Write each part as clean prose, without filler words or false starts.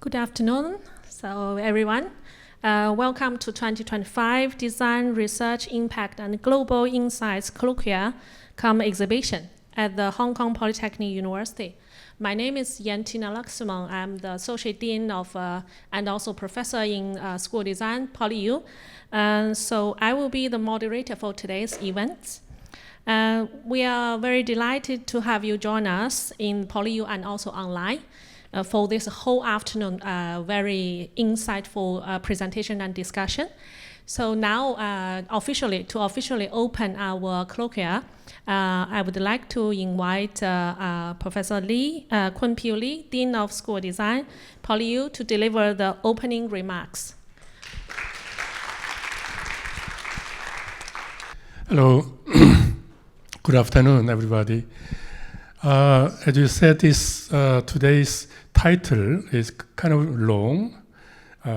Good afternoon, so everyone. Welcome to 2025 Design, Research, Impact and Global Insights Colloquia Kam exhibition at the Hong Kong Polytechnic University. My name is Tina LUXIMON. I'm the Associate Dean of and also Professor in School Design, PolyU. So I will be the moderator for today's event. We are very delighted to have you join us in PolyU and also online for this whole afternoon, very insightful presentation and discussion. So now, to officially open our colloquia, I would like to invite Professor Lee, Kun-Pyo Lee, Dean of School Design, PolyU, to deliver the opening remarks. Hello. Good afternoon, everybody. As you said, today's title is kind of long,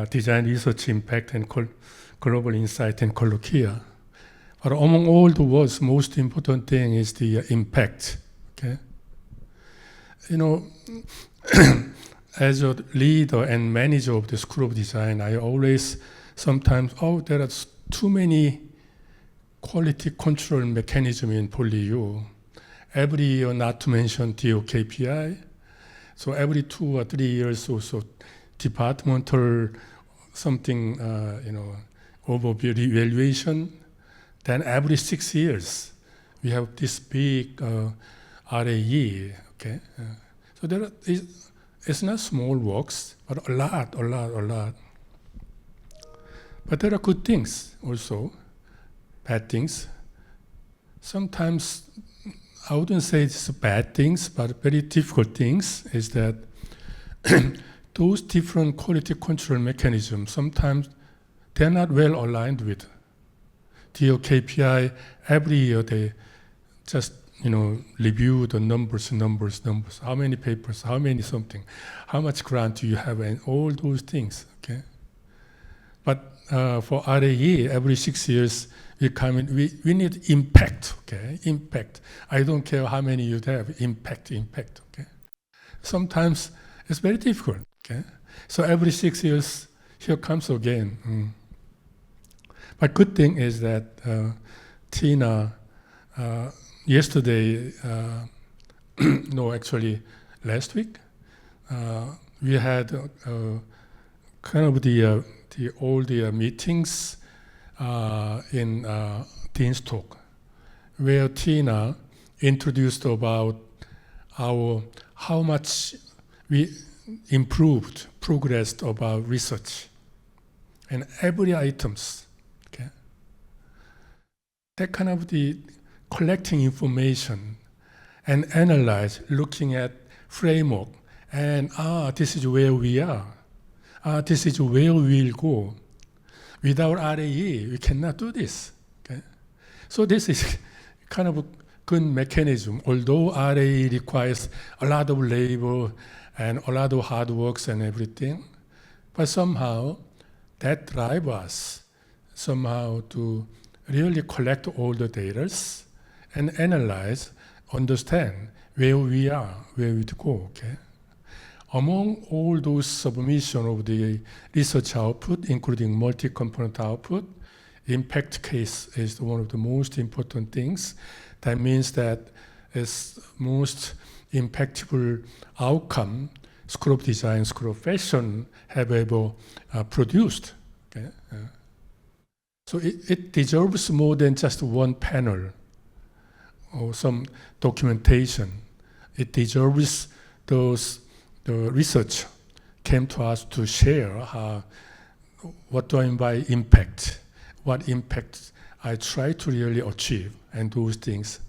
Design, Research, Impact, and Global Insight and Colloquia. But among all the words, most important thing is the impact. Okay, you know, as a leader and manager of the School of Design, I always sometimes there are too many quality control mechanism in PolyU. Every year, not to mention DO KPI. So every 2 or 3 years also departmental something, overview evaluation. Then every 6 years, we have this big RAE, okay? So it's not small works, but a lot. But there are good things also, bad things. Sometimes I wouldn't say it's bad things, but very difficult things is that those different quality control mechanisms, sometimes they're not well aligned with DO KPI. Every year they just, review the numbers. How many papers, how many something, how much grant do you have, and all those things, okay? But for RAE, every 6 years, we need impact, okay? Impact. I don't care how many you have, impact, okay? Sometimes it's very difficult, okay? So every 6 years, here comes again. But good thing is that Tina, yesterday, actually last week, we had kind of all the meetings in Dean's talk, where Tina introduced about how much we progressed about research, and every items, okay? That kind of the collecting information and analyze, looking at framework, and this is where we are. This is where we'll go. Without RAE, we cannot do this. Okay? So this is kind of a good mechanism. Although RAE requires a lot of labor and a lot of hard works and everything, but somehow that drives us somehow to really collect all the data and analyze, understand where we are, where we go. Okay? Among all those submissions of the research output, including multi-component output, impact case is one of the most important things. That means that it's most impactful outcome School of Design, School of Fashion have ever produced. Okay? So it deserves more than just one panel or some documentation. It deserves the research came to us to share what do I mean by impact, what impact I try to really achieve, and those things.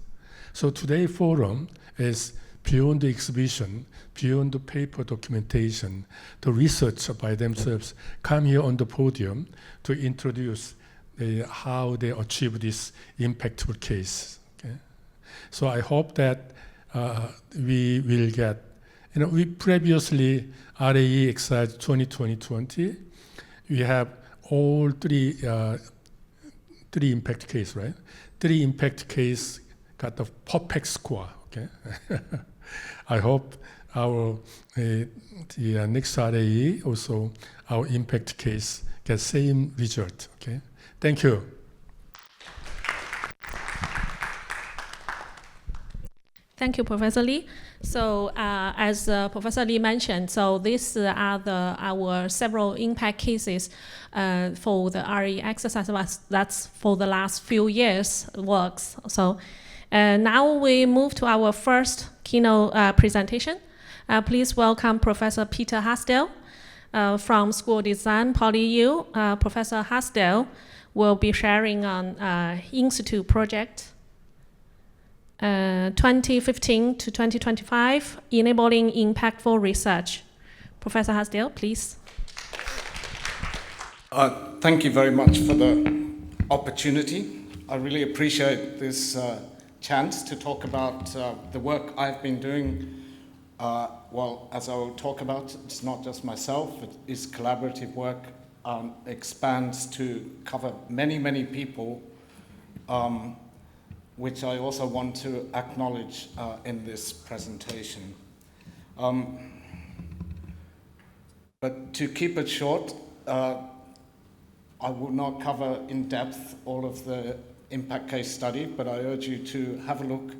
So today's forum is beyond the exhibition, beyond the paper documentation. The researcher by themselves come here on the podium to introduce how they achieve this impactful case. Okay? So I hope that we will get. We previously, RAE exercise 2020, we have all three impact case, right? 3 impact case got the perfect score, okay? I hope our the next study, also our impact case, get same result. Okay, thank you. Thank you, Professor Lee. So, as Professor Lee mentioned, so these are our several impact cases for the Aria exercise that's for the last few years works. So, now we move to our first keynote presentation. Please welcome Professor Peter Hasdell from School of Design, PolyU. Professor Hasdell will be sharing on Insitu Project 2015 to 2025, enabling impactful research. Professor Hasdell, please. Thank you very much for the opportunity. I really appreciate this chance to talk about the work I've been doing. Well, as I will talk about, it's not just myself, it is collaborative work, expands to cover many, many people, which I also want to acknowledge in this presentation. But to keep it short, I will not cover in depth all of the impact case study, but I urge you to have a look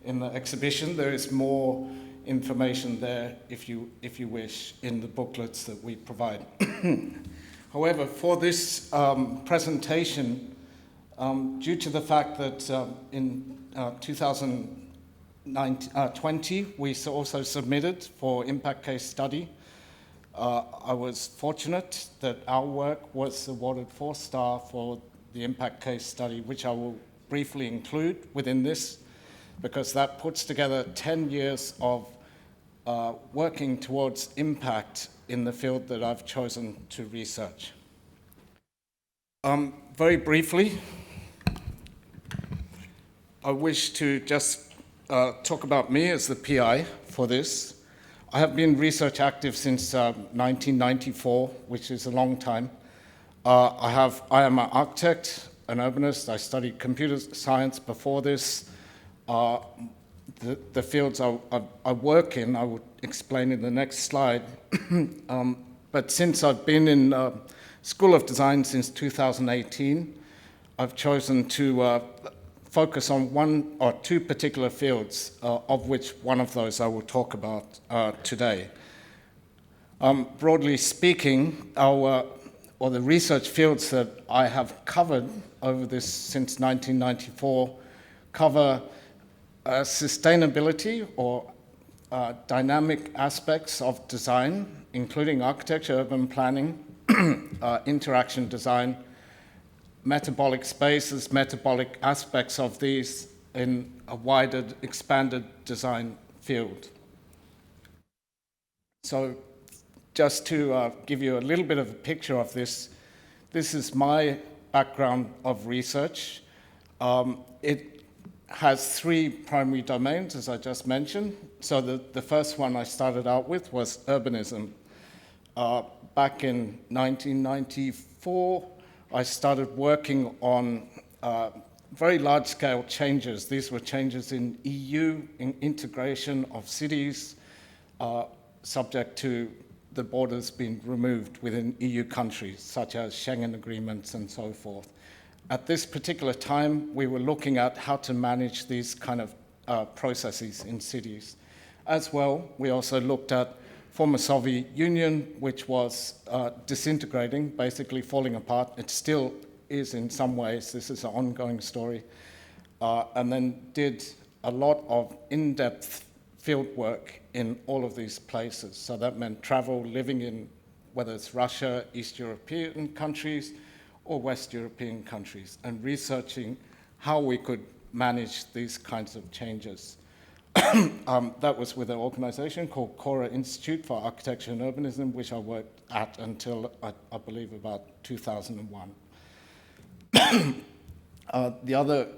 in the exhibition. There is more information there if you wish in the booklets that we provide. However, for this presentation, due to the fact that in 2020 we also submitted for impact case study, I was fortunate that our work was awarded 4-star for the impact case study, which I will briefly include within this, because that puts together 10 years of working towards impact in the field that I've chosen to research. Very briefly, I wish to just talk about me as the PI for this. I have been research active since 1994, which is a long time. I am an architect, an urbanist. I studied computer science before this. The fields I work in, I will explain in the next slide. But since I've been in School of Design since 2018, I've chosen to focus on one or two particular fields, of which one of those I will talk about today. Broadly speaking, the research fields that I have covered over this since 1994 cover sustainability or dynamic aspects of design, including architecture, urban planning, interaction design, metabolic spaces, metabolic aspects of these in a wider, expanded design field. So just to give you a little bit of a picture of this, this is my background of research. It has 3 primary domains, as I just mentioned. So the first one I started out with was urbanism. Back in 1994, I started working on very large-scale changes. These were changes in EU, in integration of cities, subject to the borders being removed within EU countries, such as Schengen agreements and so forth. At this particular time, we were looking at how to manage these kind of processes in cities. As well, we also looked at former Soviet Union, which was disintegrating, basically falling apart. It still is in some ways. This is an ongoing story. And then did a lot of in-depth field work in all of these places. So that meant travel, living in, whether it's Russia, East European countries, or West European countries, and researching how we could manage these kinds of changes. That was with an organization called Cora Institute for Architecture and Urbanism, which I worked at until, I believe, about 2001. The other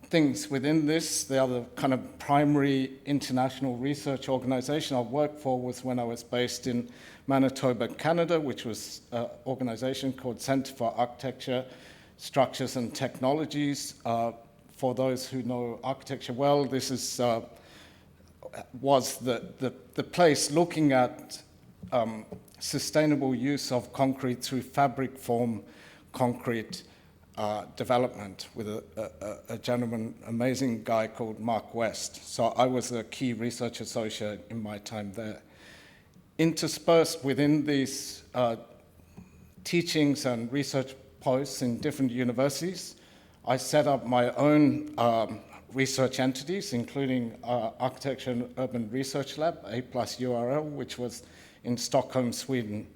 things within this, the other kind of primary international research organization I worked for was when I was based in Manitoba, Canada, which was an organization called Center for Architecture, Structures and Technologies. For those who know architecture well, this is was the place looking at sustainable use of concrete through fabric form concrete development with a gentleman, amazing guy called Mark West. So I was a key research associate in my time there. Interspersed within these teachings and research posts in different universities, I set up my own research entities, including Architecture and Urban Research Lab, A+URL, which was in Stockholm, Sweden.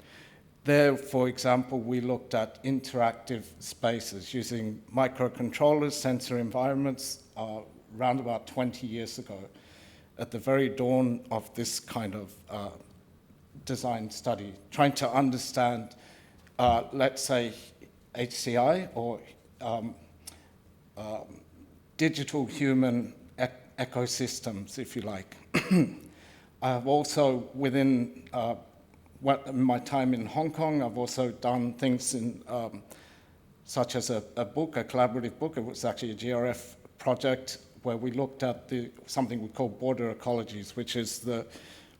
There, for example, we looked at interactive spaces using microcontrollers, sensor environments, around about 20 years ago, at the very dawn of this kind of design study, trying to understand, let's say, HCI or digital human ecosystems, if you like. I have also, within my time in Hong Kong, I've also done things in, such as a book, a collaborative book. It was actually a GRF project where we looked at something we call border ecologies, which is the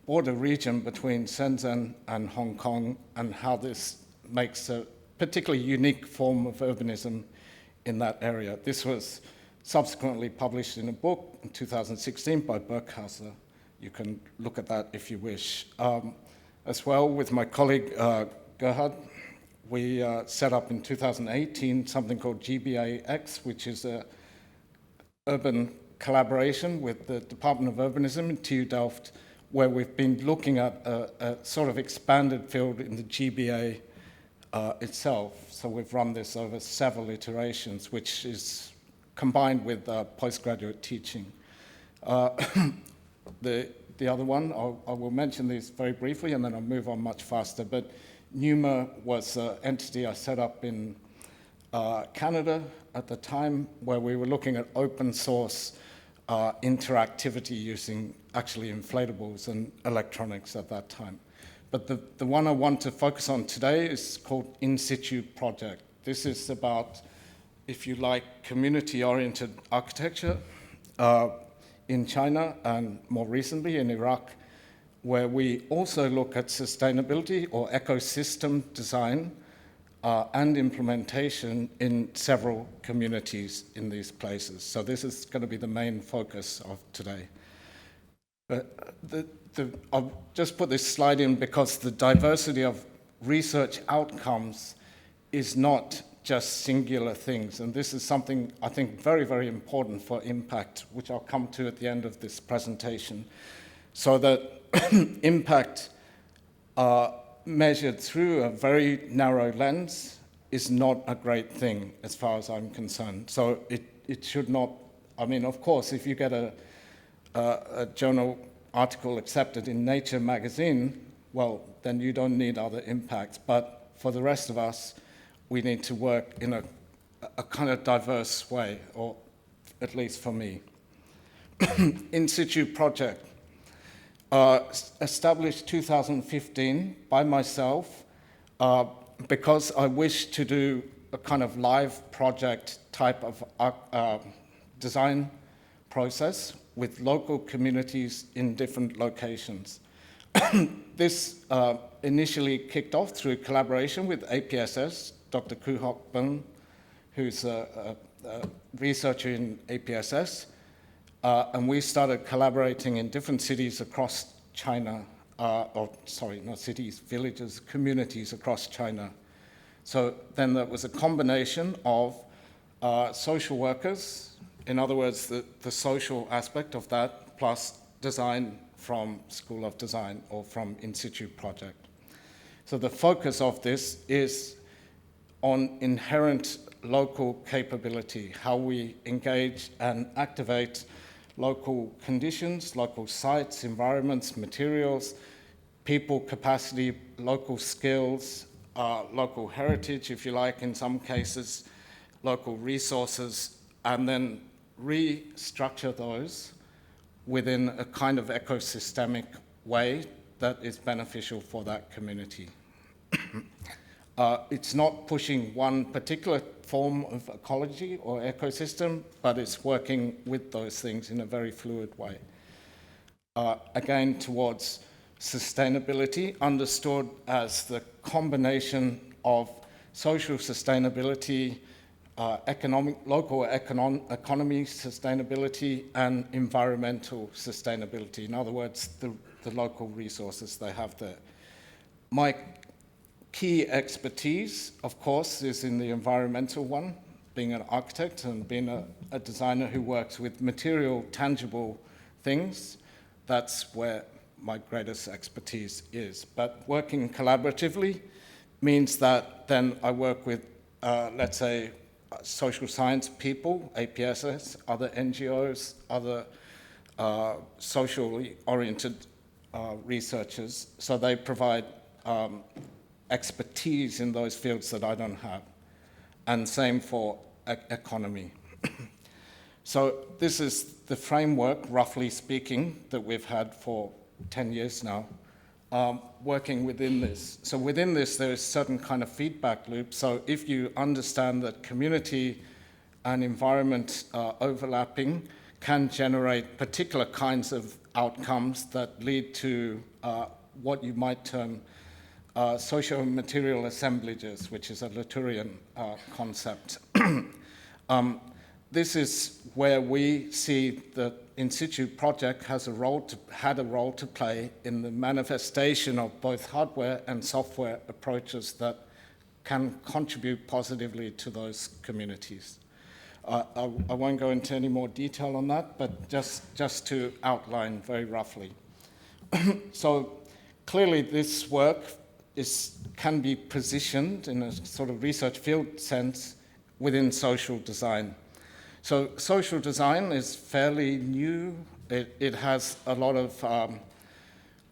border region between Shenzhen and Hong Kong, and how this makes a particularly unique form of urbanism in that area. This was subsequently published in a book in 2016 by Burkhauser. You can look at that if you wish. As well, with my colleague Gerhard, we set up in 2018 something called GBAX, which is an urban collaboration with the Department of Urbanism in TU Delft, where we've been looking at a sort of expanded field in the GBA itself. So we've run this over several iterations, which is combined with postgraduate teaching. The other one, I will mention these very briefly and then I'll move on much faster, but NUMA was an entity I set up in Canada at the time, where we were looking at open source interactivity using actually inflatables and electronics at that time. But the one I want to focus on today is called Insitu Project. This is about, if you like, community-oriented architecture in China and more recently in Iraq, where we also look at sustainability or ecosystem design and implementation in several communities in these places. So this is going to be the main focus of today. But I'll just put this slide in because the diversity of research outcomes is not just singular things. And this is something I think very, very important for impact, which I'll come to at the end of this presentation. So that impact measured through a very narrow lens is not a great thing as far as I'm concerned. So it should not, I mean, of course, if you get a journal article accepted in Nature magazine, well, then you don't need other impacts. But for the rest of us, we need to work in a kind of diverse way, or at least for me. Insitu Project, established 2015 by myself because I wish to do a kind of live project type of design process with local communities in different locations. This initially kicked off through collaboration with APSS, Dr. Koo Hock Boon, who's a researcher in APSS, and we started collaborating in different cities across China, not cities, villages, communities across China. So then there was a combination of social workers, in other words, the social aspect of that, plus design from School of Design or from Insitu Project. So the focus of this is on inherent local capability, how we engage and activate local conditions, local sites, environments, materials, people capacity, local skills, local heritage, if you like, in some cases, local resources, and then restructure those within a kind of ecosystemic way that is beneficial for that community. It's not pushing one particular form of ecology or ecosystem, but it's working with those things in a very fluid way. again towards sustainability, understood as the combination of social sustainability, local economy sustainability, and environmental sustainability. In other words, the local resources they have there. My key expertise, of course, is in the environmental one, being an architect and being a designer who works with material, tangible things. That's where my greatest expertise is. But working collaboratively means that then I work with, let's say, social science people, APSs, other NGOs, other socially oriented researchers, so they provide expertise in those fields that I don't have. And same for economy. So this is the framework, roughly speaking, that we've had for 10 years now, working within this. So within this, there is certain kind of feedback loop. So if you understand that community and environment overlapping can generate particular kinds of outcomes that lead to what you might term socio-material assemblages, which is a Latourian concept. This is where we see the Insitu Project had a role to play in the manifestation of both hardware and software approaches that can contribute positively to those communities. I won't go into any more detail on that, but just to outline very roughly. So clearly this work can be positioned in a sort of research field sense within social design. So social design is fairly new. It has a lot of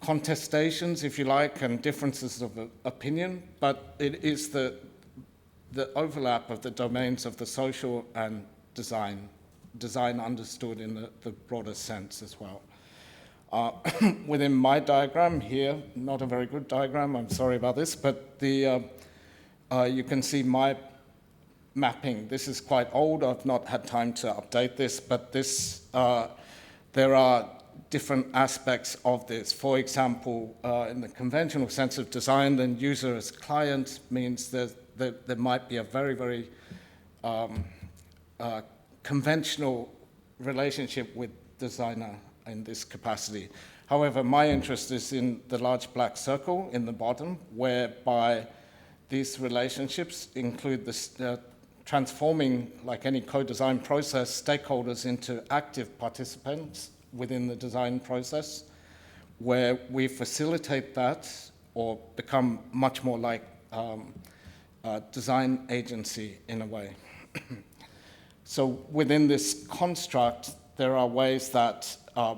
contestations, if you like, and differences of opinion, but it is the overlap of the domains of the social and design understood in the broader sense as well. Within my diagram here, not a very good diagram, I'm sorry about this, but you can see my mapping. This is quite old. I've not had time to update this, but there are different aspects of this. For example, in the conventional sense of design, then user as client means there might be a very, very conventional relationship with designer in this capacity. However, my interest is in the large black circle in the bottom, whereby these relationships include the transforming, like any co-design process, stakeholders into active participants within the design process, where we facilitate that or become much more like design agency in a way. So within this construct, there are ways that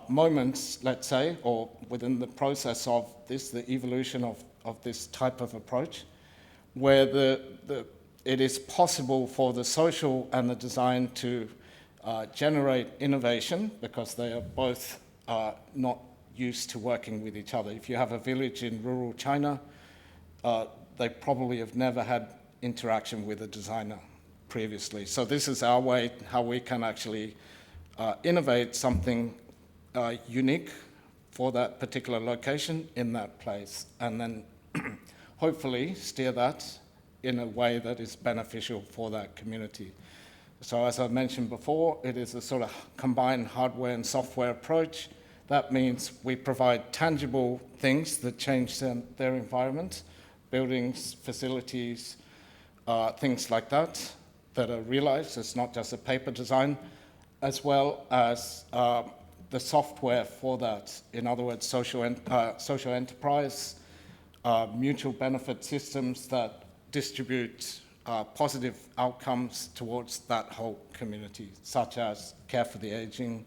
moments, let's say, or within the process of this, the evolution of this type of approach, where it is possible for the social and the design to generate innovation because they are both not used to working with each other. If you have a village in rural China, they probably have never had interaction with a designer previously. So this is our way, how we can actually innovate something unique for that particular location in that place, and then hopefully steer that in a way that is beneficial for that community. So as I mentioned before, it is a sort of combined hardware and software approach. That means we provide tangible things that change their environment, buildings, facilities, things like that are realized. It's not just a paper design, as well as the software for that. In other words, social enterprise, mutual benefit systems that distribute positive outcomes towards that whole community, such as care for the aging,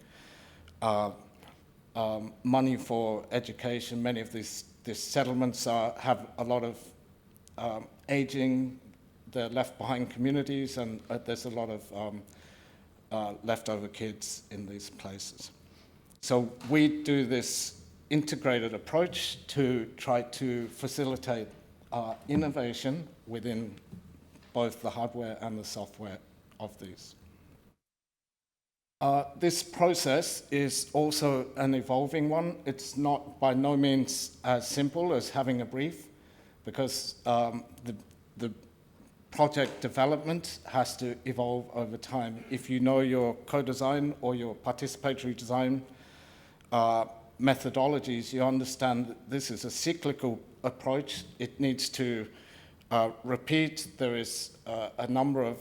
money for education. Many of these settlements have a lot of aging, they're left behind communities, and there's a lot of leftover kids in these places. So we do this integrated approach to try to facilitate innovation within both the hardware and the software of these. This process is also an evolving one. It's not by no means as simple as having a brief, because the project development has to evolve over time. If you know your co-design or your participatory design methodologies, you understand that this is a cyclical approach. It needs to repeat. There is a number of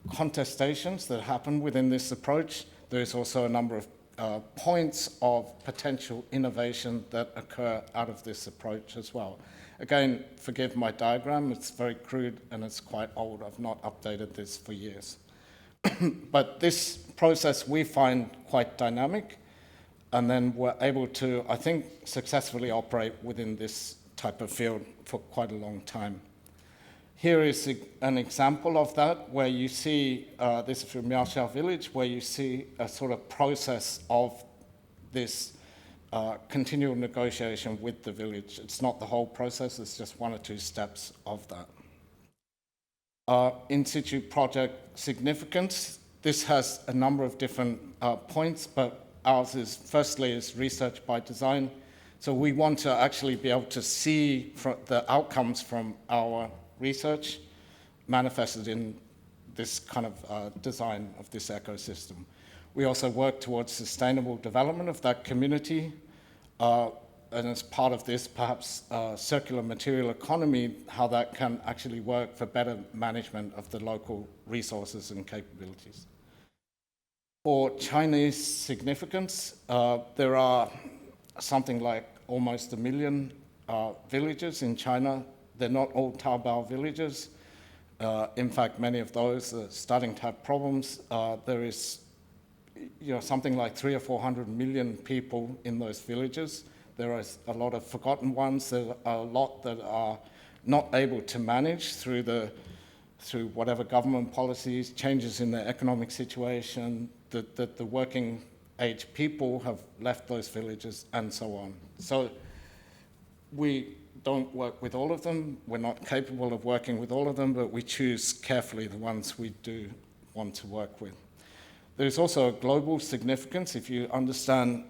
contestations that happen within this approach. There is also a number of points of potential innovation that occur out of this approach as well. Again, forgive my diagram, it's very crude and it's quite old. I've not updated this for years. But this process we find quite dynamic, and then we're able to, I think, successfully operate within this type of field for quite a long time. Here is an example of that, where you see, this is from Miaoxiao village, where you see a sort of process of this continual negotiation with the village. It's not the whole process, it's just one or two steps of that. Insitu Project significance. This has a number of different points, but ours is, firstly, is research by design. So we want to actually be able to see the outcomes from our research manifested in this kind of design of this ecosystem. We also work towards sustainable development of that community, and as part of this, perhaps circular material economy, how that can actually work for better management of the local resources and capabilities. For Chinese significance, there are something like almost 1 million villages in China. They're not all Taobao villages. In fact, many of those are starting to have problems. There is something like 300 or 400 million people in those villages. There are a lot of forgotten ones. There are a lot that are not able to manage through whatever government policies, changes in their economic situation, that the working age people have left those villages, and so on. So we don't work with all of them. We're not capable of working with all of them, but we choose carefully the ones we do want to work with. There's also a global significance if you understand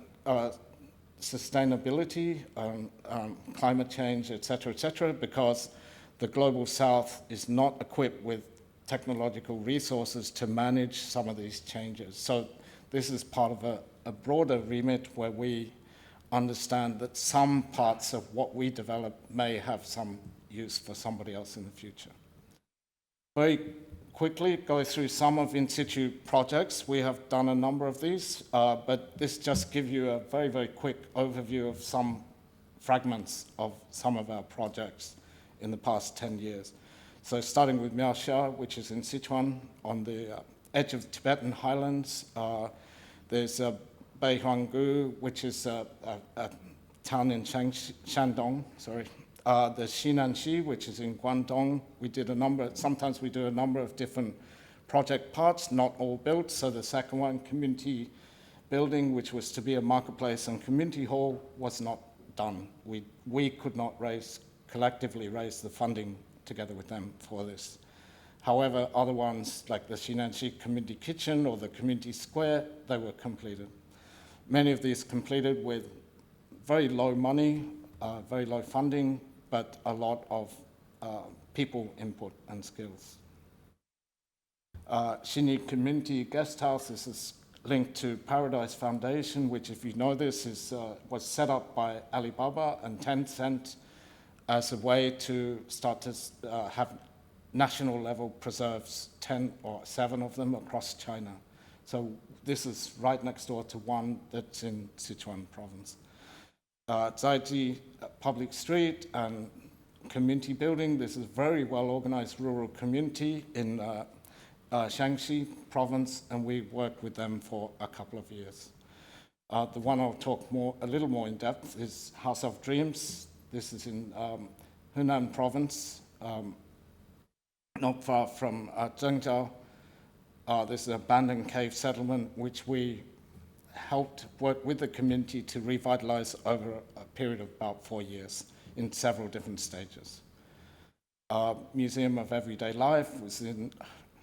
sustainability, climate change, et cetera, because the global south is not equipped with technological resources to manage some of these changes. So this is part of a broader remit where we understand that some parts of what we develop may have some use for somebody else in the future. Very quickly go through some of Insitu projects. We have done a number of these, but this just gives you a very, very quick overview of some fragments of some of our projects in the past 10 years. So starting with Miaoxia, which is in Sichuan, on the edge of the Tibetan highlands. There's Beihuanggu, which is a town in Shandong, sorry. The Xinanxi, which is in Guangdong. Sometimes we do a number of different project parts, not all built. So the second one, community building, which was to be a marketplace and community hall, was not done. We could not collectively raise the funding together with them for this. However, other ones, like the Xinanxi Community Kitchen or the Community Square, they were completed. Many of these completed with very low money, very low funding, but a lot of people input and skills. Xinyi Community Guest House, this is linked to Paradise Foundation, which, if you know this, was set up by Alibaba and Tencent as a way to start to have national level preserves, 10 or 7 of them across China. So this is right next door to one that's in Sichuan province. Zaiji Public Street and community building. This is a very well organized rural community in Shaanxi province, and we worked with them for a couple of years. The one I'll talk a little more in depth is House of Dreams. This is in Hunan province, not far from Zhengzhou. This is an abandoned cave settlement, which we helped work with the community to revitalize over a period of about 4 years in several different stages. Museum of Everyday Life was in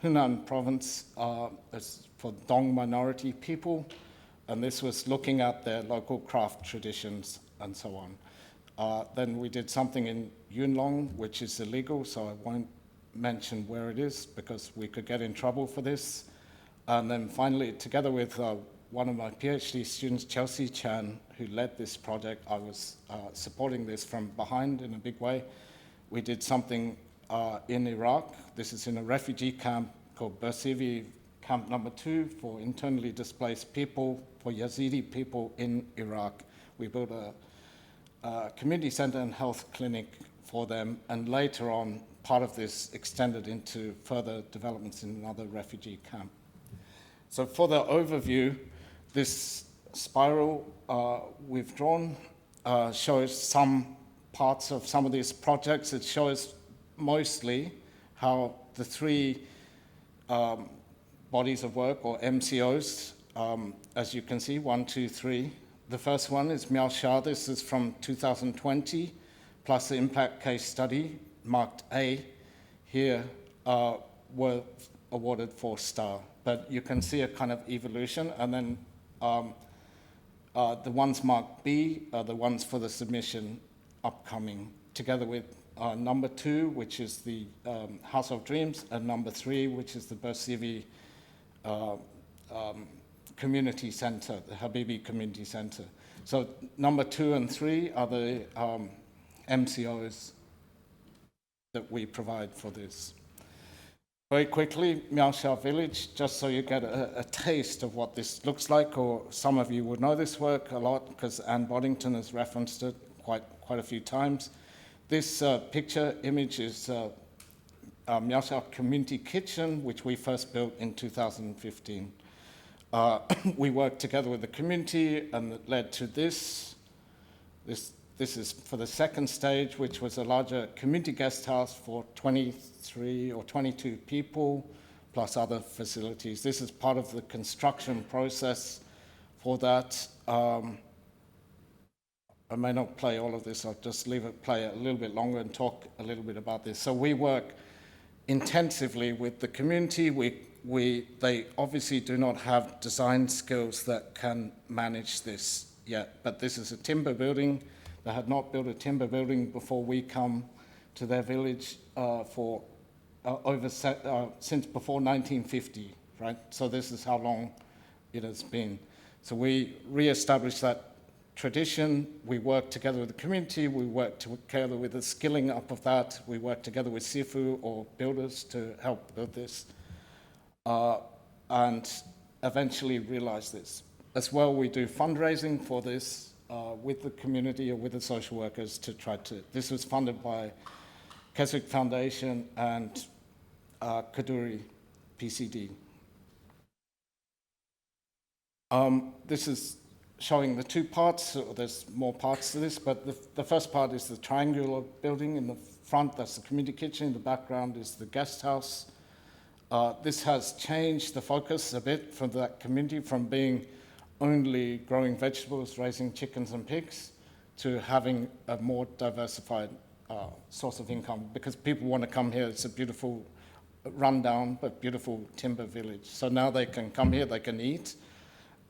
Hunan province for Dong minority people, and this was looking at their local craft traditions and so on. Then we did something in Yunlong, which is illegal, so I won't mention where it is because we could get in trouble for this. And then finally, together with one of my PhD students, Chelsea Chan, who led this project, I was supporting this from behind in a big way. We did something in Iraq. This is in a refugee camp called Bursivi Camp Number 2 for internally displaced people, for Yazidi people in Iraq. We built a community center and health clinic for them, and later on, part of this extended into further developments in another refugee camp. So for the overview, this spiral we've drawn shows some parts of some of these projects. It shows mostly how the three bodies of work, or MCOs, as you can see, 1, 2, 3. The first one is Miao Sha. This is from 2020, plus the impact case study, marked A. Here were awarded 4-star. But you can see a kind of evolution, and then the ones marked B are the ones for the submission upcoming, together with number 2, which is the House of Dreams, and number 3, which is the Bursivi Community Center, the Habibi Community Center. So number 2 and 3 are the MCOs that we provide for this. Very quickly, Miaosha Village, just so you get a taste of what this looks like, or some of you would know this work a lot because Anne Boddington has referenced it quite a few times. This picture image is Miaosha Community Kitchen, which we first built in 2015. We worked together with the community, and it led to this. This is for the second stage, which was a larger community guest house for 23 or 22 people, plus other facilities. This is part of the construction process for that. I may not play all of this, I'll just leave it play a little bit longer and talk a little bit about this. So we work intensively with the community. They obviously do not have design skills that can manage this yet, but this is a timber building. They had not built a timber building before we come to their village since before 1950, right? So this is how long it has been. So we re-established that tradition. We work together with the community. We work together with the skilling up of that. We work together with Sifu or builders to help build this, and eventually realize this. As well, we do fundraising for this with the community or with the social workers to try to. This was funded by Keswick Foundation and Kaduri PCD. This is showing the two parts. So there's more parts to this, but the first part is the triangular building in the front. That's the community kitchen. In the background is the guest house. This has changed the focus a bit from that community, from being only growing vegetables, raising chickens and pigs, to having a more diversified source of income, because people want to come here. It's a beautiful, rundown, but beautiful timber village. So now they can come here, they can eat,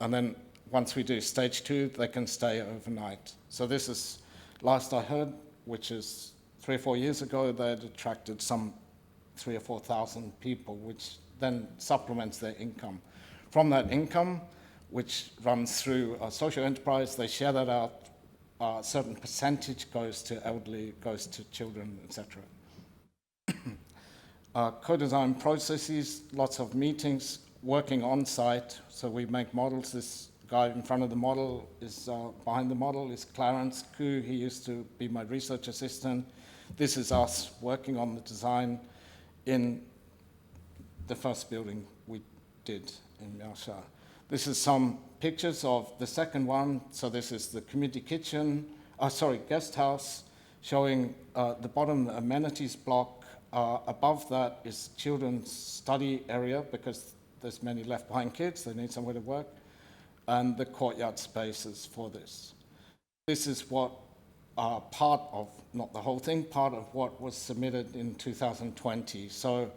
and then once we do stage 2, they can stay overnight. So this is, last I heard, which is 3 or 4 years ago, they had attracted some 3,000 or 4,000 people, which then supplements their income. From that income, which runs through a social enterprise, they share that out. A certain percentage goes to elderly, goes to children, etc. Co-design processes, lots of meetings, working on site. So we make models. This guy in front of the model is, behind the model is Clarence Koo. He used to be my research assistant. This is us working on the design in the first building we did in Miaosha. This is some pictures of the second one. So this is the community kitchen, guest house, showing the bottom amenities block. Above that is children's study area, because there's many left behind kids, they need somewhere to work, and the courtyard spaces for this. This is what part of, not the whole thing, part of what was submitted in 2020. So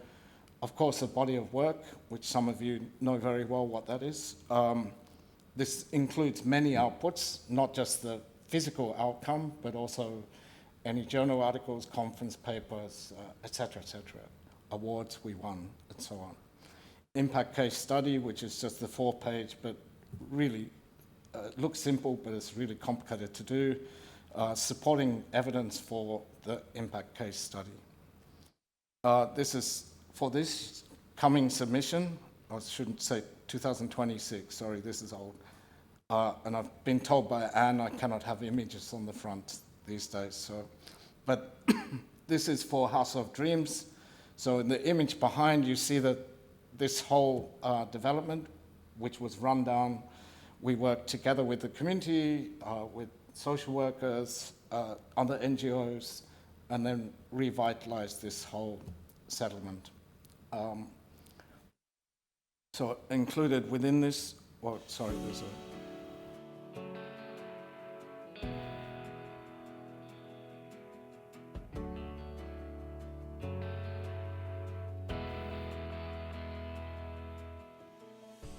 Of course, a body of work, which some of you know very well what that is. This includes many outputs, not just the physical outcome, but also any journal articles, conference papers, etc., awards we won, and so on. Impact case study, which is just the 4-page, but really looks simple, but it's really complicated to do, supporting evidence for the impact case study. This is for this coming submission, I shouldn't say 2026, sorry, this is old. And I've been told by Anne I cannot have images on the front these days. So, but this is for House of Dreams. So in the image behind, you see that this whole development, which was run down, we worked together with the community, with social workers, other NGOs, and then revitalized this whole settlement. So included within this, well, sorry, there's a...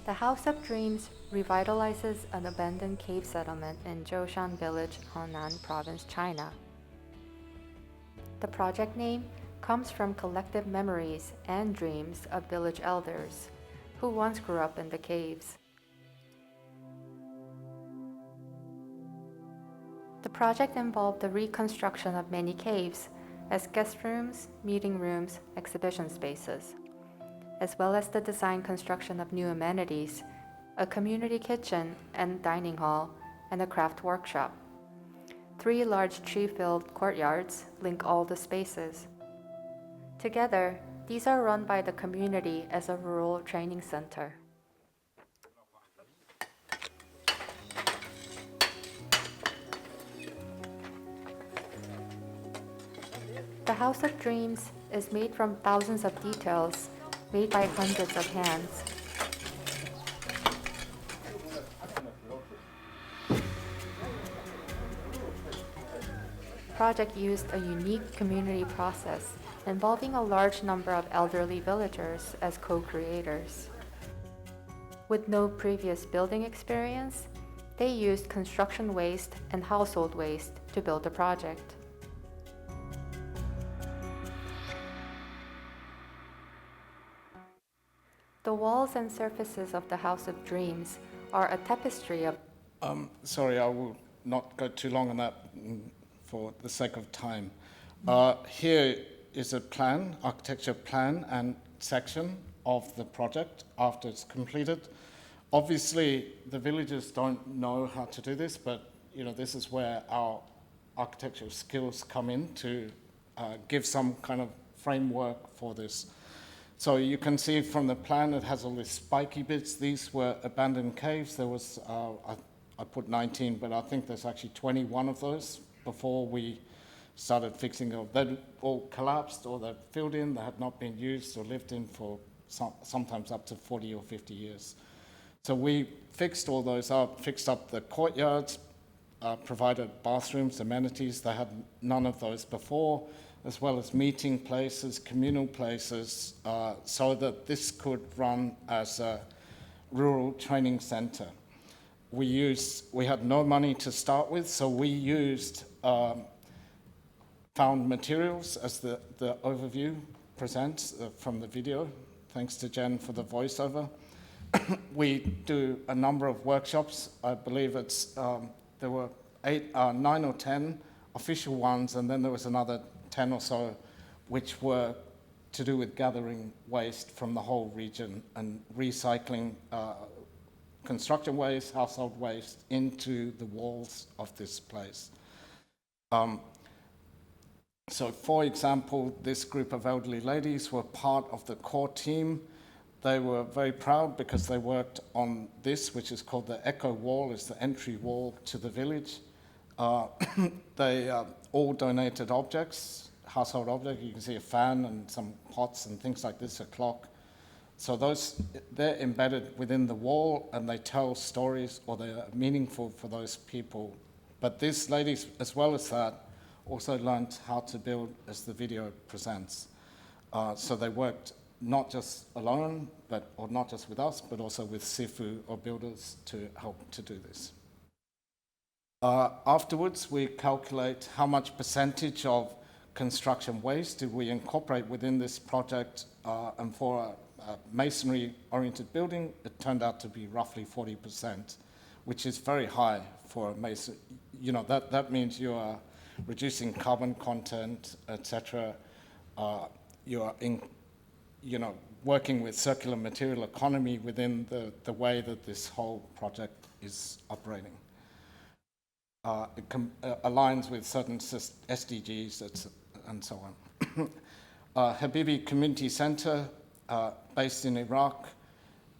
The House of Dreams revitalizes an abandoned cave settlement in Zhoushan Village, Henan Province, China. The project name comes from collective memories and dreams of village elders who once grew up in the caves. The project involved the reconstruction of many caves as guest rooms, meeting rooms, exhibition spaces, as well as the design construction of new amenities, a community kitchen and dining hall, and a craft workshop. 3 large tree-filled courtyards link all the spaces. Together, these are run by the community as a rural training center. The House of Dreams is made from thousands of details made by hundreds of hands. The project used a unique community process involving a large number of elderly villagers as co-creators. With no previous building experience, they used construction waste and household waste to build the project. The walls and surfaces of the House of Dreams are a tapestry of... Sorry, I will not go too long on that for the sake of time. Here is a plan, architecture plan and section of the project after it's completed. Obviously, the villagers don't know how to do this, but this is where our architectural skills come in to give some kind of framework for this. So you can see from the plan it has all these spiky bits. These were abandoned caves. There was, I put 19, but I think there's actually 21 of those before we started fixing them. They'd all collapsed or they'd filled in, they had not been used or lived in for sometimes up to 40 or 50 years. So we fixed all those up, fixed up the courtyards, provided bathrooms, amenities. They had none of those before, as well as meeting places, communal places, so that this could run as a rural training center. We had no money to start with, so we used found materials, as the overview presents from the video. Thanks to Jen for the voiceover. We do a number of workshops. I believe there were 9 or 10 official ones, and then there was another 10 or so which were to do with gathering waste from the whole region and recycling construction waste, household waste into the walls of this place. So for example, this group of elderly ladies were part of the core team. They were very proud because they worked on this, which is called the Echo Wall. It's the entry wall to the village. They all donated objects, household objects. You can see a fan and some pots and things like this, a clock. So they're embedded within the wall and they tell stories, or they're meaningful for those people. But these ladies, as well as that, also learned how to build as the video presents. So they worked not just alone, or not just with us, but also with Sifu or builders to help to do this. Afterwards, we calculate how much percentage of construction waste did we incorporate within this project, and for a masonry-oriented building, it turned out to be roughly 40%, which is very high for a mason. That means you are reducing carbon content, etc. You are working with circular material economy within the way that this whole project is operating. It aligns with certain SDGs and so on. Habibi Community Center, based in Iraq.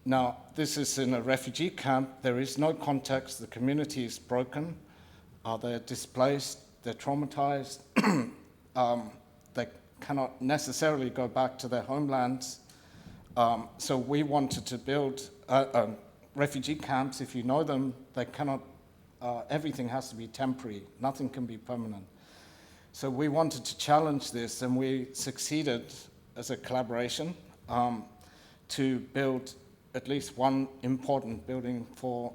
Now, this is in a refugee camp. There is no context. The community is broken. They're displaced. They're traumatized. They cannot necessarily go back to their homelands. So we wanted to build refugee camps. If you know them, they cannot, everything has to be temporary. Nothing can be permanent. So we wanted to challenge this, and we succeeded as a collaboration to build at least one important building for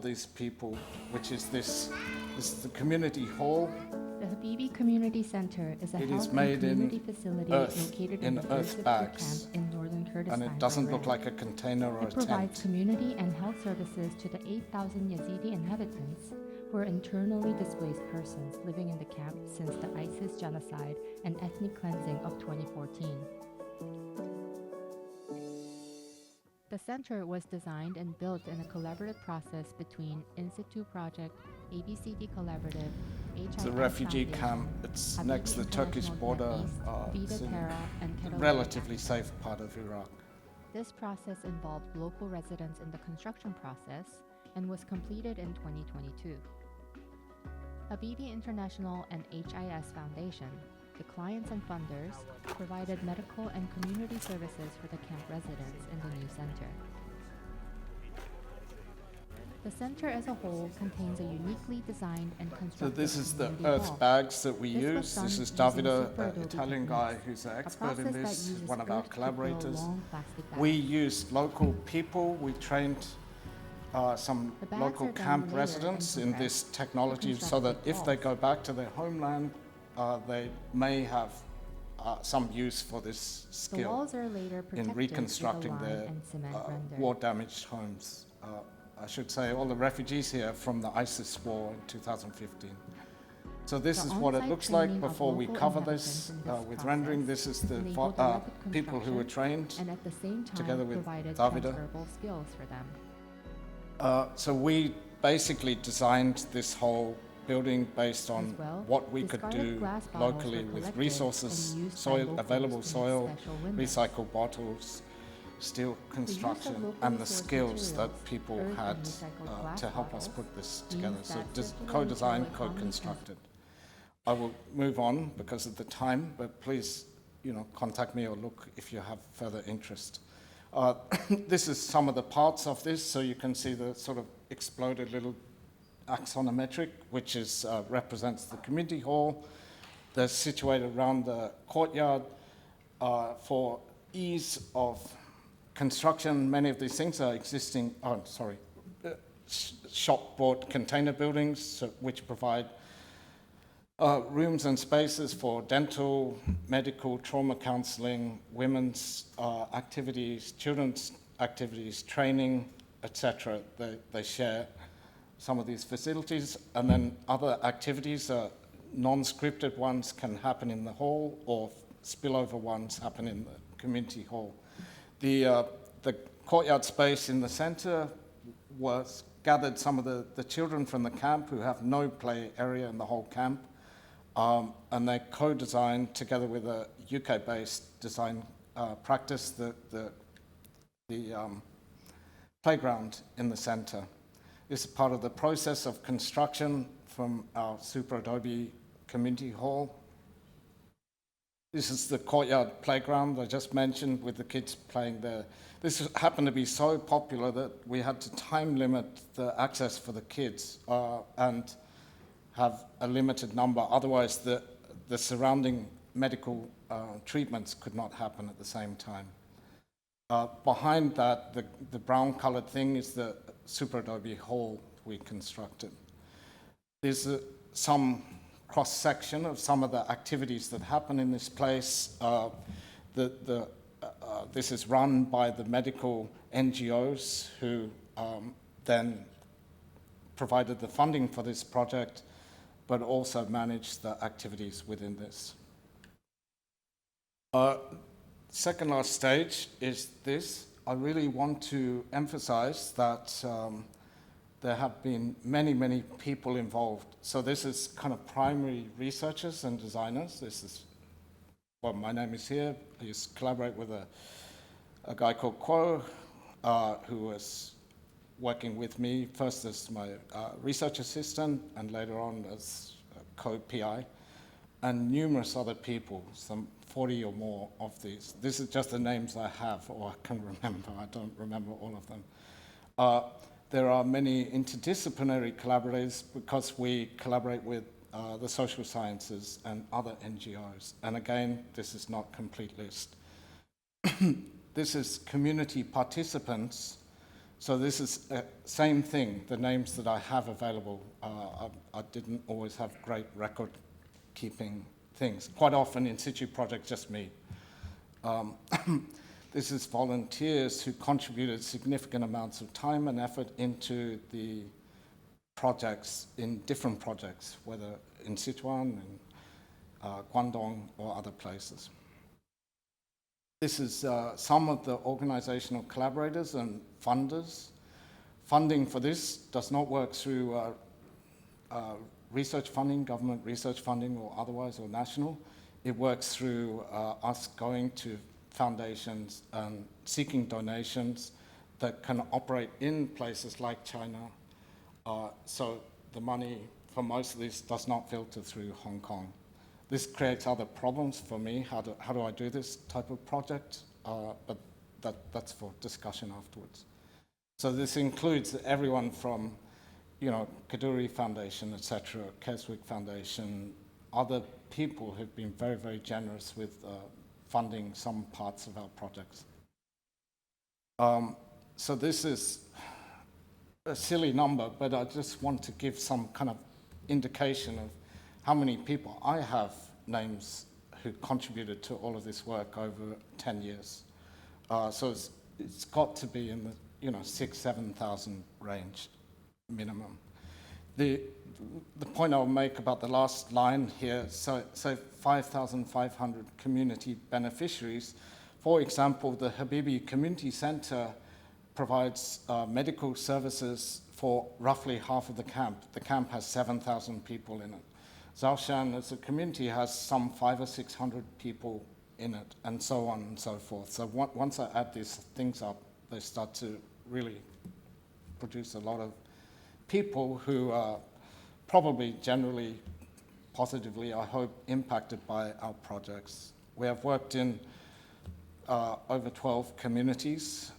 these people, which is this. This is the community hall. The Habibi Community Center is a health and community facility located in the Insitu camp in northern Kurdistan. And it doesn't look like a container or a tent. It provides community and health services to the 8,000 Yazidi inhabitants who are internally displaced persons living in the camp since the ISIS genocide and ethnic cleansing of 2014. The center was designed and built in a collaborative process between Insitu Project, ABCD Collaborative, It's a refugee camp. It's next to the Turkish border. It's in a relatively safe part of Iraq. This process involved local residents in the construction process and was completed in 2022. Habibi International and HIS Foundation, the clients and funders, provided medical and community services for the camp residents in the new center. The center as a whole contains a uniquely designed and constructed So this is the community earth hall. bags that we use. This This was is done using Davide, super an adobe Italian techniques, guy who's an a expert process in that this, uses one of earth our to fill collaborators. long plastic bags. We used local people. We trained some The bags local are then camp layered residents and in this compressed technology to so that construct if they walls. go back to their homeland, they may have some use for this The skill walls are later protected in reconstructing with a lime their and cement render. war-damaged homes. I should say all the refugees here from the ISIS war in 2015. So this The is what it on-site looks like training of before we local cover inhabitants this in this with process rendering. This is the enabled rapid people who were construction trained. and at the same time together with provided Davide. transferable skills for them. So we basically designed this whole building based on As well, what we could discarded do glass bottles locally were with collected resources, and used by soil, locals available to make soil, special windows. recycled bottles, steel use of construction, locally and the sourced skills that materials, people earth and had recycled glass to help us bottles, put this means together. So that circular co-designed, material economy co-constructed. I will move on because of the time, but please, contact me or look if you have further interest. This is some of the parts of this, so you can see the sort of exploded little axonometric, which is represents the community hall. They're situated around the courtyard. For ease of construction, many of these things are existing, shop-bought container buildings, which provide rooms and spaces for dental, medical, trauma counseling, women's activities, children's activities, training, etc. They share some of these facilities, and then other activities, non-scripted ones can happen in the hall, or spillover ones happen in the community hall. The courtyard space in the center gathered some of the children from the camp who have no play area in the whole camp, and they co-designed together with a UK-based design practice the playground in the center. This is part of the process of construction from our Super Adobe community hall. This is the courtyard playground I just mentioned with the kids playing there. This happened to be so popular that we had to time limit the access for the kids and have a limited number. Otherwise, the surrounding medical treatments could not happen at the same time. Behind that, the brown-colored thing is the super adobe hall we constructed. There's some cross-section of some of the activities that happen in this place. This is run by the medical NGOs who then provided the funding for this project, but also managed the activities within this. Second last stage is this. I really want to emphasize that there have been many, many people involved. So this is kind of primary researchers and designers. This is, well, my name is here. I used to collaborate with a guy called Kwo, who was working with me first as my research assistant and later on as co-PI, and numerous other people, some 40 or more of these. This is just the names I have or I can remember. I don't remember all of them. There are many interdisciplinary collaborators because we collaborate with the social sciences and other NGOs. And again, this is not a complete list. This is community participants. So this is the same thing, the names that I have available. I didn't always have great record-keeping things. Quite often, Insitu Project, just me. This is volunteers who contributed significant amounts of time and effort into the projects, in different projects, whether in Sichuan, in Guangdong, or other places. This is some of the organizational collaborators and funders. Funding for this does not work through research funding, government research funding or otherwise, or national. It works through us going to foundations and seeking donations that can operate in places like China. So the money for most of this does not filter through Hong Kong. This creates other problems for me. How do I do this type of project? But that's for discussion afterwards. So this includes everyone from, Kaduri Foundation, etc., Keswick Foundation, other people who've been very, very generous with funding some parts of our projects. So this is a silly number, but I just want to give some kind of indication of how many people I have names who contributed to all of this work over 10 years. So it's got to be in the 6,000-7,000 range minimum. The point I'll make about the last line here, so 5,500 community beneficiaries. For example, the Habibi Community Center provides medical services for roughly half of the camp. The camp has 7,000 people in it. Zhaoshan as a community has some 500 or 600 people in it, and so on and so forth. So once I add these things up, they start to really produce a lot of people who are probably generally positively, I hope, impacted by our projects. We have worked in over 12 communities.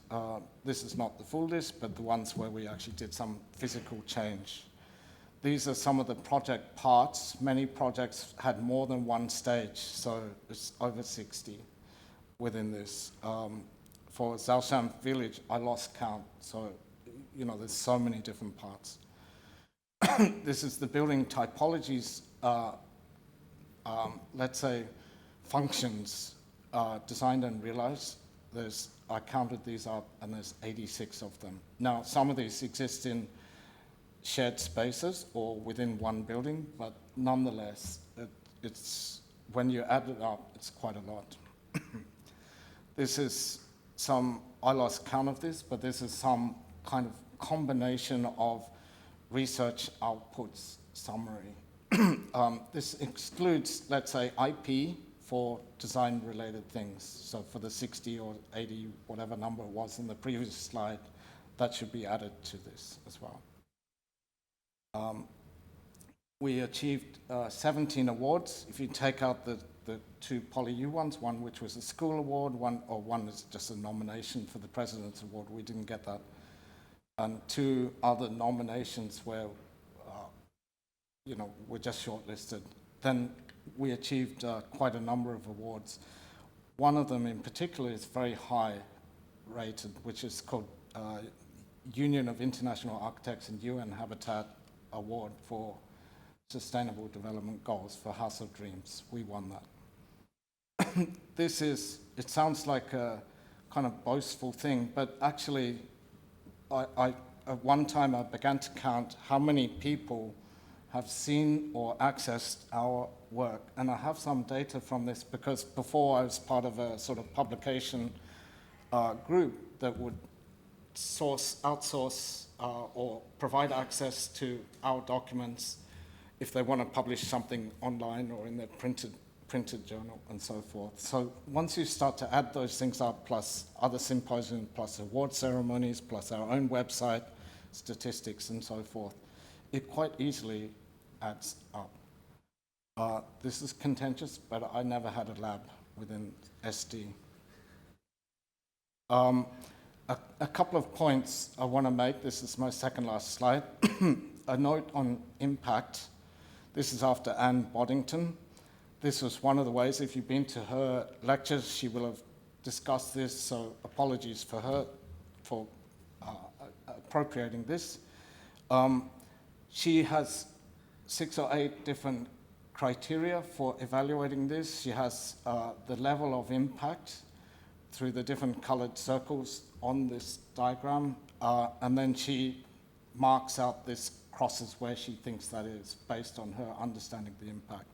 This is not the full list, but the ones where we actually did some physical change. These are some of the project parts. Many projects had more than one stage, so it's over 60 within this. For Zhaoshan Village, I lost count, so there's so many different parts. This is the building typologies, let's say, functions designed and realized. I counted these up, and there's 86 of them. Now, some of these exist in shared spaces or within one building, but nonetheless, it's when you add it up, it's quite a lot. This is I lost count of this, but this is some kind of combination of research outputs summary. This excludes, let's say, IP for design-related things. So for the 60 or 80, whatever number it was in the previous slide, that should be added to this as well. We achieved 17 awards. If you take out the two PolyU ones, one which was a school award, one is just a nomination for the President's Award, we didn't get that. And two other nominations where, we're just shortlisted. Then we achieved quite a number of awards. One of them in particular is very high. rated, which is called Union of International Architects and UN Habitat Award for Sustainable Development Goals for House of Dreams. We won that. It sounds like a kind of boastful thing, but actually, at one time I began to count how many people have seen or accessed our work. And I have some data from this because before I was part of a sort of publication group that would outsource or provide access to our documents if they want to publish something online or in their printed journal and so forth. So once you start to add those things up, plus other symposiums, plus award ceremonies, plus our own website, statistics and so forth, it quite easily adds up. This is contentious, but I never had a lab within SD. A couple of points I want to make. This is my second last slide. A note on impact. This is after Anne Boddington. This was one of the ways, if you've been to her lectures, she will have discussed this, so apologies for her for appropriating this. She has 6 or 8 different criteria for evaluating this. She has the level of impact through the different colored circles on this diagram, and then she marks out this crosses where she thinks that is based on her understanding the impact.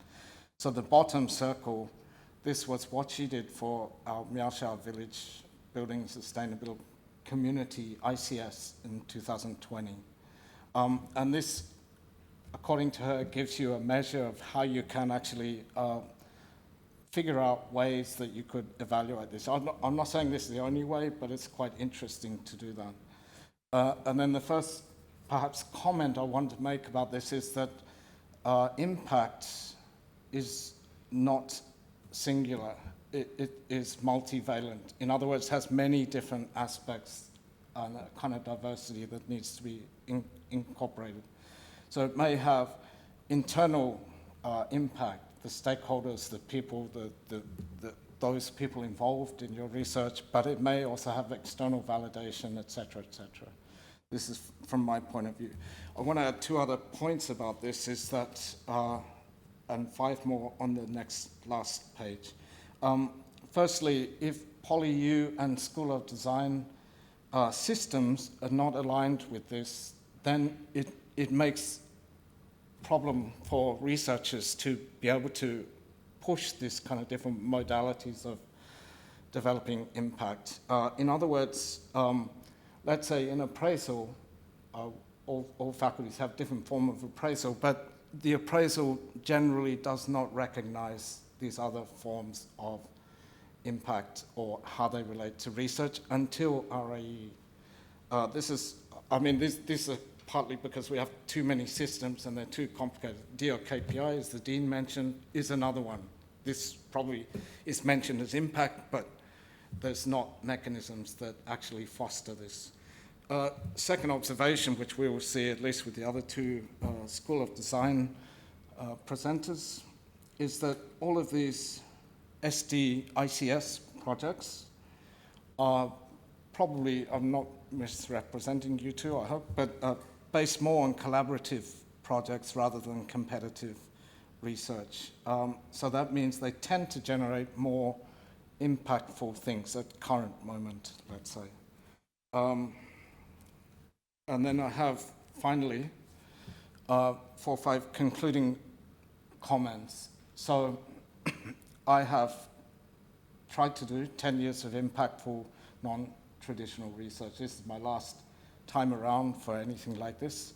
So the bottom circle, this was what she did for our Miaosha Village Building Sustainable Community, ICS, in 2020. And this, according to her, gives you a measure of how you can actually figure out ways that you could evaluate this. I'm not saying this is the only way, but it's quite interesting to do that. And then the first, perhaps, comment I want to make about this is that impact is not singular. It is multivalent. In other words, has many different aspects and a kind of diversity that needs to be incorporated. So it may have internal impact, the stakeholders, the people, those people involved in your research, but it may also have external validation, et cetera, et cetera. This is from my point of view. I want to add 2 other points about this, is that, and 5 more on the last page. Firstly, if PolyU and School of Design systems are not aligned with this, then it makes problem for researchers to be able to push this kind of different modalities of developing impact. In other words, let's say in appraisal, all faculties have different form of appraisal, but the appraisal generally does not recognize these other forms of impact or how they relate to research until RAE. This is partly because we have too many systems and they're too complicated. DOKPI, as the Dean mentioned, is another one. This probably is mentioned as impact, but there's not mechanisms that actually foster this. Second observation, which we will see at least with the other 2 School of Design presenters, is that all of these SD ICS projects are probably, I'm not misrepresenting you 2, I hope, but based more on collaborative projects rather than competitive research. So that means they tend to generate more impactful things at current moment, let's say. And then I have, finally, 4 or 5 concluding comments. So I have tried to do 10 years of impactful, non-traditional research. This is my last time around for anything like this.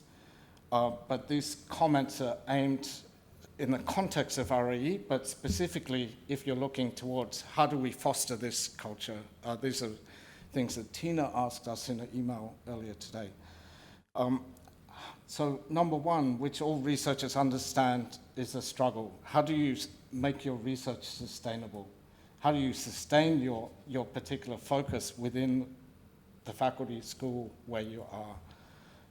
But these comments are aimed in the context of RAE, but specifically if you're looking towards how do we foster this culture. These are things that Tina asked us in an email earlier today. So number 1, which all researchers understand, is a struggle. How do you make your research sustainable? How do you sustain your particular focus within the faculty school where you are?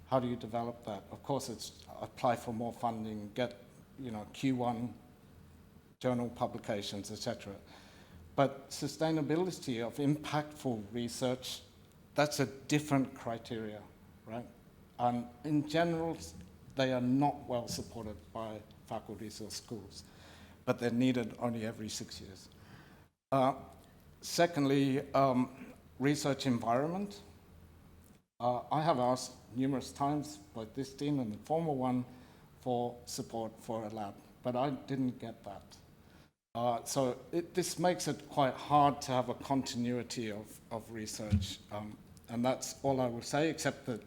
How do you develop that? Of course, it's apply for more funding, get Q1 journal publications, etc. But sustainability of impactful research that's a different criteria, right? And in general, they are not well supported by faculties or schools, but they're needed only every 6 years. Secondly, research environment. I have asked numerous times, both this team and the former one, for support for a lab, but I didn't get that. So this makes it quite hard to have a continuity of research, and that's all I will say, except that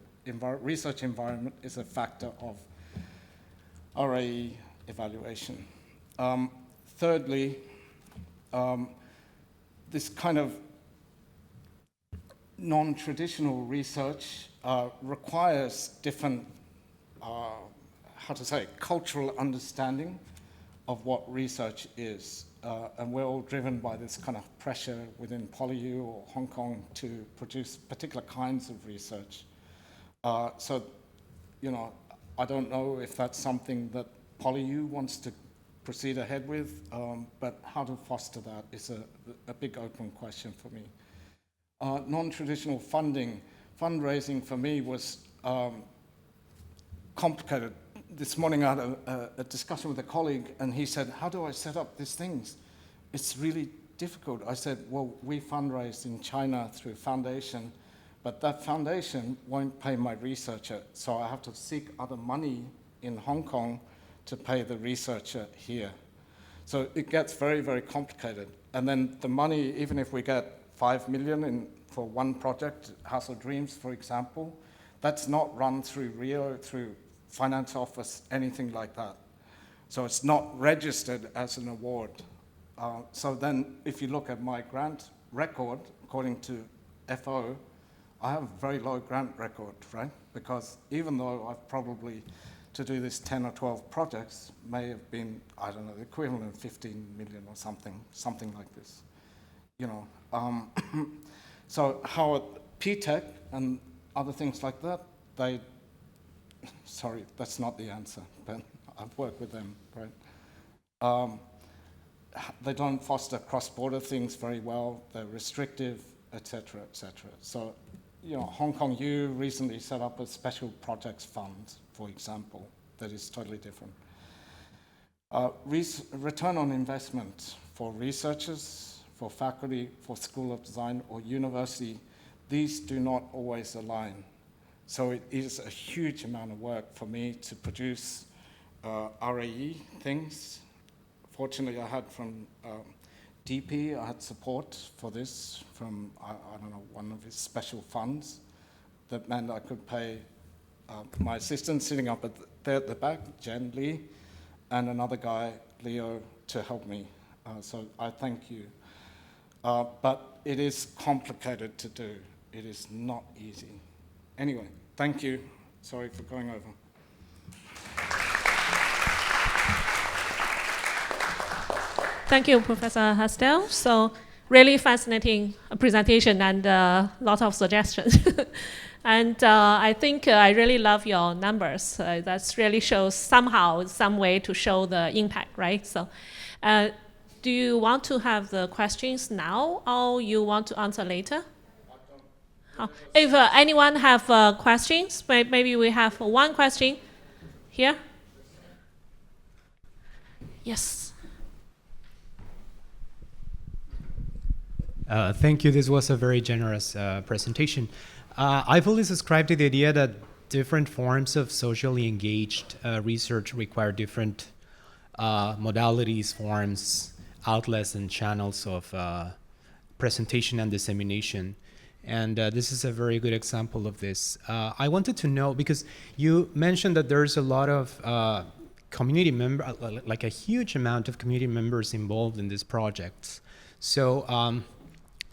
research environment is a factor of RAE evaluation. Thirdly, this kind of non-traditional research requires different, cultural understanding of what research is. And we're all driven by this kind of pressure within PolyU or Hong Kong to produce particular kinds of research. So, you know, I don't know if that's something that PolyU wants to proceed ahead with, but how to foster that is a big open question for me. Non-traditional fundraising for me was complicated. This morning I had a discussion with a colleague, and he said, how do I set up these things? It's really difficult. I said, well, we fundraise in China through foundation, but that foundation won't pay my researcher, so I have to seek other money in Hong Kong to pay the researcher here. So it gets very, very complicated. And then the money, even if we get 5 million for one project, House of Dreams, for example, that's not run through Rio, through finance office, anything like that. So it's not registered as an award. So then if you look at my grant record, according to FO, I have a very low grant record, right? Because even though I've probably, to do this 10 or 12 projects, may have been, I don't know, the equivalent of 15 million or something like this. You know, so how P-Tech and other things like that, sorry, that's not the answer, but I've worked with them, right? They don't foster cross-border things very well, they're restrictive, etc., etc. So, you know, Hong Kong U recently set up a special projects fund, for example, that is totally different. Return on investment for researchers, for faculty, for School of Design or university, these do not always align. So it is a huge amount of work for me to produce RAE things. Fortunately, I had from DP, I had support for this from, I don't know, one of his special funds that meant I could pay my assistant sitting up there at the back, Jen Lee, and another guy, Leo, to help me. So I thank you. But it is complicated to do. It is not easy. Anyway, thank you. Sorry for going over. Thank you, Professor Hasdell. So really fascinating presentation and a lot of suggestions. And I think I really love your numbers. That really shows somehow, some way to show the impact, right? So do you want to have the questions now or you want to answer later? If anyone have questions, maybe we have one question here. Yes. Thank you. This was a very generous presentation. I fully subscribe to the idea that different forms of socially engaged research require different modalities, forms, outlets, and channels of presentation and dissemination. And this is a very good example of this. I wanted to know, because you mentioned that there's a lot of community members, like a huge amount of community members involved in these projects. So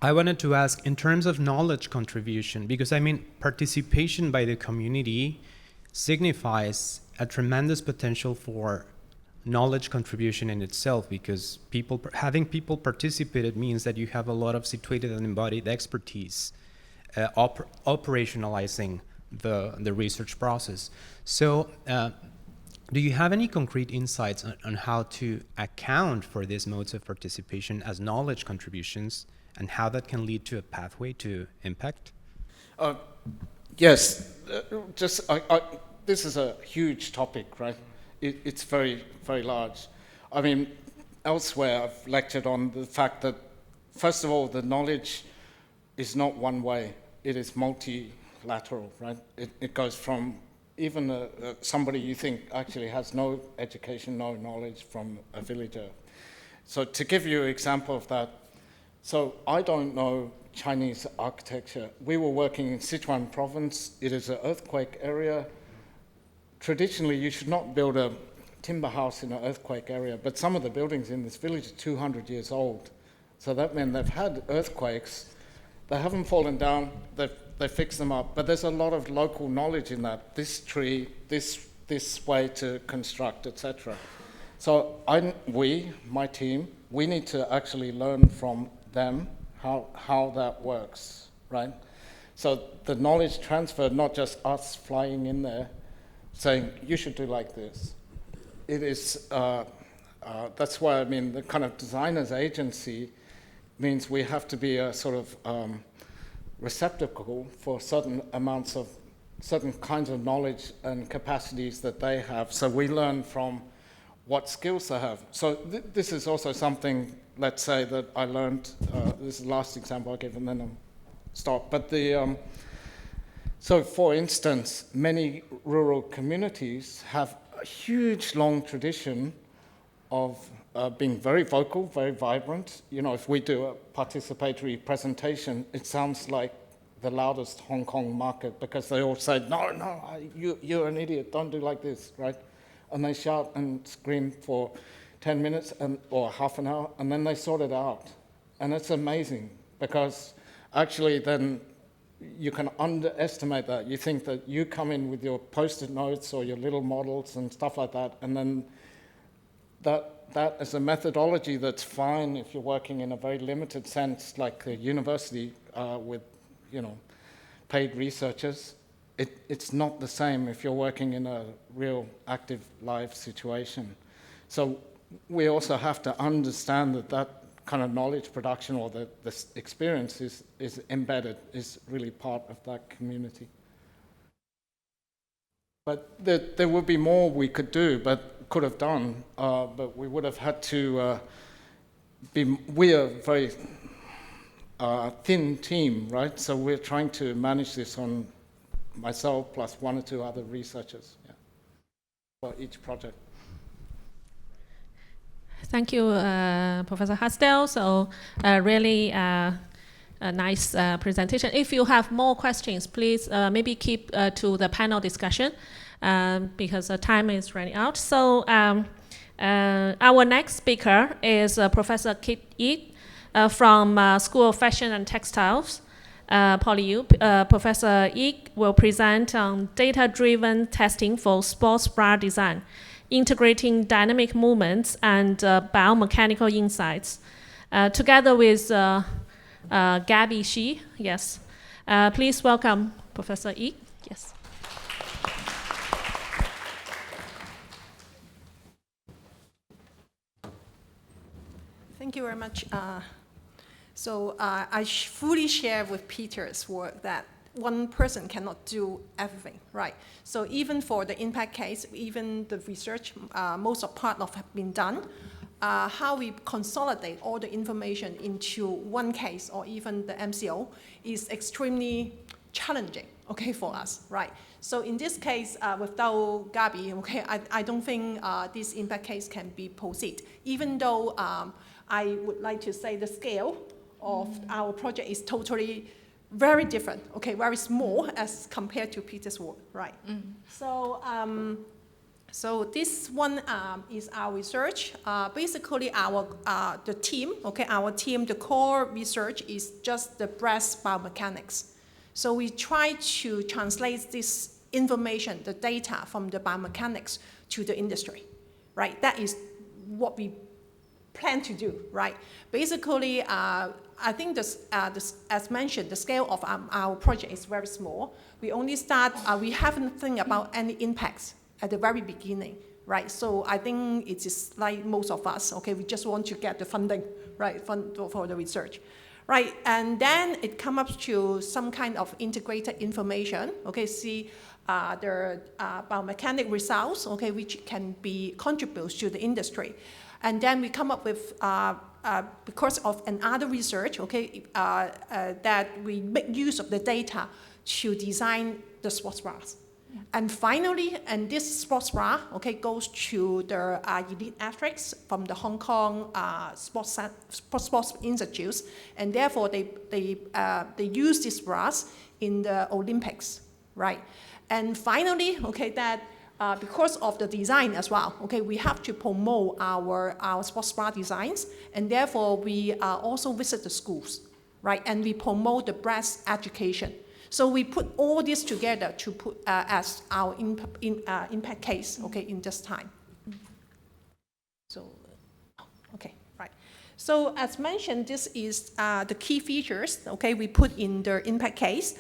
I wanted to ask, in terms of knowledge contribution, because I mean, participation by the community signifies a tremendous potential for knowledge contribution in itself, because having people participated means that you have a lot of situated and embodied expertise operationalizing the research process. So do you have any concrete insights on how to account for these modes of participation as knowledge contributions and how that can lead to a pathway to impact? Yes, this is a huge topic, right? It's very, very large. I mean, elsewhere I've lectured on the fact that, first of all, the knowledge is not one way. It is multilateral, right? It goes from even somebody you think actually has no education, no knowledge, from a villager. So to give you an example of that, so I don't know Chinese architecture. We were working in Sichuan province. It is an earthquake area. Traditionally, you should not build a timber house in an earthquake area, but some of the buildings in this village are 200 years old. So that meant they've had earthquakes. They haven't fallen down. They fixed them up. But there's a lot of local knowledge in that. This tree, this way to construct, etc. So my team, we need to actually learn from them how that works, right? So the knowledge transfer, not just us flying in there saying, you should do like this. It is, that's why, I mean, the kind of designer's agency means we have to be a sort of receptacle for certain kinds of knowledge and capacities that they have. So we learn from what skills they have. So this is also something, let's say, that I learned, this is the last example I'll give and then I'll stop. But so for instance, many rural communities have a huge long tradition of being very vocal, very vibrant. You know, if we do a participatory presentation, it sounds like the loudest Hong Kong market because they all say, no, you're an idiot, don't do like this, right? And they shout and scream for 10 minutes or half an hour, and then they sort it out. And it's amazing because actually then you can underestimate that. You think that you come in with your post-it notes or your little models and stuff like that, and then that is a methodology that's fine if you're working in a very limited sense, like a university with, paid researchers. It's not the same if you're working in a real active live situation. So we also have to understand that kind of knowledge production or this experience is embedded, is really part of that community. But there would be more we could do, could have done, but we would have had to we're a very thin team, right? So we're trying to manage this on myself plus one or two other researchers for each project. Thank you, Professor Hasdell. So really a nice presentation. If you have more questions, please maybe keep to the panel discussion because the time is running out. So our next speaker is Professor Kit YICK from School of Fashion and Textiles, PolyU. Professor YICK will present on data-driven testing for sports bra design, integrating dynamic movements and biomechanical insights. Together with Gabby Shi, yes. Please welcome Professor YICK. Yes. Thank you very much. I fully share with Peter's work that one person cannot do everything, right? So even for the impact case, even the research, most of part of have been done. How we consolidate all the information into one case or even the MCO is extremely challenging, okay, for us, right? So in this case, without Gabby, okay, I don't think this impact case can be proceed, even though I would like to say the scale of our project is totally very different, okay, very small as compared to Peter's work, right? So this one is our research. Basically, the team, okay, the core research is just the breast biomechanics. So we try to translate this information, the data from the biomechanics to the industry, right? That is what we plan to do, right? Basically, I think as mentioned, the scale of our project is very small. We only start, we haven't think about any impacts at the very beginning, right? So I think it is like most of us, okay, we just want to get the funding, right, for the research, right? And then it comes up to some kind of integrated information, okay, see the biomechanic results, okay, which can be contributes to the industry. And then we come up with, because of another research, okay, that we make use of the data to design the sports bras. And finally, and this sports bra, okay, goes to the elite athletes from the Hong Kong sports institutes, and therefore they use these bras in the Olympics, right? And finally, okay, that because of the design as well, okay, we have to promote our sports bra designs, and therefore we also visit the schools, right? And we promote the breast education. So we put all this together to put as our impact case, okay, in this time. So, okay, right. So as mentioned, this is the key features, okay, we put in the impact case.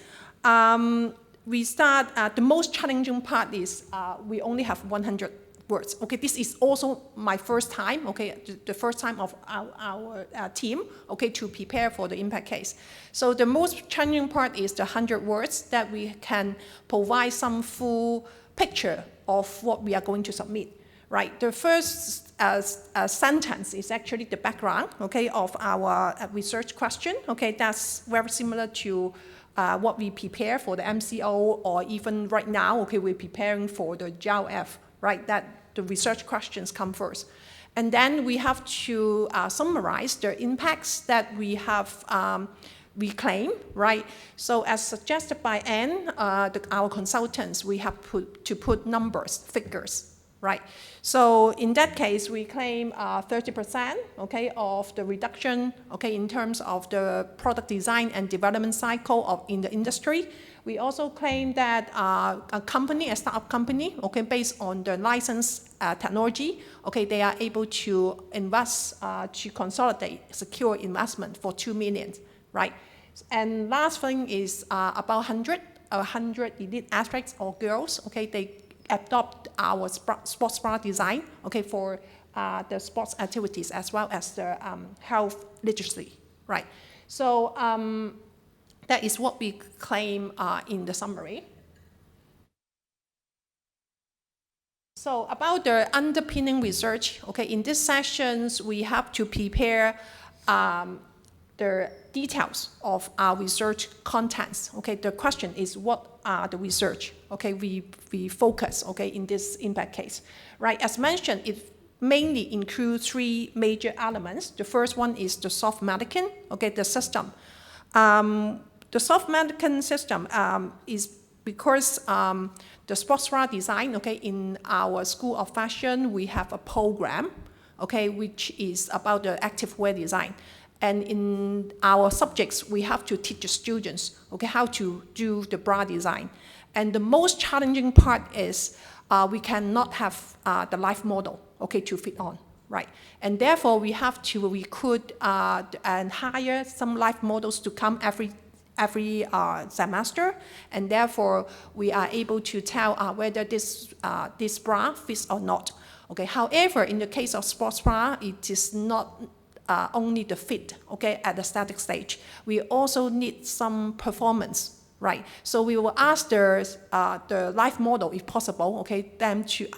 We start, the most challenging part is we only have 100 words. Okay, this is also my first time, okay, the first time of our team, okay, to prepare for the impact case. So the most challenging part is the 100 words that we can provide some full picture of what we are going to submit, right? The first sentence is actually the background, okay, of our research question, okay, that's very similar to what we prepare for the MCO, or even right now, okay, we're preparing for the JLF, right, that the research questions come first. And then we have to summarize the impacts that we have we claim, right? So as suggested by Anne, our consultants, we have to put numbers, figures, right? So in that case, we claim 30%, okay, of the reduction, okay, in terms of the product design and development cycle in the industry. We also claim that a company, a startup company, okay, based on the licensed technology, okay, they are able to invest, to consolidate, secure investment for 2 million, right? And last thing is about 100 elite athletes or girls, okay, they adopt our sports bra design, okay, for the sports activities as well as the health literacy, right? So that is what we claim in the summary. So about the underpinning research, okay, in these sessions, we have to prepare the details of our research contents. Okay, the question is what are the research, okay, we focus, okay, in this impact case, right? As mentioned, it mainly includes 3 major elements. The first one is the soft mannequin, okay, the system. The soft mannequin system is because the sports bra design, okay, in our School of Fashion, we have a program, okay, which is about the active wear design. And in our subjects, we have to teach the students, okay, how to do the bra design. And the most challenging part is we cannot have the live model, okay, to fit on, right? And therefore, we have to recruit and hire some live models to come every semester, and therefore we are able to tell whether this bra fits or not. Okay. However, in the case of sports bra, it is not only the fit, okay, at the static stage. We also need some performance, right? So we will ask the live model, if possible, okay,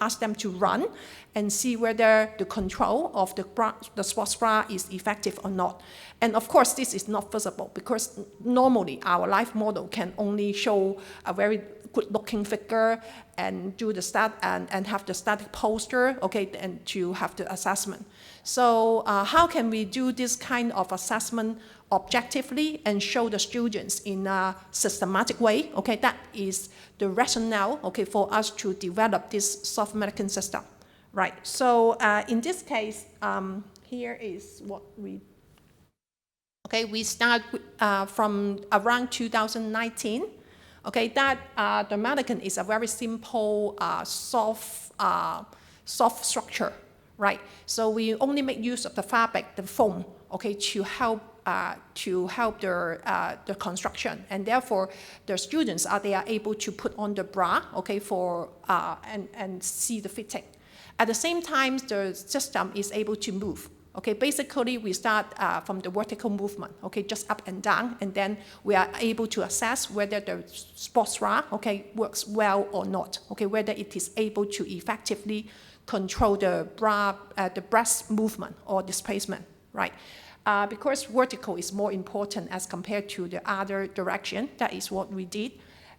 ask them to run and see whether the control of the sports bra is effective or not. And of course, this is not feasible because normally our live model can only show a very good-looking figure and do the and have the static posture, okay, and to have the assessment. So how can we do this kind of assessment objectively and show the students in a systematic way? Okay, that is the rationale, okay, for us to develop this soft mannequin system, right? So in this case, here is what we. Okay, we start from around 2019. Okay, that the mannequin is a very simple, soft structure, right? So we only make use of the fabric, the foam, okay, to help the construction, and therefore the students they are able to put on the bra, okay, for and see the fitting. At the same time, the system is able to move. Okay, basically we start from the vertical movement, okay, just up and down, and then we are able to assess whether the sports bra, okay, works well or not, okay, whether it is able to effectively control the breast movement or displacement, right? Because vertical is more important as compared to the other direction. That is what we did.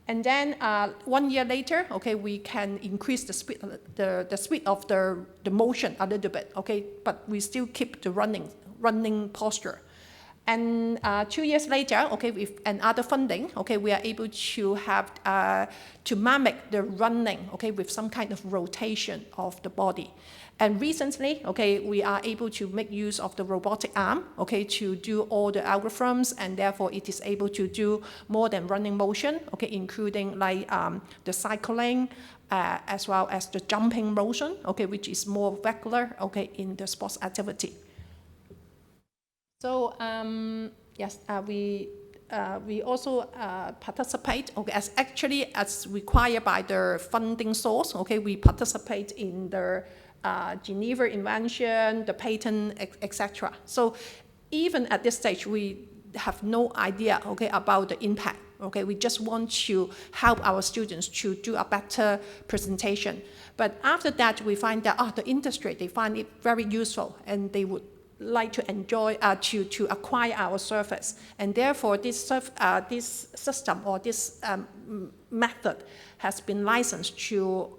And then 1 year later, okay, we can increase the speed, the speed of the motion a little bit, okay, but we still keep the running posture. And 2 years later, okay, with another funding, okay, we are able to have to mimic the running, okay, with some kind of rotation of the body. And recently, okay, we are able to make use of the robotic arm, okay, to do all the algorithms, and therefore it is able to do more than running motion, okay, including like the cycling, as well as the jumping motion, okay, which is more regular, okay, in the sports activity. So yes, we also participate, okay, as required by the funding source, okay, we participate in the Geneva invention, the patent, etc. So even at this stage, we have no idea, okay, about the impact. Okay, we just want to help our students to do a better presentation. But after that, we find that the industry, they find it very useful, and they would like to enjoy to acquire our service, and therefore this system or this method has been licensed to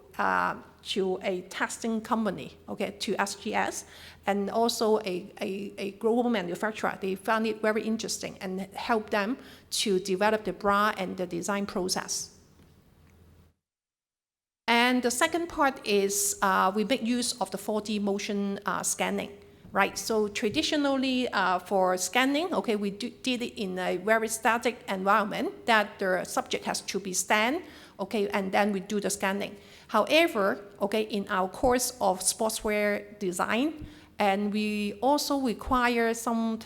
a testing company, okay, to SGS, and also a global manufacturer. They found it very interesting and helped them to develop the bra and the design process. And the second part is we make use of the 4D motion scanning. Right, so traditionally for scanning, okay, we did it in a very static environment that the subject has to be stand, okay, and then we do the scanning. However, okay, in our course of sportswear design, and we also require some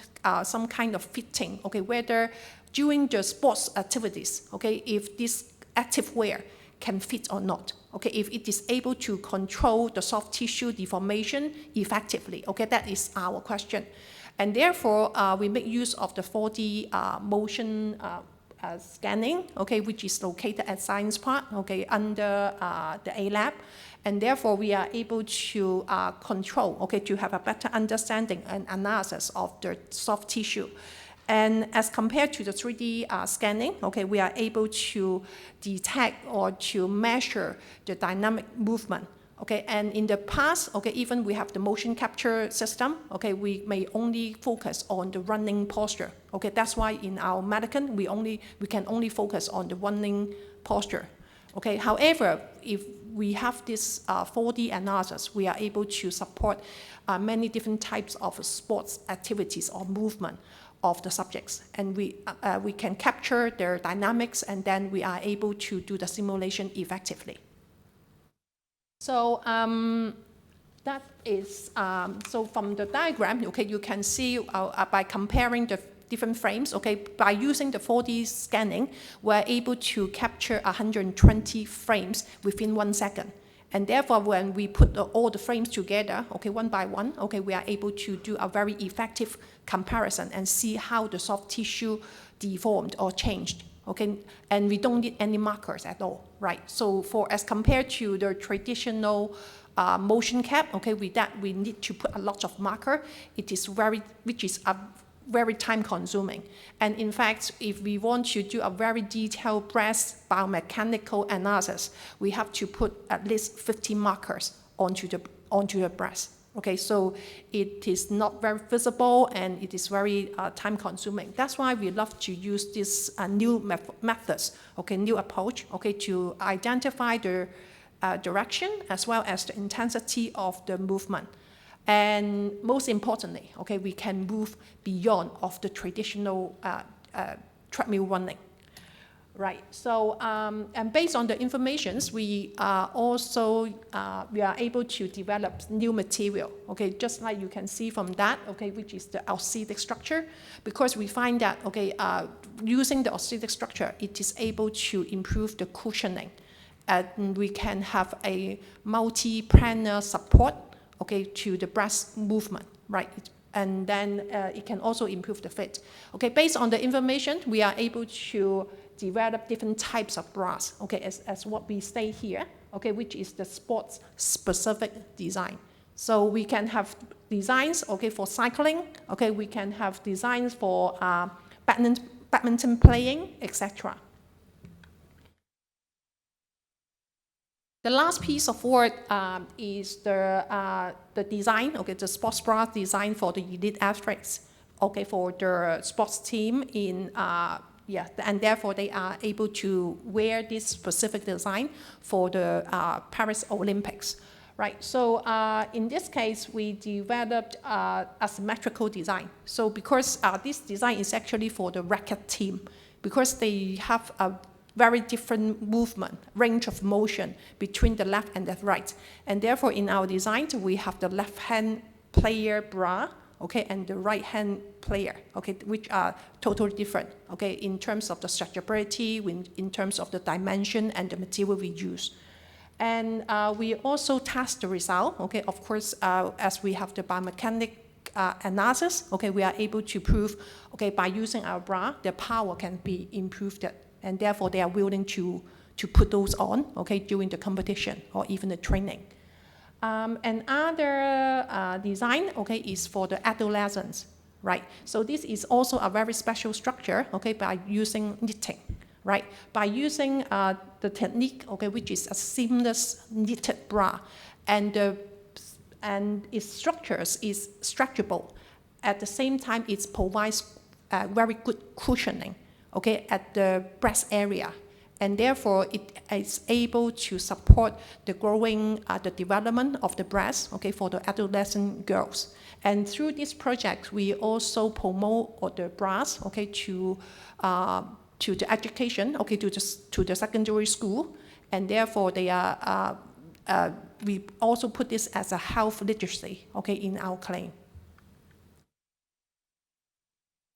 kind of fitting, okay, whether during the sports activities, okay, if this active wear can fit or not. Okay, if it is able to control the soft tissue deformation effectively, okay, that is our question. And therefore, we make use of the 4D motion scanning, okay, which is located at Science Park, okay, under the A Lab. And therefore, we are able to control, okay, to have a better understanding and analysis of the soft tissue. And as compared to the 3D scanning, okay, we are able to detect or to measure the dynamic movement. Okay, and in the past, okay, even we have the motion capture system, okay, we may only focus on the running posture. Okay, that's why in our mannequin, we can only focus on the running posture. Okay, however, if we have this 4D analysis, we are able to support many different types of sports activities or movement of the subjects, and we can capture their dynamics, and then we are able to do the simulation effectively. So that is so from the diagram, okay, you can see by comparing the different frames, okay, by using the 4D scanning, we're able to capture 120 frames within 1 second. And therefore, when we put all the frames together, okay, one by one, okay, we are able to do a very effective comparison and see how the soft tissue deformed or changed, okay? And we don't need any markers at all, right? So as compared to the traditional motion cap, okay, with that we need to put a lot of marker. Which is very time consuming. And in fact, if we want to do a very detailed breast biomechanical analysis, we have to put at least 50 markers onto the breast. Okay, so it is not very visible and it is very time consuming. That's why we love to use this new methods, okay, new approach, okay, to identify the direction as well as the intensity of the movement. And most importantly, okay, we can move beyond of the traditional treadmill running, right? So, and based on the informations, we are also we are able to develop new material, okay, just like you can see from that, okay, which is the orthotic structure, because we find that, okay, using the orthotic structure, it is able to improve the cushioning, and we can have a multi-planar support, okay, to the breast movement, right? and then it can also improve the fit. Okay, based on the information, we are able to develop different types of bras, okay, as what we say here, okay, which is the sports-specific design. So we can have designs, okay, for cycling, okay, we can have designs for badminton playing, etc. The last piece of work is the design, okay, the sports bra design for the elite athletes, okay, for the sports team in, and therefore they are able to wear this specific design for the Paris Olympics, right? So in this case, we developed a symmetrical design. So because this design is actually for the racket team, because they have a very different movement, range of motion between the left and the right. And therefore, in our design, we have the left-hand player bra, okay, and the right-hand player, okay, which are totally different, okay, in terms of the stretchability, in terms of the dimension and the material we use. And we also test the result, okay, of course, as we have the biomechanical analysis, okay, we are able to prove, okay, by using our bra, the power can be improved, and therefore they are willing to put those on, okay, during the competition or even the training. Another design, okay, is for the adolescents, right? So this is also a very special structure, okay, by using knitting, right? By using the technique, okay, which is a seamless knitted bra, and its structures is stretchable. At the same time, it provides very good cushioning, okay, at the breast area, and therefore it is able to support the growing, the development of the breast, okay, for the adolescent girls. And through this project, we also promote the bras, okay, to the education, okay, to the secondary school, and therefore they are. We also put this as a health literacy, okay, in our claim.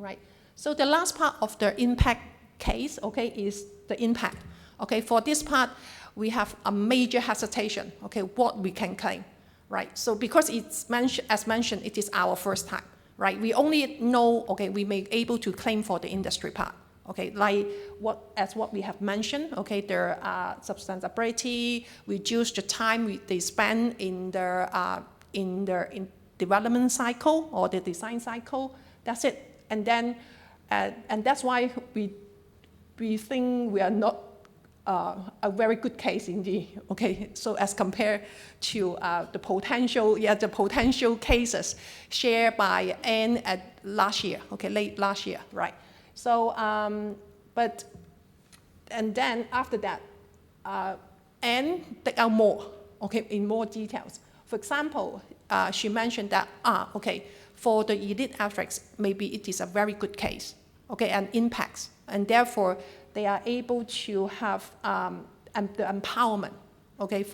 Right. So the last part of the impact case, okay, is the impact. Okay, for this part, we have a major hesitation, okay, what we can claim, right? So because it's as mentioned, it is our first time, right? We only know, okay, we may be able to claim for the industry part, okay, like what we have mentioned, okay, their sustainability, reduce the time they spend in their development cycle or the design cycle. That's it, and then. And that's why we think we are not a very good case indeed. Okay, so as compared to the potential cases shared by Anne at last year. Okay, late last year, right? So, and then after that, Anne dig out more. Okay, in more details. For example, she mentioned that okay. For the elite athletes, maybe it is a very good case, okay, and impacts, and therefore they are able to have the empowerment, okay,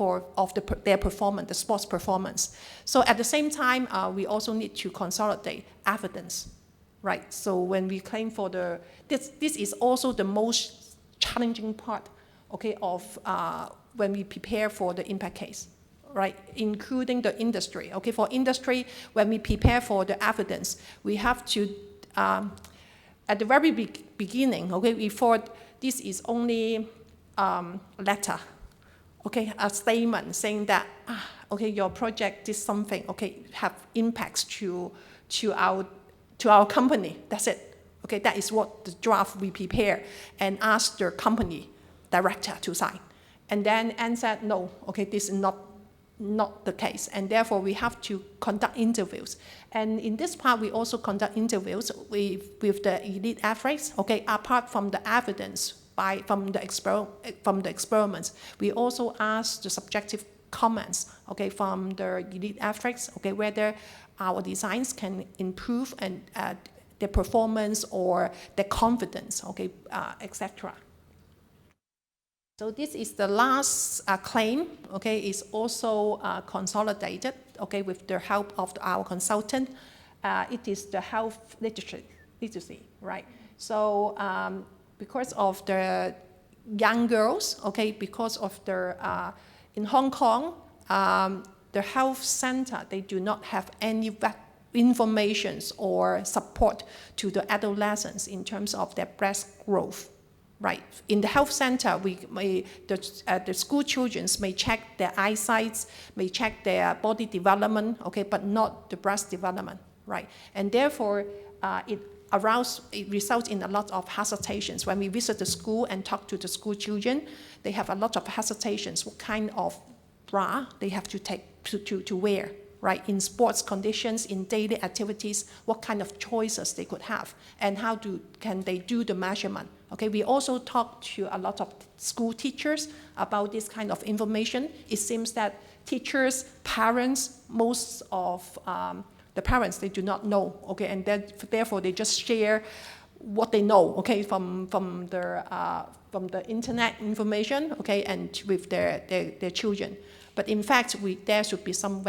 their performance, the sports performance. So at the same time, we also need to consolidate evidence, right? So when we claim for this is also the most challenging part, okay, of when we prepare for the impact case. Right, including the industry. Okay, for industry, when we prepare for the evidence, we have to, at the very beginning, okay, we thought this is only letter, okay, a statement saying that, okay, your project is something, okay, have impacts to our company. That's it. Okay, that is what the draft we prepare and ask the company director to sign. And then Anne said, no, okay, this is not the case, and therefore we have to conduct interviews. And in this part, we also conduct interviews with the elite athletes. Okay, apart from the evidence from the experiments, we also ask the subjective comments. Okay, from the elite athletes. Okay, whether our designs can improve and their performance or their confidence. Okay, etc. So this is the last claim, okay, is also consolidated, okay, with the help of our consultant. It is the health literacy, right? So because of the young girls, okay, because of in Hong Kong, the health center, they do not have any informations or support to the adolescents in terms of their breast growth. Right. In the health center, the school children may check their eyesight, may check their body development, okay, but not the breast development, right? And therefore, it results in a lot of hesitations. When we visit the school and talk to the school children, they have a lot of hesitations. What kind of bra they have to take to wear, right? In sports conditions, in daily activities, what kind of choices they could have, and how can they do the measurement? Okay, we also talk to a lot of school teachers about this kind of information. It seems that teachers, parents, most of the parents, they do not know, okay, and therefore they just share what they know, okay, from the internet information, okay, and with their children. But in fact, there should be some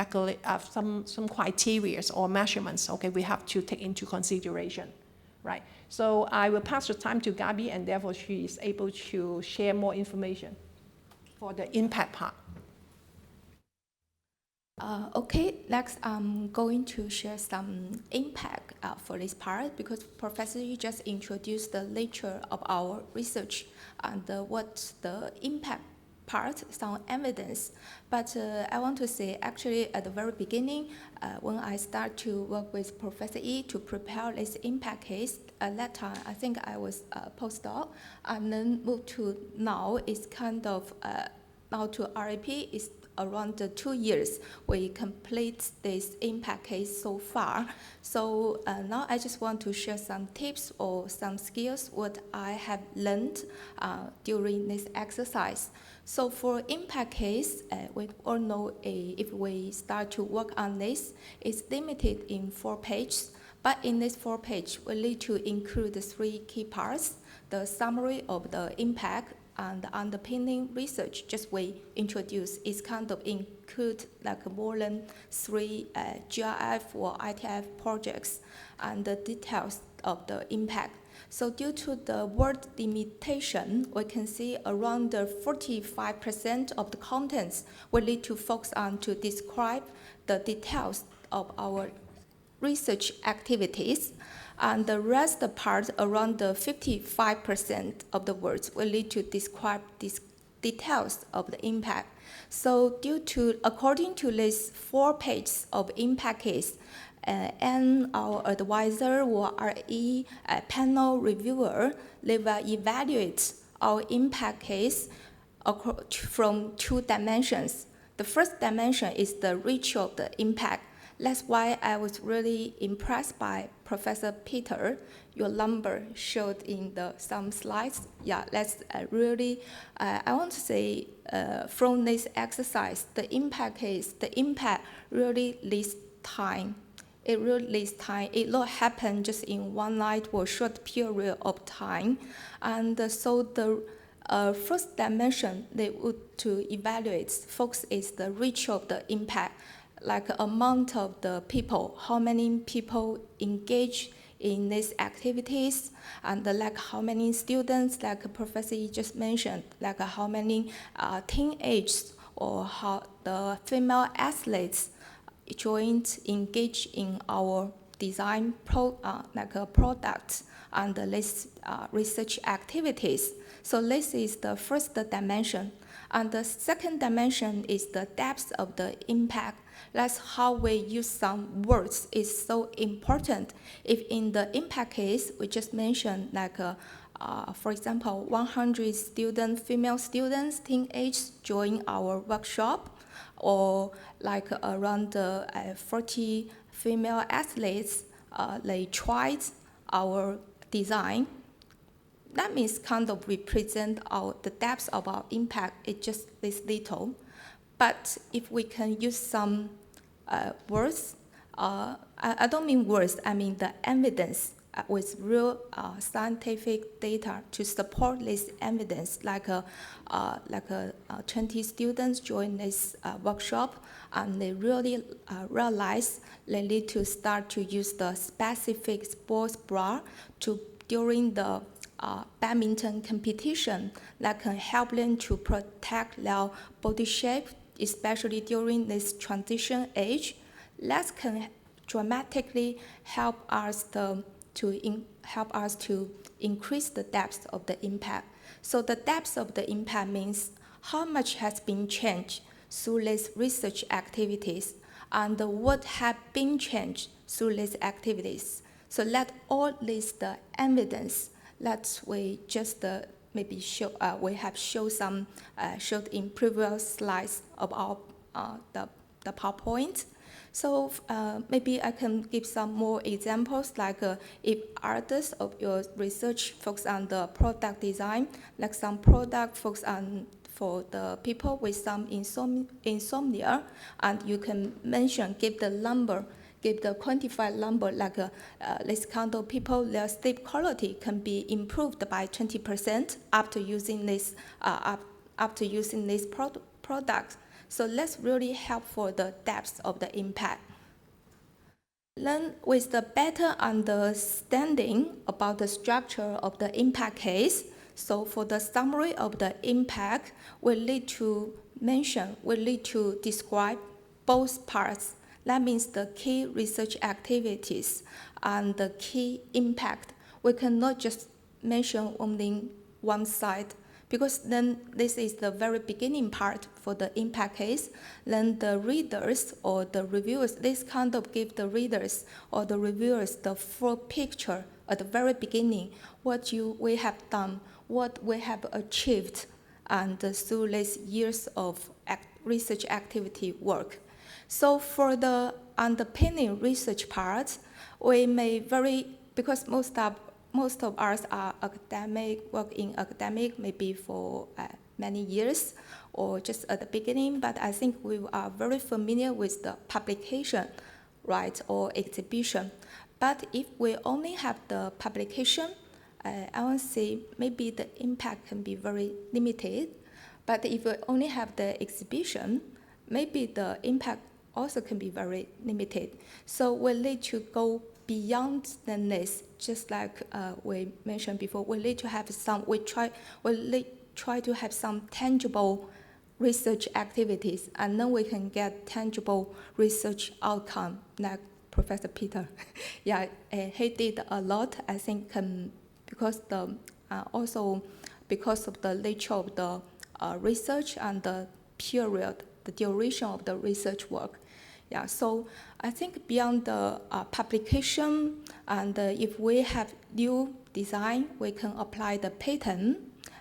criteria or measurements, okay, we have to take into consideration, right? So I will pass the time to Gabi, and therefore she is able to share more information for the impact part. Okay, next I'm going to share some impact for this part, because Professor Yu just introduced the nature of our research and what's the impact part, some evidence. But I want to say, actually, at the very beginning, when I start to work with Professor Yi to prepare this impact case, at that time, I think I was a postdoc, and then moved to now, it's kind of, now to RAP, is around 2 years we complete this impact case so far. So now I just want to share some tips or some skills what I have learned during this exercise. So for impact case, we all know if we start to work on this, it's limited in 4 pages. But in this 4 pages, we need to include the 3 key parts: the summary of the impact, and the underpinning research just we introduced is kind of include like more than 3 GRF or ITF projects and the details of the impact. So due to the word limitation, we can see around 45% of the contents we need to focus on to describe the details of our research activities. And the rest part, around 55% of the words, will need to describe these details of the impact. So according to these 4 pages of impact case, and our advisor or RE panel reviewer, they will evaluate our impact case from 2 dimensions. The first dimension is the reach of the impact. That's why I was really impressed by Professor Peter. Your number showed in some slides. Yeah, that's really, I want to say, from this exercise, the impact case, the impact really needs time. It really needs time. It not happen just in one night or short period of time. And so the first dimension they would to evaluate, focus is the reach of the impact, like amount of the people, how many people engage in these activities, and like how many students, like Professor Yi just mentioned, like how many teenagers or how the female athletes joined, engage in our design products and this research activities. So this is the first dimension. And the second dimension is the depth of the impact. That's how we use some words is so important. If in the impact case, we just mentioned like, for example, 100 female students, teenagers join our workshop, or like around 40 female athletes, they tried our design. That means kind of represent the depth of our impact. It just this little. But if we can use some words, I don't mean words, I mean the evidence with real scientific data to support this evidence, like 20 students join this workshop, and they really realize they need to start to use the specific sports bra during the badminton competition that can help them to protect their body shape, especially during this transition age. That can dramatically help us to increase the depth of the impact. So the depth of the impact means how much has been changed through these research activities and what have been changed through these activities. So let all this the evidence that we just maybe show we have showed in previous slides of our the PowerPoint. So maybe I can give some more examples, like if others of your research focus on the product design, like some product focus on for the people with some insomnia, and you can mention, give the quantified number, like this kind of people, their sleep quality can be improved by 20% after using this product. So let's really help for the depth of the impact. Then with the better understanding about the structure of the impact case, so for the summary of the impact, we need to describe both parts. That means the key research activities and the key impact. We cannot just mention only one side, because then this is the very beginning part for the impact case. Then the readers or the reviewers, this kind of give the readers or the reviewers the full picture at the very beginning, what we have done, what we have achieved, and through these years of research activity work. So for the underpinning research part, we may because most of us are work in academic, maybe for many years or just at the beginning, but I think we are very familiar with the publication, right, or exhibition. But if we only have the publication, I would say maybe the impact can be very limited. But if we only have the exhibition, maybe the impact also can be very limited. So we need to go beyond than this, just like we mentioned before. We need to have try to have some tangible research activities, and then we can get tangible research outcome, like Professor Peter. Yeah, he did a lot, I think, because of the nature of the research and the period, the duration of the research work. Yeah, so I think beyond the publication, and if we have new design, we can apply the patent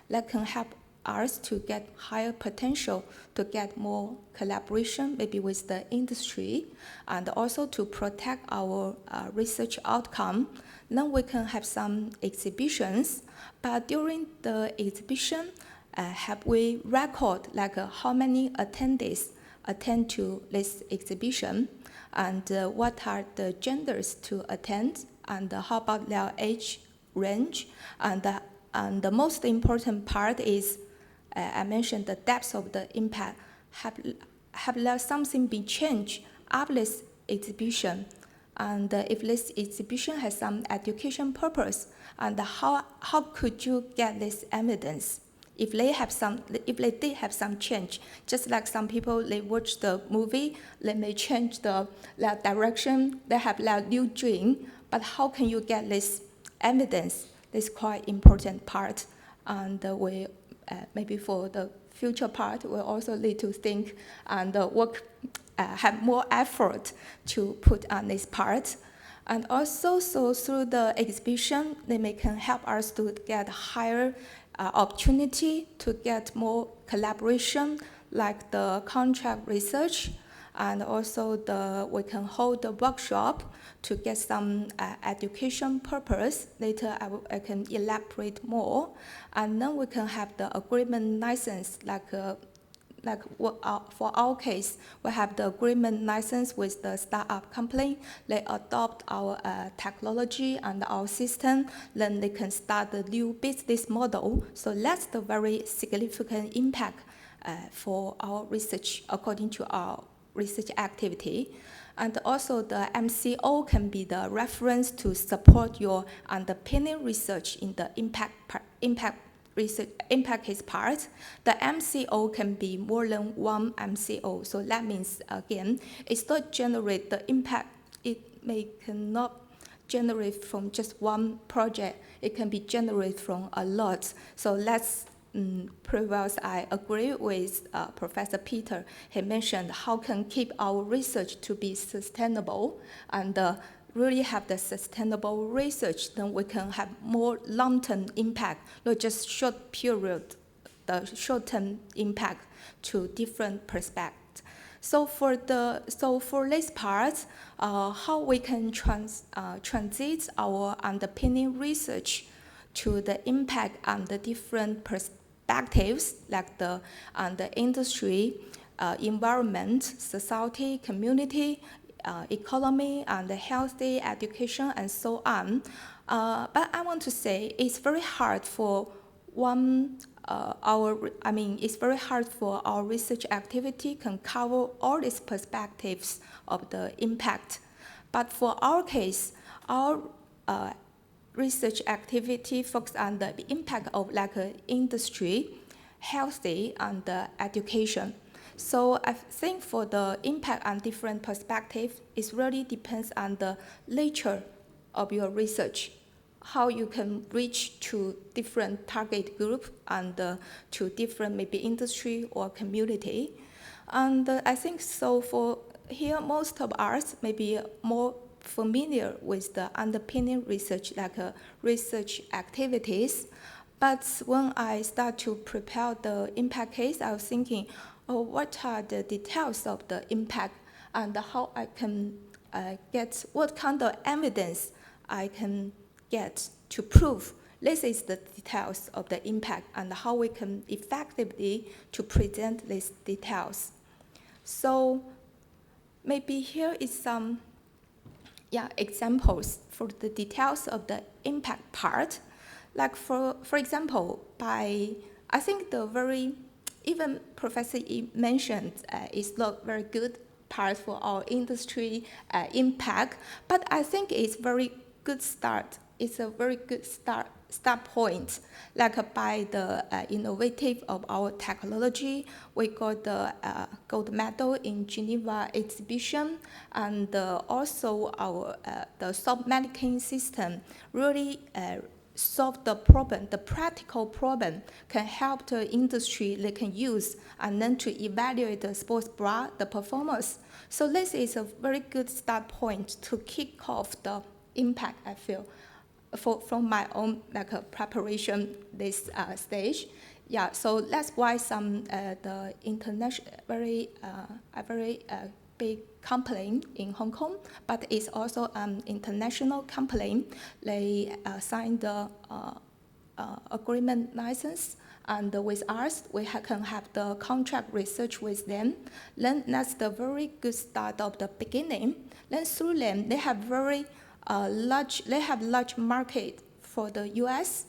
that can help us to get higher potential, to get more collaboration, maybe with the industry, and also to protect our research outcome. Then we can have some exhibitions, but during the exhibition, have we record like how many attendees attend to this exhibition, and what are the genders to attend, and how about their age range, and the most important part is, I mentioned the depth of the impact. Have there something been changed after this exhibition, and if this exhibition has some education purpose, and how could you get this evidence? If they did have some change, just like some people, they watch the movie, they may change their direction, they have their new dream, but how can you get this evidence? This is quite important part, and we maybe for the future part, we also need to think and work, have more effort to put on this part. And also, so through the exhibition, they can help us to get higher opportunity to get more collaboration, like the contract research, and also we can hold a workshop to get some education purpose. Later I can elaborate more, and then we can have the agreement license, for our case, we have the agreement license with the startup company. They adopt our technology and our system, then they can start the new business model. So that's the very significant impact for our research according to our research activity. And also the MCO can be the reference to support your underpinning research in the impact case part. The MCO can be more than one MCO. So that means, again, it's not generate the impact. cannot generate from just one project. It can be generated from a lot. So let's previous, I agree with Professor Peter. He mentioned how can keep our research to be sustainable and really have the sustainable research, then we can have more long-term impact, not just short period, the short-term impact to different perspectives. So for this part, how we can transit our underpinning research to the impact on the different perspectives, like the industry, environment, society, community, economy, and the healthy education, and so on. But I want to say it's very hard for it's very hard for our research activity can cover all these perspectives of the impact. But for our case, our research activity focuses on the impact of industry, healthy, and education. So I think for the impact on different perspectives, it really depends on the nature of your research, how you can reach to different target group and to different maybe industry or community. And I think so for here, most of us may be more familiar with the underpinning research, research activities. But when I start to prepare the impact case, I was thinking, what are the details of the impact and how I can get, what kind of evidence I can get to prove this is the details of the impact and how we can effectively to present these details. So maybe here is some examples for the details of the impact part. Like for example, I think even Professor Yi mentioned it's not very good part for our industry impact, but I think it's very good start. It's a very good start point. Like by the innovative of our technology, we got the gold medal in Geneva exhibition, and also our the soft mannequin system really solve the problem, the practical problem, can help the industry they can use and then to evaluate the sports bra, the performance. So this is a very good start point to kick off the impact, I feel, from my own preparation this stage. Yeah, so that's why some the international very big company in Hong Kong, but it's also an international company. They signed the agreement license, and with us, we can have the contract research with them. Then that's the very good start of the beginning. Then through them, they have very large market for the US,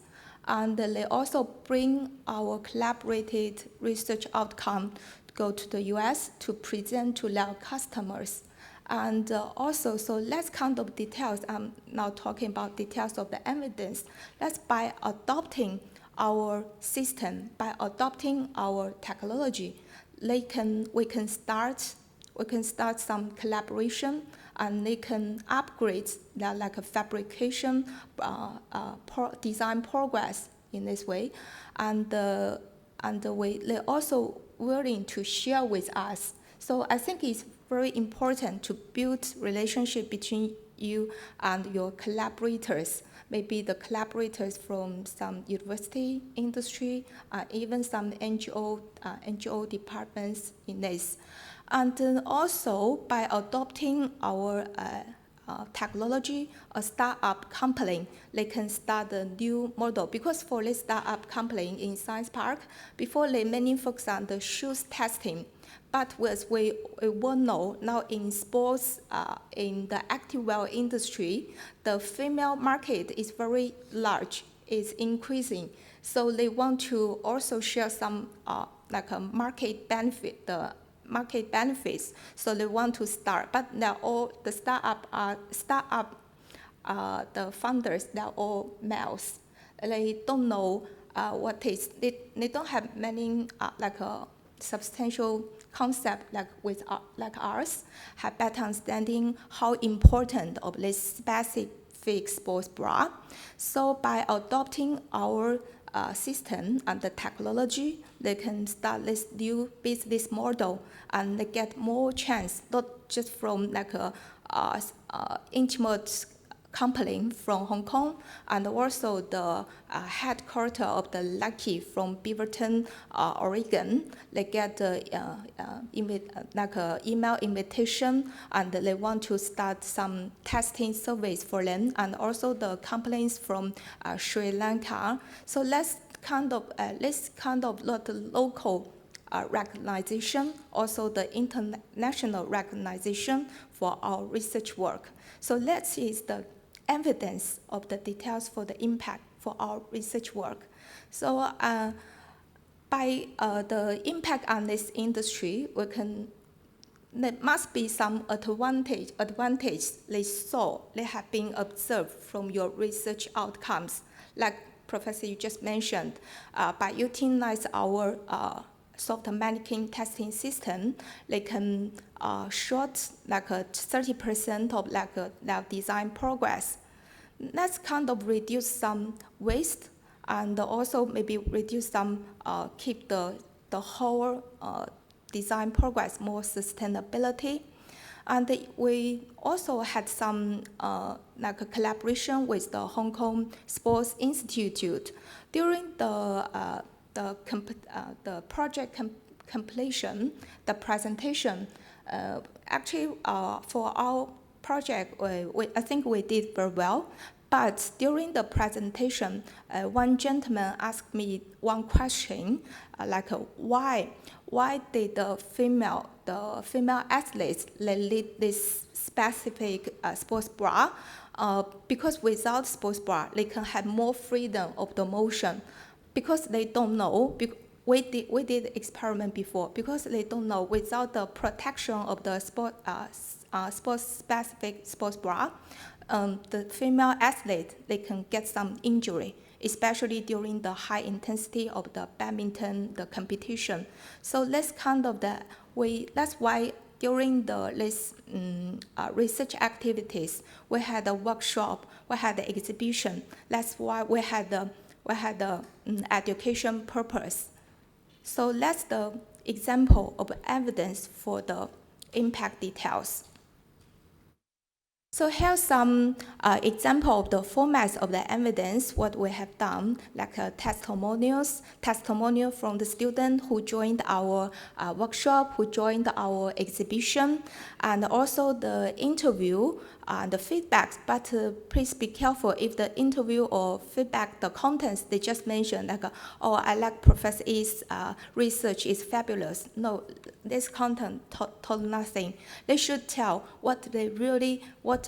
and they also bring our collaborated research outcome go to the US to present to their customers. And also, so let's kind of details, I'm now talking about details of the evidence. That's by adopting our system, by adopting our technology, we can start some collaboration, and they can upgrade their fabrication design progress in this way. And they're also willing to share with us. So I think it's very important to build relationship between you and your collaborators, maybe the collaborators from some university, industry, even some NGO departments in this. And then also by adopting our technology, a startup company, they can start a new model. Because for this startup company in Science Park, before they mainly focus on the shoes testing. But as we all know, now in sports, in the activewear industry, the female market is very large, it's increasing. So they want to also share some a market benefit, market benefits, so they want to start. But they're all the the founders, they're all males. They don't know what is. They don't have many substantial concept like ours, have better understanding how important of this specific sports bra. So by adopting our system and the technology, they can start this new business model and they get more chance, not just from like a intimate company from Hong Kong, and also the headquarters of the Lucky from Beaverton, Oregon. They get like a email invitation, and they want to start some testing service for them, and also the companies from Sri Lanka. So let's kind of not the local recognition, also the international recognition for our research work. So let's see the evidence of the details for the impact for our research work. So by the impact on this industry, there must be some advantage they have been observed from your research outcomes. Like Professor, you just mentioned, by utilizing our soft mannequin testing system, they can short like 30% of their design progress. That's kind of reduce some waste and also maybe reduce some, keep the whole design progress more sustainability. And we also had some like a collaboration with the Hong Kong Sports Institute. During the project completion, the presentation, actually for our project, I think we did very well. But during the presentation, one gentleman asked me one question, like why did the female athletes lead this specific sports bra? Because without sports bra, they can have more freedom of the motion. Because they don't know, we did experiment before, because they don't know, without the protection of the sports-specific sports bra, the female athlete, they can get some injury, especially during the high intensity of the badminton, the competition. So that's kind of that's why during this research activities, we had a workshop, we had the exhibition. That's why we had the education purpose. So that's the example of evidence for the impact details. So here's some example of the formats of the evidence, what we have done, like testimonial from the student who joined our workshop, who joined our exhibition, and also the interview, the feedbacks. But please be careful if the interview or feedback, the contents they just mentioned, like, oh, I like Professor E's research is fabulous. No, this content told nothing. They should tell what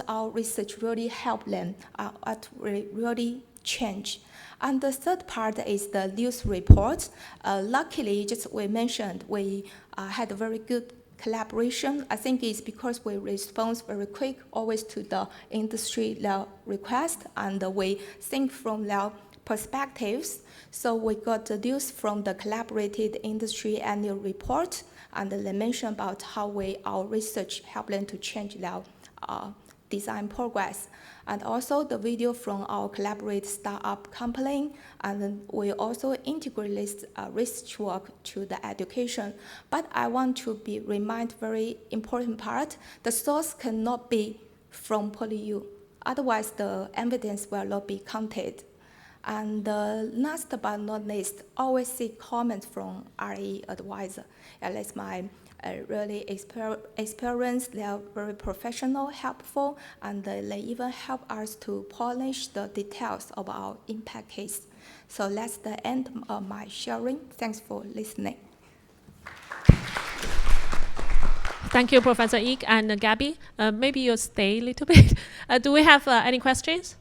our research really helped them, what really changed. And the third part is the news report. Luckily, just we mentioned, we had a very good collaboration. I think it's because we respond very quick always to the industry their request, and we think from their perspectives. So we got the news from the collaborated industry annual report, and they mentioned about how our research helped them to change their design progress. And also the video from our collaborated startup company, and then we also integrate this research work to the education. But I want to remind very important part, the source cannot be from PolyU, otherwise the evidence will not be counted. And last but not least, always seek comments from RE advisor. And that's my really experience. They are very professional, helpful, and they even help us to polish the details of our impact case. So that's the end of my sharing. Thanks for listening. Thank you, Professor YICK and Gabby. Maybe you'll stay a little bit. Do we have any questions?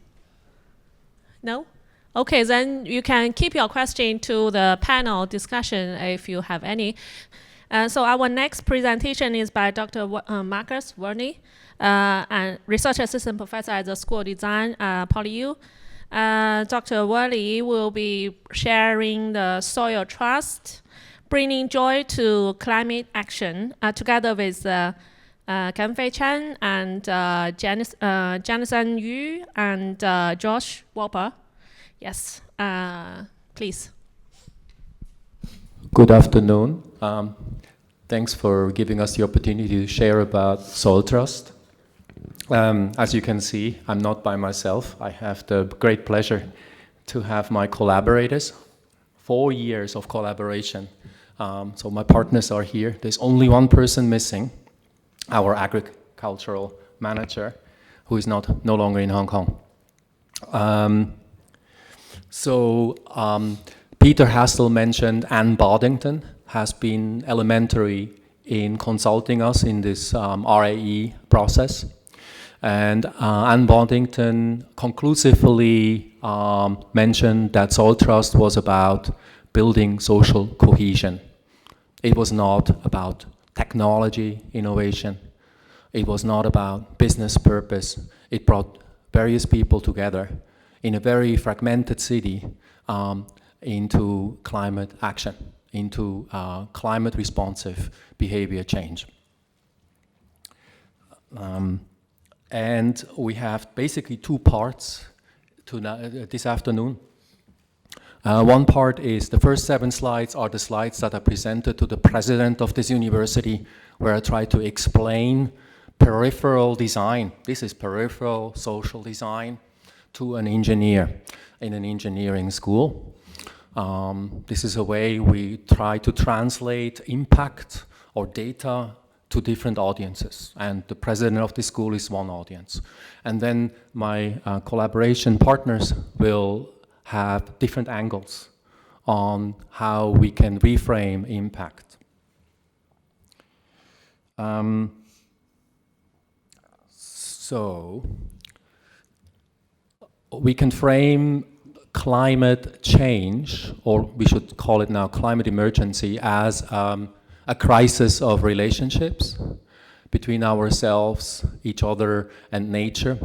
No? Okay, then you can keep your question to the panel discussion if you have any. So our next presentation is by Dr. Markus WERNLI, and Research Assistant Professor at the School of Design, PolyU. Dr. WERNLI will be sharing the soil trust bringing joy to climate action, together with Kam Fai Chan and Jonathan Yu and Josh Wolper. Yes, please. Good afternoon. Thanks for giving us the opportunity to share about soil trust. As you can see, I'm not by myself. I have the great pleasure to have my collaborators. 4 years of collaboration. So my partners are here. There's only one person missing, our agricultural manager, who is no longer in Hong Kong. Peter Hasdell mentioned Anne Boddington has been elementary in consulting us in this RAE process. And Anne Boddington conclusively mentioned that soil trust was about building social cohesion. It was not about technology innovation. It was not about business purpose. It brought various people together in a very fragmented city into climate action, into climate responsive behavior change. And we have basically 2 parts to this afternoon. One part is the first 7 slides are the slides that are presented to the president of this university, where I try to explain peripheral design. This is peripheral social design to an engineer in an engineering school. This is a way we try to translate impact or data to different audiences, and the president of the school is one audience. And then my collaboration partners will have different angles on how we can reframe impact. So we can frame climate change, or we should call it now climate emergency, as a crisis of relationships between ourselves, each other, and nature.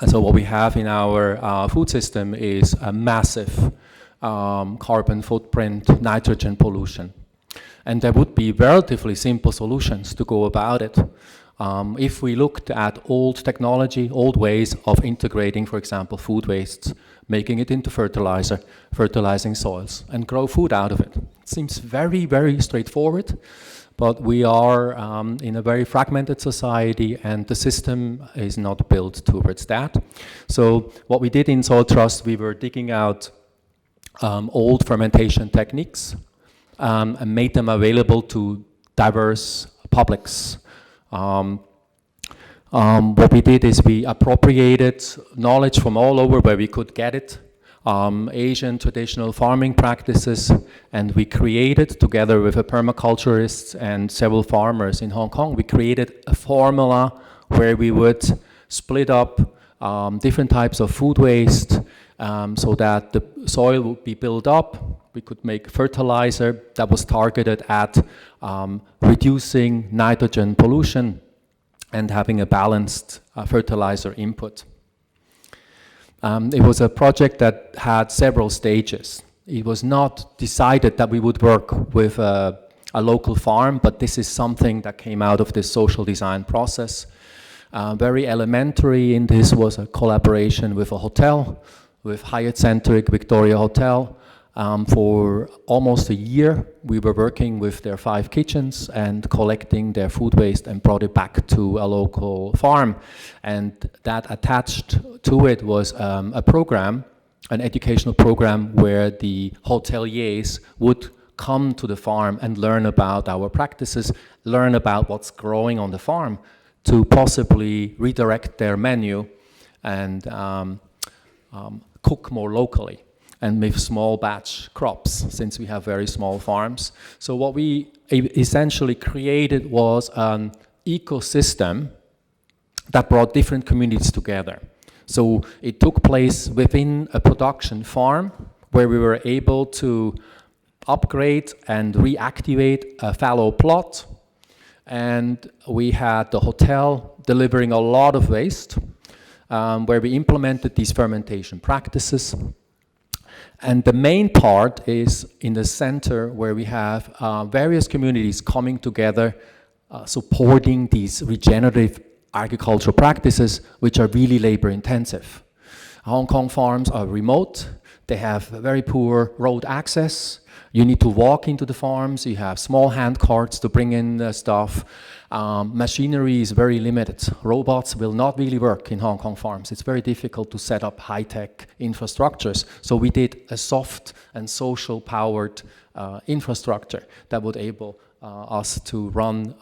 And so what we have in our food system is a massive carbon footprint, nitrogen pollution. And there would be relatively simple solutions to go about it. If we looked at old technology, old ways of integrating, for example, food wastes, making it into fertilizer, fertilizing soils, and grow food out of it. It seems very, very straightforward, but we are in a very fragmented society, and the system is not built towards that. So what we did in Soil Trust, we were digging out old fermentation techniques and made them available to diverse publics. What we did is we appropriated knowledge from all over where we could get it, Asian traditional farming practices, and we created, together with a permaculturist and several farmers in Hong Kong, we created a formula where we would split up different types of food waste so that the soil would be built up. We could make fertilizer that was targeted at reducing nitrogen pollution and having a balanced fertilizer input. It was a project that had several stages. It was not decided that we would work with a local farm, but this is something that came out of this social design process. Very elementary in this was a collaboration with a hotel, with Hyatt-centric Victoria Hotel. For almost a year, we were working with their 5 kitchens and collecting their food waste and brought it back to a local farm. And that attached to it was a program, an educational program where the hoteliers would come to the farm and learn about our practices, learn about what's growing on the farm to possibly redirect their menu and cook more locally and with small batch crops, since we have very small farms. So what we essentially created was an ecosystem that brought different communities together. So it took place within a production farm where we were able to upgrade and reactivate a fallow plot. And we had the hotel delivering a lot of waste, where we implemented these fermentation practices. And the main part is in the center where we have various communities coming together, supporting these regenerative agricultural practices, which are really labor intensive. Hong Kong farms are remote. They have very poor road access. You need to walk into the farms. You have small hand carts to bring in the stuff. Machinery is very limited. Robots will not really work in Hong Kong farms. It's very difficult to set up high-tech infrastructures. So we did a soft and social powered infrastructure that would enable us to run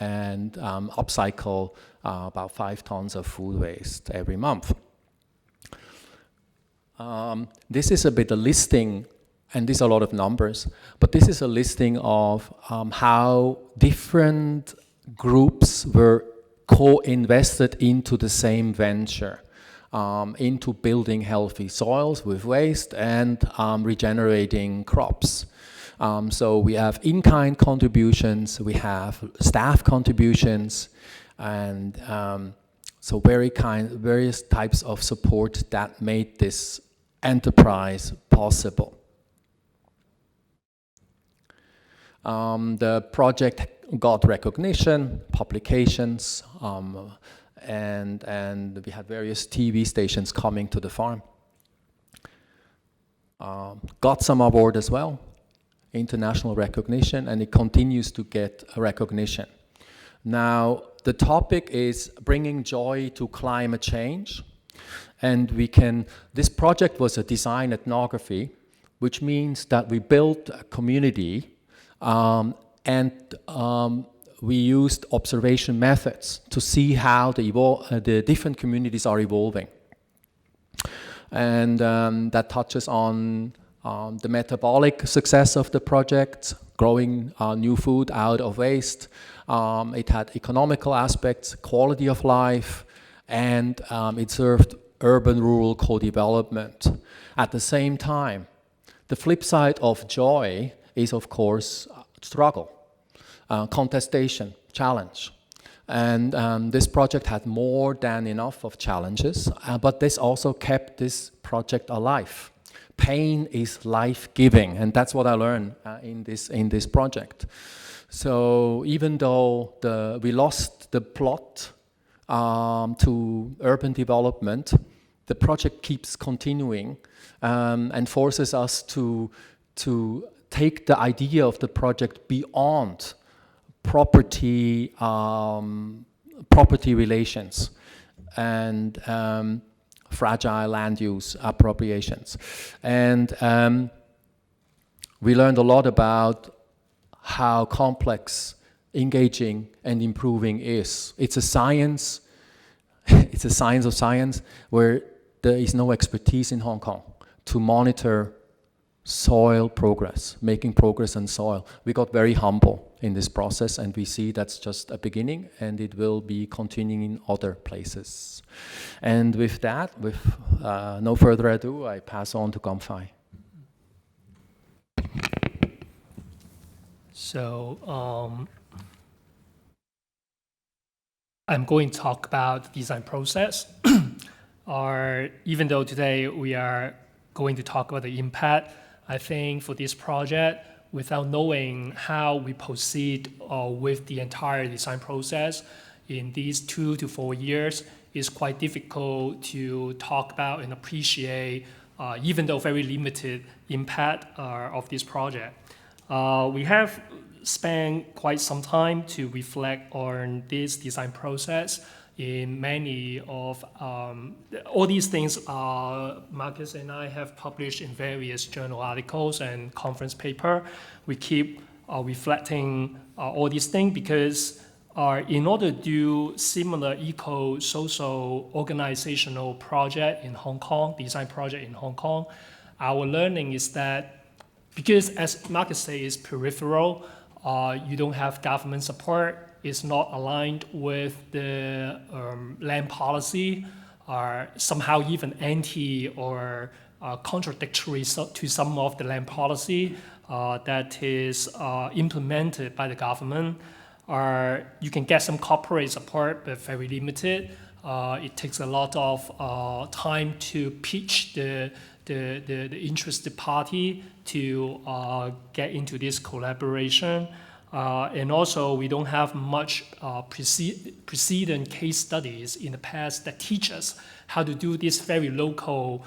and upcycle about 5 tons of food waste every month. This is a bit a listing, and these are a lot of numbers, but this is a listing of how different groups were co-invested into the same venture, into building healthy soils with waste and regenerating crops. So we have in-kind contributions, we have staff contributions, and so various types of support that made this enterprise possible. The project got recognition, publications, and we had various TV stations coming to the farm. Got some award as well, international recognition, and it continues to get recognition. Now, the topic is bringing joy to climate change, and this project was a design ethnography, which means that we built a community and we used observation methods to see how the different communities are evolving. And that touches on the metabolic success of the project, growing new food out of waste. It had economical aspects, quality of life, and it served urban-rural co-development. At the same time, the flip side of joy is, of course, struggle, contestation, challenge. And this project had more than enough of challenges, but this also kept this project alive. Pain is life-giving, and that's what I learned in this project. So even though we lost the plot to urban development, the project keeps continuing and forces us to take the idea of the project beyond property relations and fragile land use appropriations. And we learned a lot about how complex engaging and improving is. It's a science. It's a science of science where there is no expertise in Hong Kong to monitor soil progress, making progress on soil. We got very humble in this process, and we see that's just a beginning, and it will be continuing in other places. And with that, with no further ado, I pass on to Kam Fai. So I'm going to talk about the design process. Even though today we are going to talk about the impact, I think for this project, without knowing how we proceed with the entire design process in these 2 to 4 years, it's quite difficult to talk about and appreciate, even though very limited impact of this project. We have spent quite some time to reflect on this design process in many of all these things Markus and I have published in various journal articles and conference paper. We keep reflecting all these things because in order to do similar eco-social organizational project in Hong Kong, design project in Hong Kong, our learning is that because as Markus says, it's peripheral, you don't have government support, it's not aligned with the land policy, or somehow even anti or contradictory to some of the land policy that is implemented by the government. You can get some corporate support, but very limited. It takes a lot of time to pitch the interested party to get into this collaboration. And also, we don't have much precedent case studies in the past that teach us how to do this very local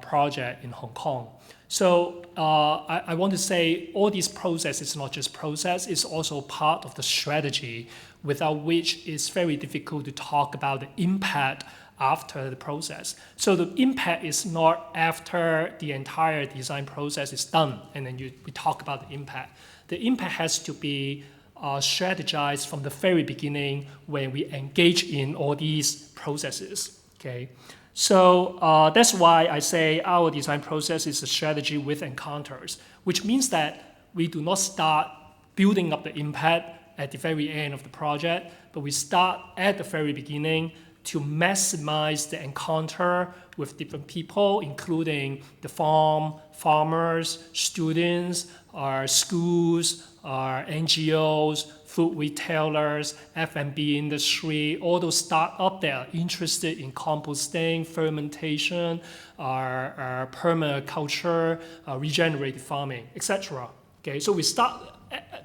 project in Hong Kong. So I want to say all these process is not just process, it's also part of the strategy, without which it's very difficult to talk about the impact after the process. So the impact is not after the entire design process is done, and then we talk about the impact. The impact has to be strategized from the very beginning when we engage in all these processes, okay? So that's why I say our design process is a strategy with encounters, which means that we do not start building up the impact at the very end of the project, but we start at the very beginning to maximize the encounter with different people, including the farmers, students, our schools, our NGOs, food retailers, F&B industry, all those startups that are interested in composting, fermentation, permaculture, regenerative farming, etc. Okay, so we start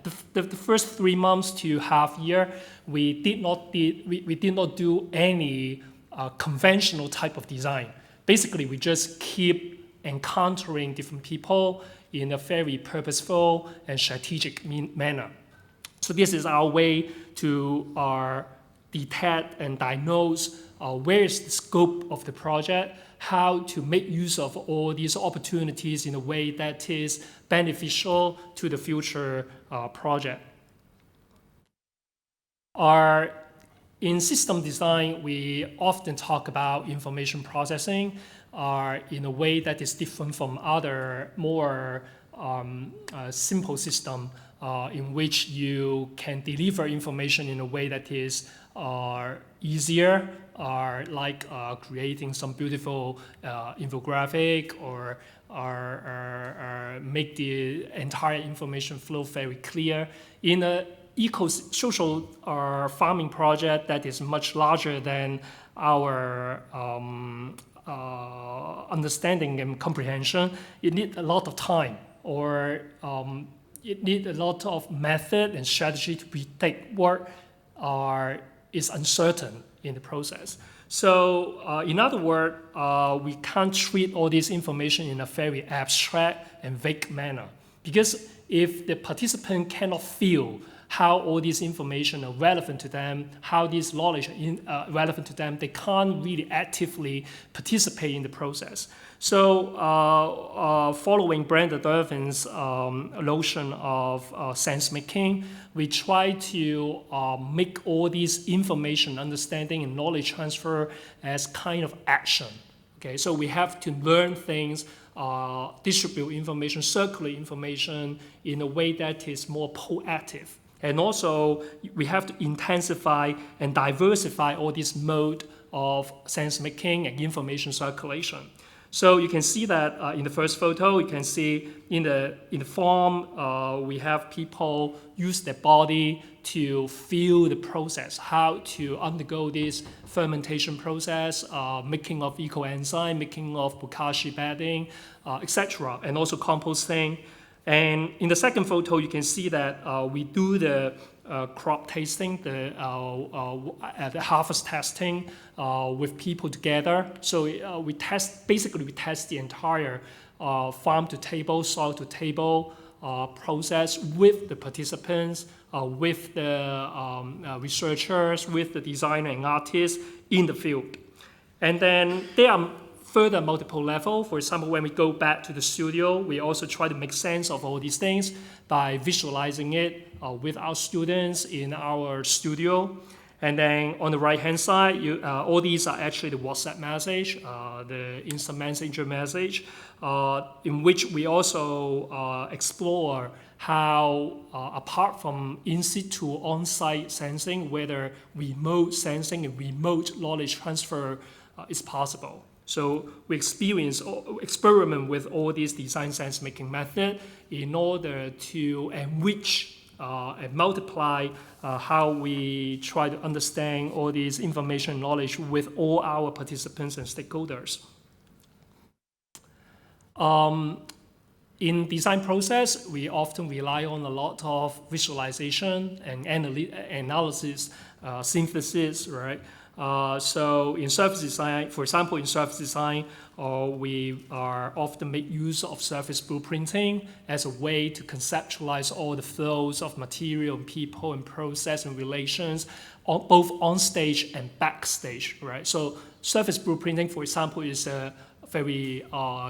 the first 3 months to half year. We did not do any conventional type of design. Basically, we just keep encountering different people in a very purposeful and strategic manner. So this is our way to detect and diagnose where is the scope of the project, how to make use of all these opportunities in a way that is beneficial to the future project. In system design, we often talk about information processing in a way that is different from other more simple system in which you can deliver information in a way that is easier, like creating some beautiful infographic or make the entire information flow very clear. In a social farming project that is much larger than our understanding and comprehension, it needs a lot of time, or it needs a lot of method and strategy to predict what is uncertain in the process. So in other words, we can't treat all this information in a very abstract and vague manner, because if the participant cannot feel how all this information are relevant to them, how this knowledge are relevant to them, they can't really actively participate in the process. So following Brenda Durbin's notion of sense making, we try to make all this information, understanding, and knowledge transfer as kind of action. Okay, so we have to learn things, distribute information, circulate information in a way that is more proactive. And also, we have to intensify and diversify all this mode of sense making and information circulation. So you can see that in the first photo, you can see in the farm, we have people use their body to feel the process, how to undergo this fermentation process, making of ecoenzyme, making of bokashi bedding, etc., and also composting. And in the second photo, you can see that we do the crop tasting, the harvest testing with people together. So we test the entire farm to table, soil to table process with the participants, with the researchers, with the designer and artists in the field. And then there are further multiple level. For example, when we go back to the studio, we also try to make sense of all these things by visualizing it with our students in our studio. And then on the right-hand side, all these are actually the WhatsApp message, the instant messenger message, in which we also explore how, apart from in situ on-site sensing, whether remote sensing and remote knowledge transfer is possible. So we experiment with all these design sense making methods in order to enrich and multiply how we try to understand all these information and knowledge with all our participants and stakeholders. In design process, we often rely on a lot of visualization and analysis, synthesis, right? So in surface design, for example, in surface design, we are often make use of surface blueprinting as a way to conceptualize all the flows of material, people, and process and relations, both on stage and backstage, right? So surface blueprinting, for example, is a very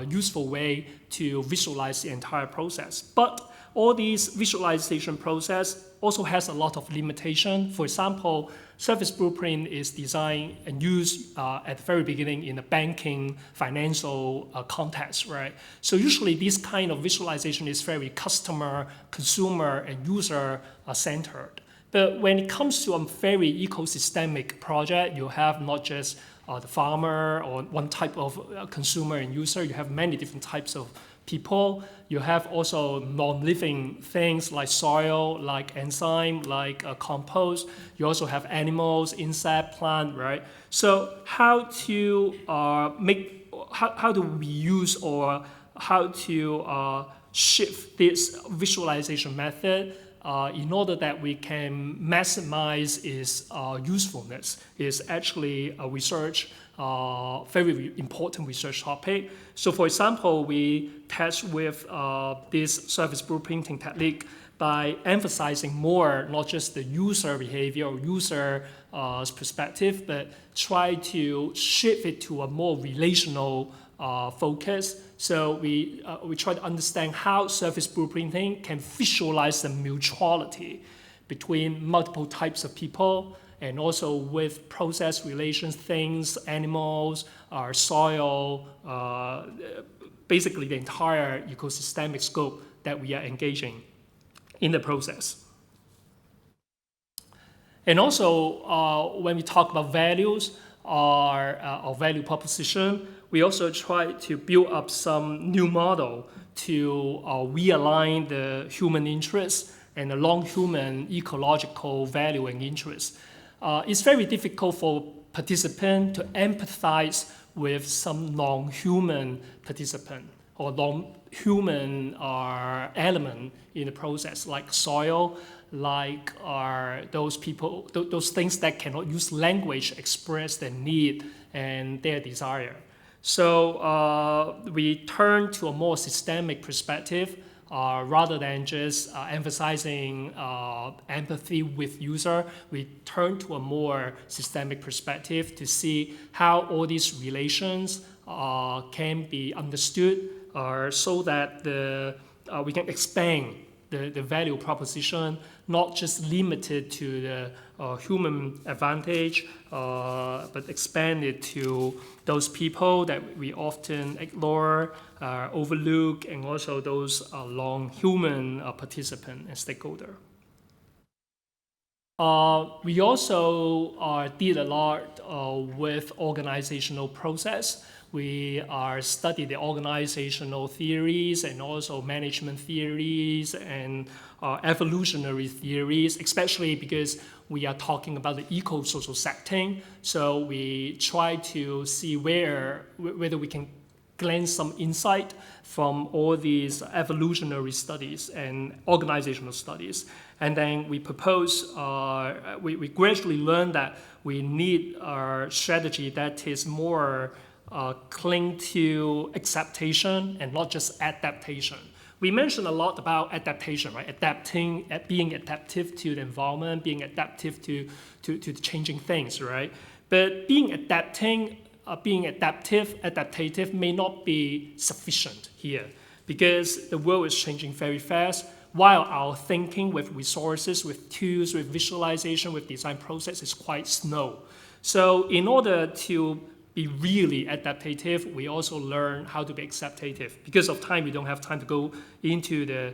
useful way to visualize the entire process. But all these visualization process also has a lot of limitation. For example, surface blueprint is designed and used at the very beginning in a banking, financial context, right? So usually this kind of visualization is very customer, consumer, and user centered. But when it comes to a very ecosystemic project, you have not just the farmer or one type of consumer and user, you have many different types of people. You have also non-living things like soil, like enzyme, like compost. You also have animals, insect, plant, right? So how to how do we use or how to shift this visualization method in order that we can maximize its usefulness is actually a research, very important research topic. So for example, we test with this surface blueprinting technique by emphasizing more, not just the user behavior or user perspective, but try to shift it to a more relational focus. So we try to understand how surface blueprinting can visualize the mutuality between multiple types of people and also with process relations, things, animals, soil, basically the entire ecosystemic scope that we are engaging in the process. And also, when we talk about values or value proposition, we also try to build up some new model to realign the human interests and the non-human ecological value and interests. It's very difficult for participants to empathize with some non-human participant or non-human element in the process, like soil, like those people, those things that cannot use language express their need and their desire. So we turn to a more systemic perspective rather than just emphasizing empathy with user. We turn to a more systemic perspective to see how all these relations can be understood so that we can expand the value proposition, not just limited to the human advantage, but expand it to those people that we often ignore, overlook, and also those non-human participant and stakeholder. We also did a lot with organizational process. We studied the organizational theories and also management theories and evolutionary theories, especially because we are talking about the eco-social setting. So we try to see whether we can glean some insight from all these evolutionary studies and organizational studies. And then we propose, we gradually learn that we need a strategy that is more cling to acceptation and not just adaptation. We mentioned a lot about adaptation, right? Being adaptive to the environment, being adaptive to changing things, right? But being adaptative may not be sufficient here because the world is changing very fast while our thinking with resources, with tools, with visualization, with design process is quite slow. So in order to be really adaptive, we also learn how to be acceptative. Because of time, we don't have time to go into the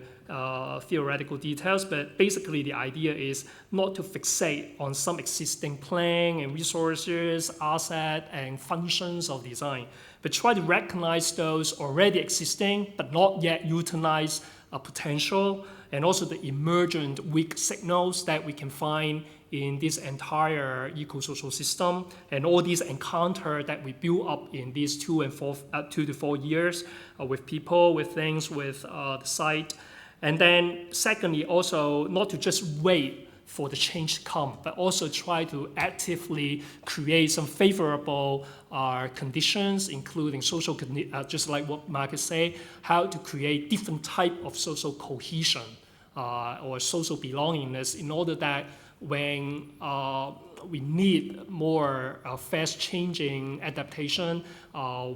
theoretical details, but basically the idea is not to fixate on some existing plan and resources, asset, and functions of design, but try to recognize those already existing but not yet utilized potential, and also the emergent weak signals that we can find in this entire eco-social system, and all these encounters that we build up in these 2 to 4 years with people, with things, with the site. And then secondly, also not to just wait for the change to come, but also try to actively create some favorable conditions, including social, just like what Markus said, how to create different type of social cohesion or social belongingness in order that when we need more fast-changing adaptation,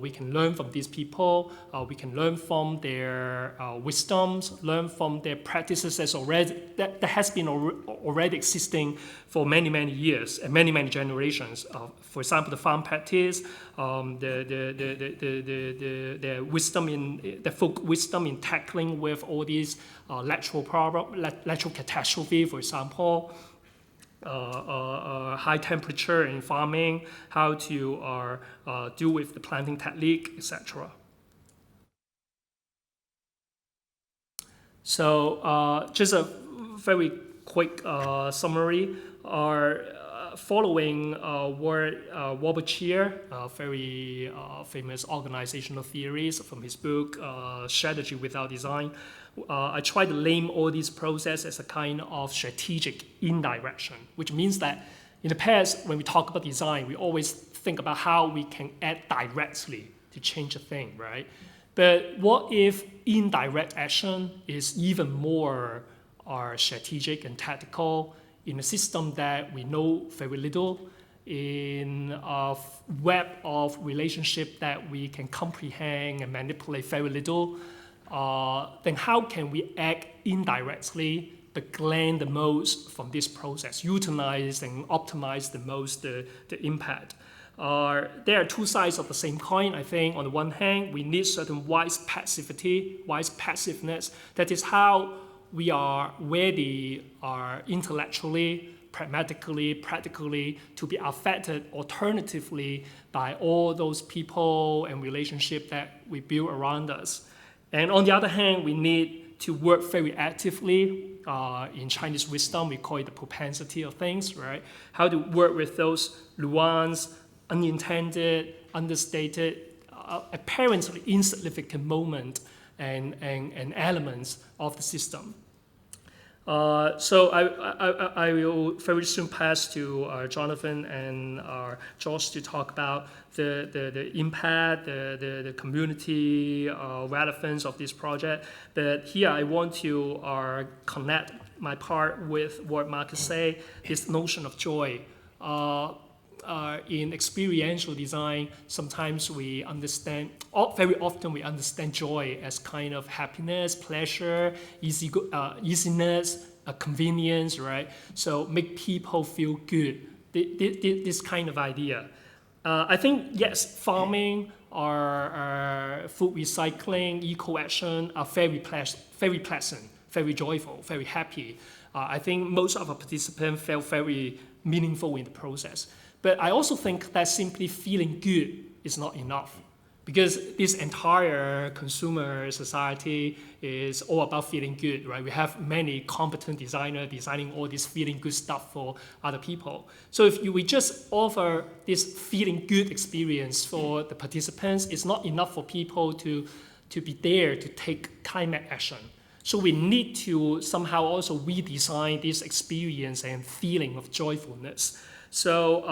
we can learn from these people, we can learn from their wisdoms, learn from their practices that has been already existing for many, many years and many, many generations. For example, the farm practice, the wisdom the folk wisdom in tackling with all these natural catastrophe, for example. High temperature in farming, how to deal with the planting technique, etc. So just a very quick summary. Following Wolper, very famous organizational theories from his book, Strategy Without Design, I try to name all these processes as a kind of strategic indirection, which means that in the past, when we talk about design, we always think about how we can act directly to change a thing, right? But what if indirect action is even more strategic and tactical in a system that we know very little, in a web of relationship that we can comprehend and manipulate very little? Then how can we act indirectly but gain the most from this process, utilize and optimize the most the impact? There are two sides of the same coin, I think. On the one hand, we need certain wise passiveness. That is how we are ready intellectually, pragmatically, practically to be affected alternatively by all those people and relationships that we build around us. And on the other hand, we need to work very actively. In Chinese wisdom, we call it the propensity of things, right? How to work with those nuanced, unintended, understated, apparently insignificant moments and elements of the system. So I will very soon pass to Jonathan and Josh to talk about the impact, the community relevance of this project. But here I want to connect my part with what Markus said, this notion of joy. In experiential design, sometimes we understand, very often we understand joy as kind of happiness, pleasure, easiness, convenience, right? So make people feel good, this kind of idea. I think, yes, farming or food recycling, eco-action are very pleasant, very joyful, very happy. I think most of our participants felt very meaningful in the process. But I also think that simply feeling good is not enough, because this entire consumer society is all about feeling good, right? We have many competent designers designing all this feeling good stuff for other people. So if we just offer this feeling good experience for the participants, it's not enough for people to be there to take climate action. So we need to somehow also redesign this experience and feeling of joyfulness. So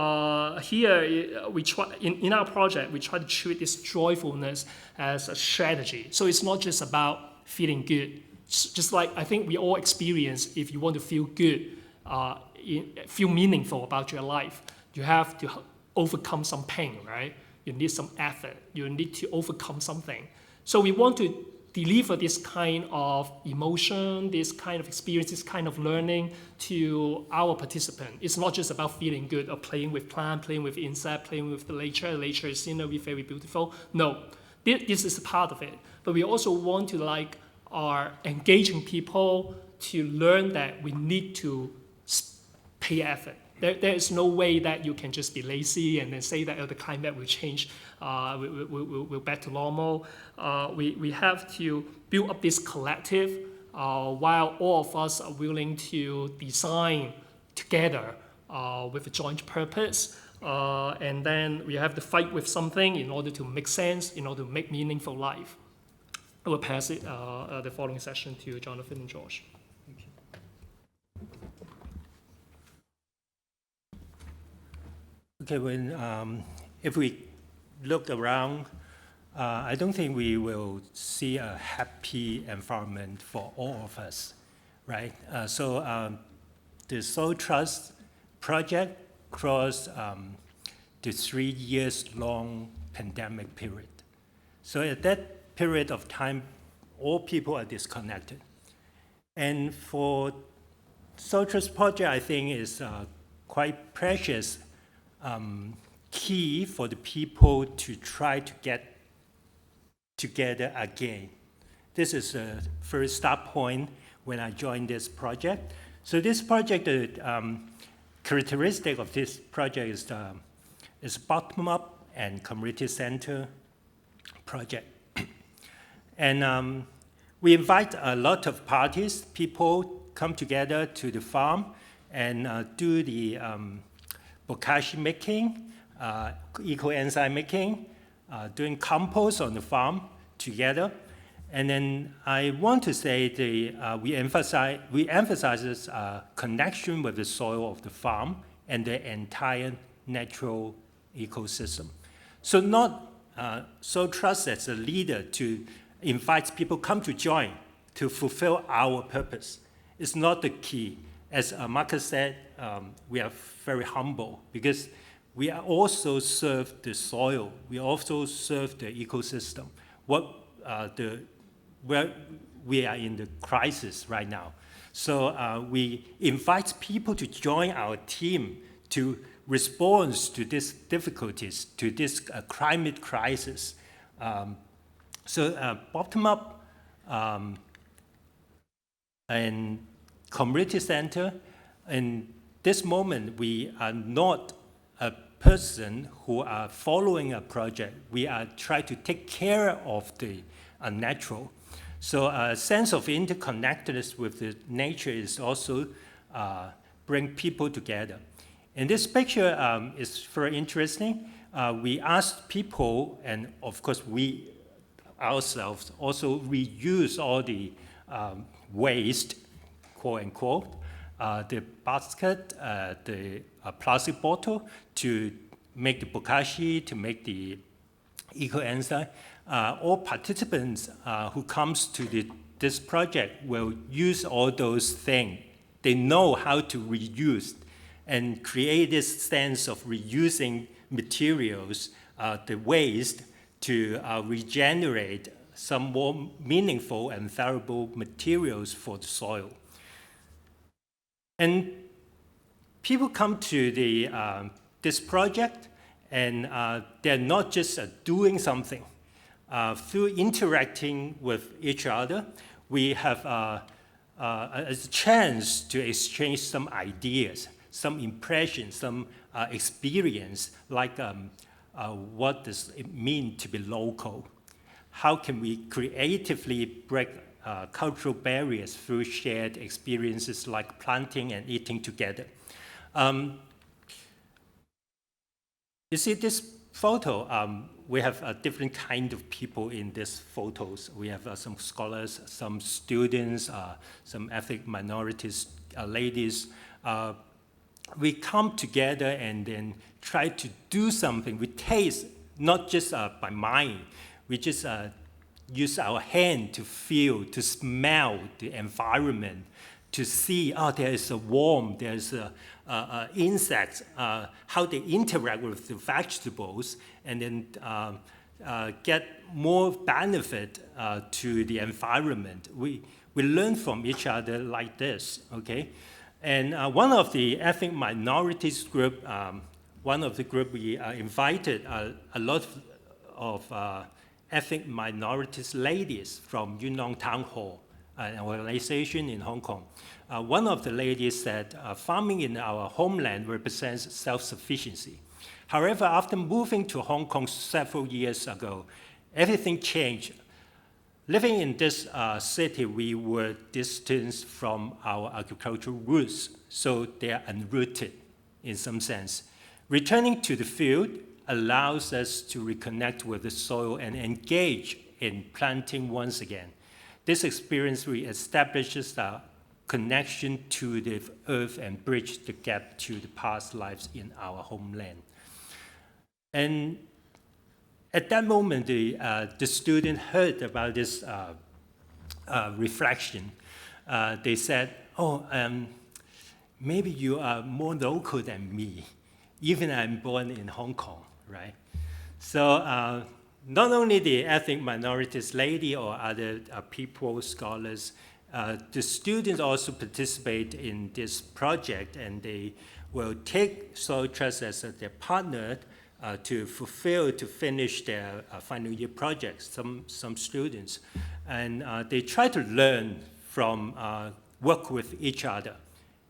here we try in our project, we try to treat this joyfulness as a strategy. So it's not just about feeling good. Just like I think we all experience, if you want to feel good, feel meaningful about your life, you have to overcome some pain, right? You need some effort. You need to overcome something. So we want to deliver this kind of emotion, this kind of experience, this kind of learning to our participant. It's not just about feeling good or playing with plant, playing with insect, playing with the nature. Nature is scenery, very beautiful. No, this is a part of it. But we also want to are engaging people to learn that we need to pay effort. There is no way that you can just be lazy and then say that the climate will change, will back to normal. We have to build up this collective while all of us are willing to design together with a joint purpose. And then we have to fight with something in order to make sense, in order to make meaningful life. I will pass it the following session to Jonathan and Josh. Thank you. Okay, if we look around, I don't think we will see a happy environment for all of us, right? The Soil Trust project crossed the 3 years long pandemic period. So at that period of time, all people are disconnected. And for Soil Trust project, I think is quite precious key for the people to try to get together again. This is the first start point when I joined this project. So this project, the characteristic of this project is bottom-up and community center project. And we invite a lot of parties, people come together to the farm and do the bokashi making, eco-enzyme making, doing compost on the farm together. And then I want to say we emphasize this connection with the soil of the farm and the entire natural ecosystem. So not Soil Trust as a leader to invite people come to join to fulfill our purpose. It's not the key. As Markus said, we are very humble because we also serve the soil. We also serve the ecosystem. Where we are in the crisis right now. So we invite people to join our team to respond to these difficulties, to this climate crisis. Bottom-up and community center, in this moment, we are not a person who are following a project. We are trying to take care of the natural. So a sense of interconnectedness with the nature is also bring people together. And this picture is very interesting. We asked people, and of course we ourselves also reuse all the waste, quote unquote, the basket, the plastic bottle to make the bokashi, to make the eco-enzyme. All participants who comes to this project will use all those things. They know how to reuse and create this sense of reusing materials, the waste, to regenerate some more meaningful and valuable materials for the soil. And people come to this project, and they're not just doing something. Through interacting with each other, we have a chance to exchange some ideas, some impressions, some experience, like what does it mean to be local? How can we creatively break cultural barriers through shared experiences like planting and eating together? You see this photo, we have a different kind of people in these photos. We have some scholars, some students, some ethnic minorities, ladies. We come together and then try to do something. We taste, not just by mind. We just use our hand to feel, to smell the environment, to see, there is a worm, there's insects, how they interact with the vegetables, and then get more benefit to the environment. We learn from each other like this, okay? And one of the ethnic minorities group, one of the group we invited a lot of ethnic minorities ladies from Yunnan Town Hall, an organization in Hong Kong. One of the ladies said, farming in our homeland represents self-sufficiency. However, after moving to Hong Kong several years ago, everything changed. living in this city, we were distanced from our agricultural roots, so they are unrooted in some sense. Returning to the field allows us to reconnect with the soil and engage in planting once again. This experience reestablishes our connection to the earth and bridge the gap to the past lives in our homeland. And at that moment, the student heard about this reflection. They said, oh, maybe you are more local than me, even I'm born in Hong Kong, right? So not only the ethnic minorities lady or other people, scholars, the students also participate in this project, and they will take Soil Trust as their partner to finish their final year projects, some students. And they try to learn from, work with each other.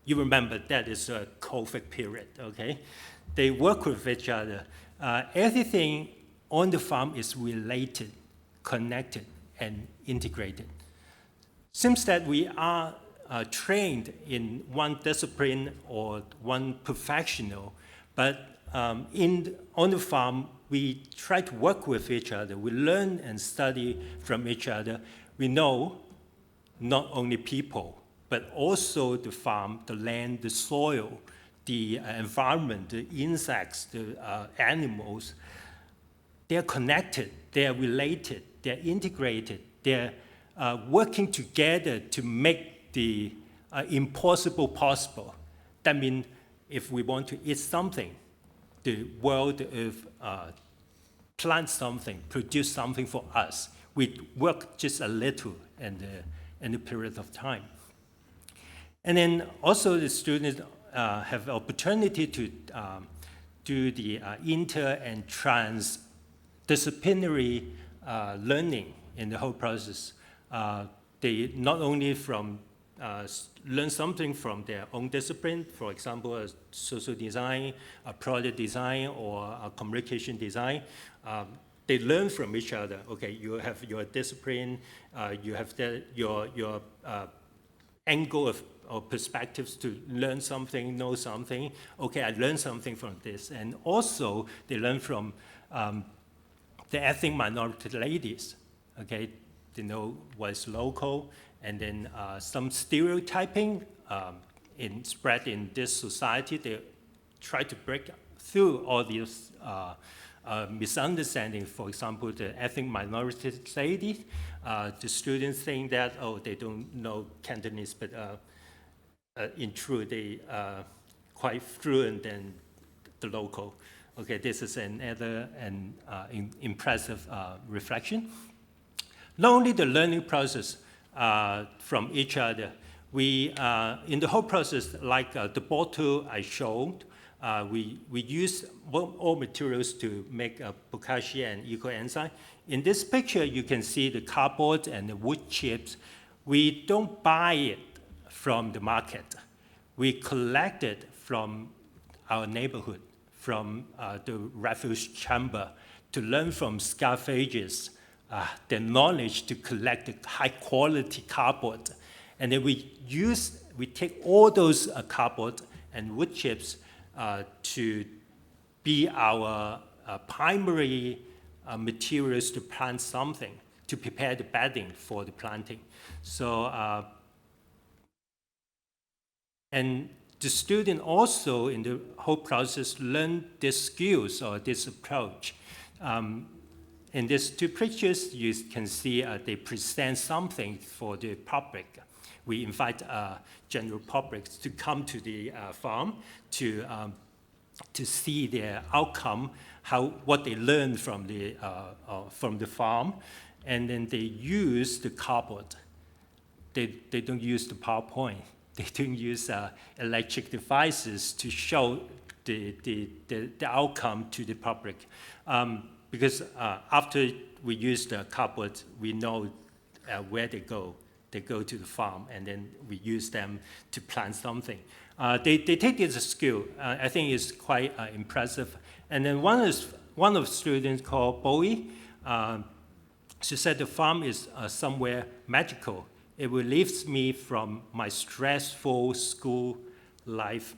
You remember that is a COVID period, okay? They work with each other. Everything on the farm is related, connected, and integrated. Seems that we are trained in one discipline or one professional, but on the farm, we try to work with each other. We learn and study from each other. We know not only people, but also the farm, the land, the soil, the environment, the insects, the animals. They're connected, they're related, they're integrated, they're working together to make the impossible possible. That means if we want to eat something, the world, the earth, plant something, produce something for us. We work just a little in the period of time. And then also the students have the opportunity to do the inter and transdisciplinary learning in the whole process. They not only learn something from their own discipline, for example, social design, product design, or communication design. They learn from each other. Okay, you have your discipline, you have your angle or perspectives to learn something, know something. Okay, I learned something from this. And also, they learn from the ethnic minority ladies. Okay, they know what's local, and then some stereotyping spread in this society. They try to break through all these misunderstandings. For example, the ethnic minority ladies, the students think that, oh, they don't know Cantonese, but in truth, they are quite fluent than the local. Okay, this is another impressive reflection. Not only the learning process from each other, we, in the whole process, like the bottle I showed, we use all materials to make bokashi and eco-enzyme. In this picture, you can see the cardboard and the wood chips. We don't buy it from the market. We collect it from our neighborhood, from the refuse chamber, to learn from scavengers their knowledge to collect the high quality cardboard. And then we take all those cardboard and wood chips to be our primary materials to plant something, to prepare the bedding for the planting. So, and the student also in the whole process learn these skills or this approach. In these two pictures, you can see they present something for the public. We invite general public to come to the farm to see their outcome, what they learned from the farm, and then they use the cardboard. They don't use the PowerPoint. They don't use electric devices to show the outcome to the public. Because after we use the cardboard, we know where they go. They go to the farm, and then we use them to plant something. They take this skill. I think it's quite impressive. And then one of the students called Bowie she said the farm is somewhere magical. It relieves me from my stressful school life.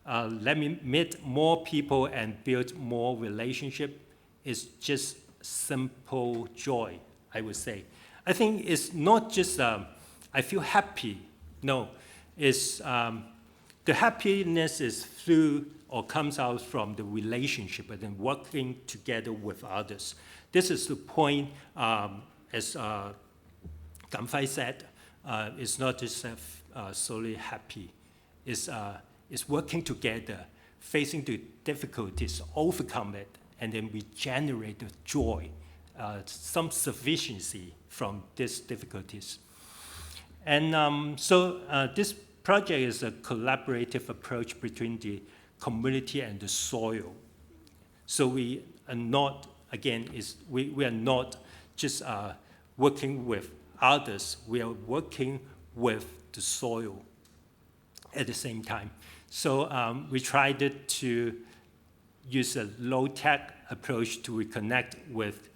Let me meet more people and build more relationship. It's just simple joy, I would say. I think it's not just I feel happy. No, it's the happiness is through or comes out from the relationship and then working together with others. This is the point, as Kam Fai said, it's not just solely happy. It's working together, facing the difficulties, overcome it, and then we generate the joy, some sufficiency from these difficulties. And so this project is a collaborative approach between the community and the soil. So we are not, again, we are not just working with others, we are working with the soil at the same time. So we tried to use a low-tech approach to reconnect with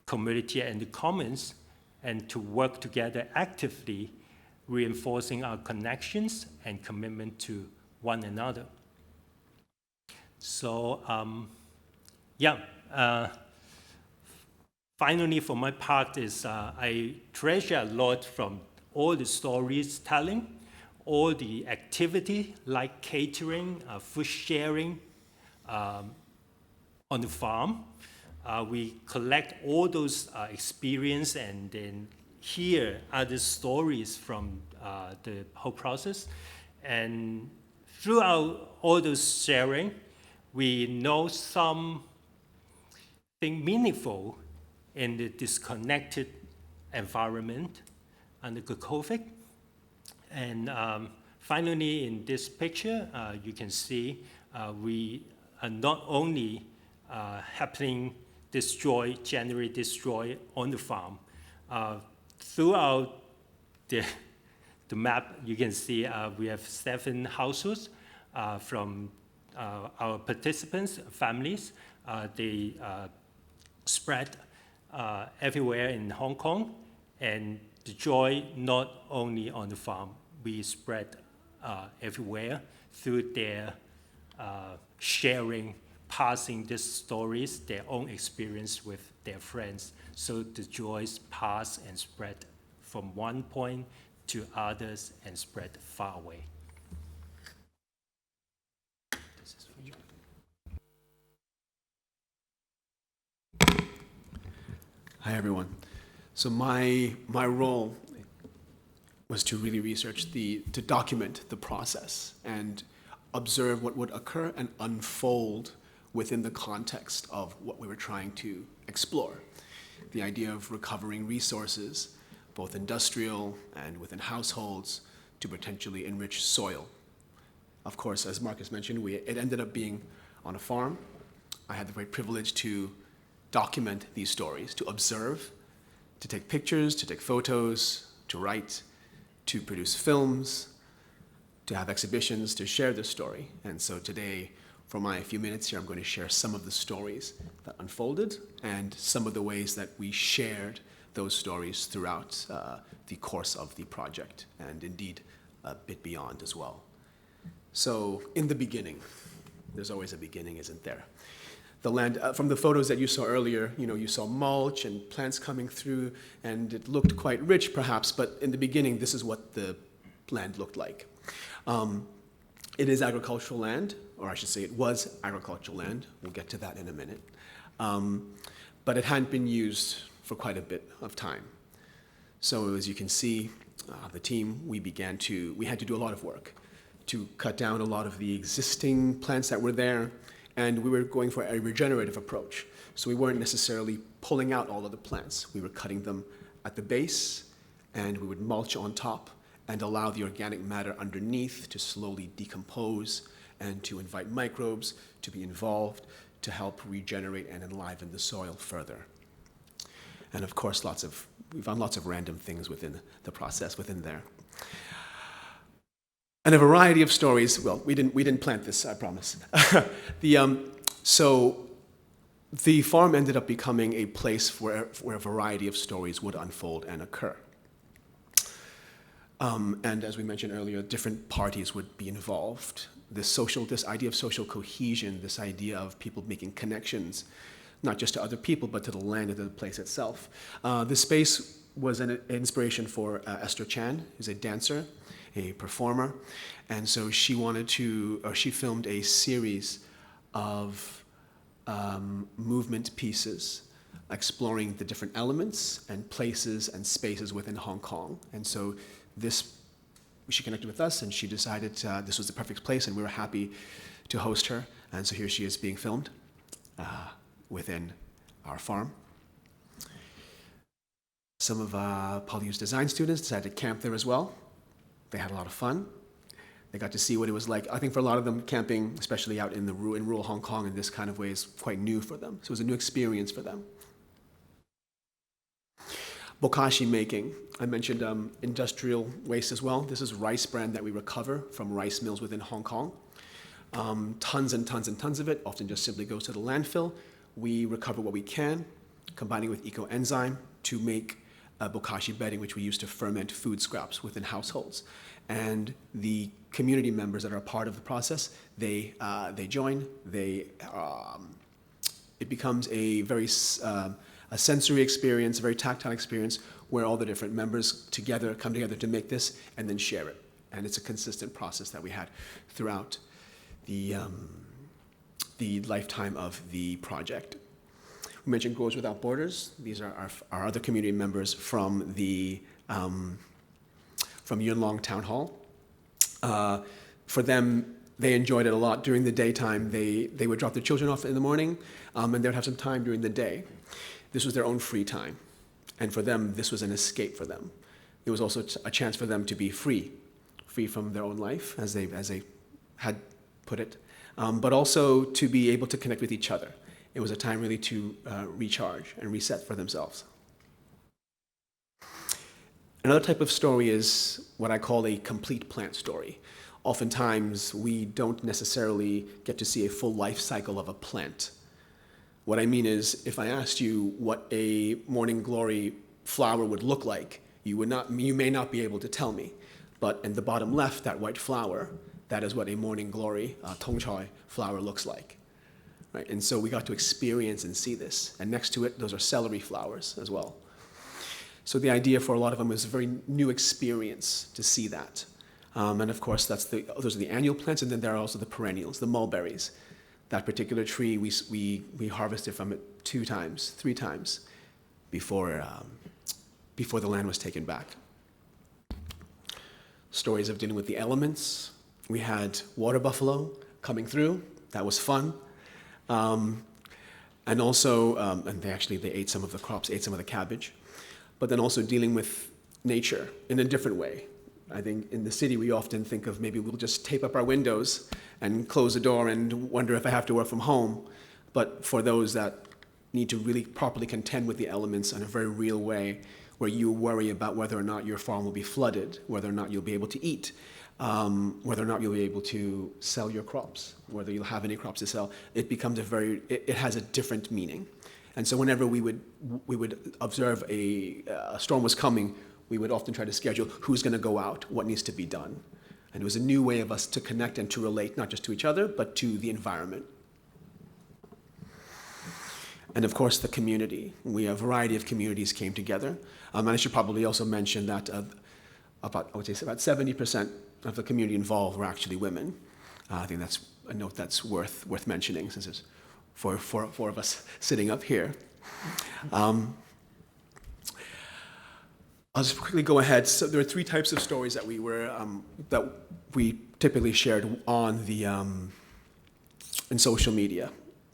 community and the commons and to work together actively, reinforcing our connections and commitment to one another. So, finally, for my part is I treasure a lot from all the stories telling, all the activity like catering, food sharing on the farm. We collect all those experience and then hear other stories from the whole process. And throughout all those sharing, we know something meaningful in the disconnected environment under the COVID. And finally, in this picture, you can see we are not only generate this joy on the farm. Throughout the map, you can see we have 7 households from our participants, families. They spread everywhere in Hong Kong, and the joy not only on the farm, we spread everywhere through their sharing, passing these stories, their own experience with their friends. So the joys pass and spread from one point to others and spread far away. This is for you. Hi, everyone. So my role was to really research to document the process and observe what would occur and unfold within the context of what we were trying to explore. The idea of recovering resources, both industrial and within households, to potentially enrich soil. Of course, as Marcus mentioned, it ended up being on a farm. I had the great privilege to document these stories, to observe, to take pictures, to take photos, to write, to produce films, to have exhibitions, to share this story. And so today, for my few minutes here, I'm going to share some of the stories that unfolded and some of the ways that we shared those stories throughout the course of the project, and indeed a bit beyond as well. So in the beginning, there's always a beginning, isn't there? The land, from the photos that you saw earlier, you saw mulch and plants coming through, and it looked quite rich perhaps, but in the beginning, this is what the land looked like. It is agricultural land, or I should say it was agricultural land. We'll get to that in a minute. But it hadn't been used for quite a bit of time. So as you can see, the team, we had to do a lot of work to cut down a lot of the existing plants that were there, and we were going for a regenerative approach. So we weren't necessarily pulling out all of the plants. We were cutting them at the base, and we would mulch on top and allow the organic matter underneath to slowly decompose and to invite microbes to be involved to help regenerate and enliven the soil further. And of course, we found lots of random things within the process within there. And a variety of stories. Well, we didn't plant this, I promise. So the farm ended up becoming a place where a variety of stories would unfold and occur. And as we mentioned earlier, different parties would be involved. This idea of social cohesion, this idea of people making connections, not just to other people, but to the land and to the place itself. This space was an inspiration for Esther Chan, who's a dancer, a performer. And so she filmed a series of movement pieces exploring the different elements and places and spaces within Hong Kong. And so she connected with us, and she decided this was the perfect place, and we were happy to host her. And so here she is being filmed within our farm. Some of PolyU's design students decided to camp there as well. They had a lot of fun. They got to see what it was like. I think for a lot of them, camping, especially out in rural Hong Kong in this kind of way, is quite new for them. So it was a new experience for them. Bokashi making. I mentioned industrial waste as well. This is rice bran that we recover from rice mills within Hong Kong. Tons and tons and tons of it, often just simply goes to the landfill. We recover what we can, combining with eco-enzyme to make bokashi bedding, which we use to ferment food scraps within households. And the community members that are a part of the process, they join. It becomes a very a sensory experience, a very tactile experience, where all the different members come together to make this and then share it. And it's a consistent process that we had throughout the lifetime of the project. We mentioned Growers Without Borders. These are our other community members from the from Yuen Long Town Hall. For them, they enjoyed it a lot. During the daytime, they would drop their children off in the morning, and they would have some time during the day. This was their own free time. And for them, this was an escape for them. It was also a chance for them to be free from their own life, as they had put it, but also to be able to connect with each other. It was a time really to recharge and reset for themselves. Another type of story is what I call a complete plant story. Oftentimes, we don't necessarily get to see a full life cycle of a plant. What I mean is, if I asked you what a morning glory flower would look like, you may not be able to tell me. But in the bottom left, that white flower, that is what a morning glory tong choi flower looks like. Right? And so we got to experience and see this. And next to it, those are celery flowers as well. So the idea for a lot of them is a very new experience to see that. And of course, those are the annual plants, and then there are also the perennials, the mulberries. That particular tree, we harvested from it 3 times before the land was taken back. Stories of dealing with the elements. We had water buffalo coming through. That was fun. And also, and they ate some of the crops, ate some of the cabbage. But then also dealing with nature in a different way. I think in the city, we often think of maybe we'll just tape up our windows and close the door and wonder if I have to work from home. But for those that need to really properly contend with the elements in a very real way, where you worry about whether or not your farm will be flooded, whether or not you'll be able to eat, whether or not you'll be able to sell your crops, whether you'll have any crops to sell, it has a different meaning. And so whenever we would observe a storm was coming, we would often try to schedule who's going to go out, what needs to be done. And it was a new way of us to connect and to relate, not just to each other, but to the environment. And of course, the community. A variety of communities came together. And I should probably also mention that about 70% of the community involved were actually women. I think that's a note that's worth mentioning, since there's four of us sitting up here. I'll just quickly go ahead. So there are 3 types of stories that we typically shared on the in social media.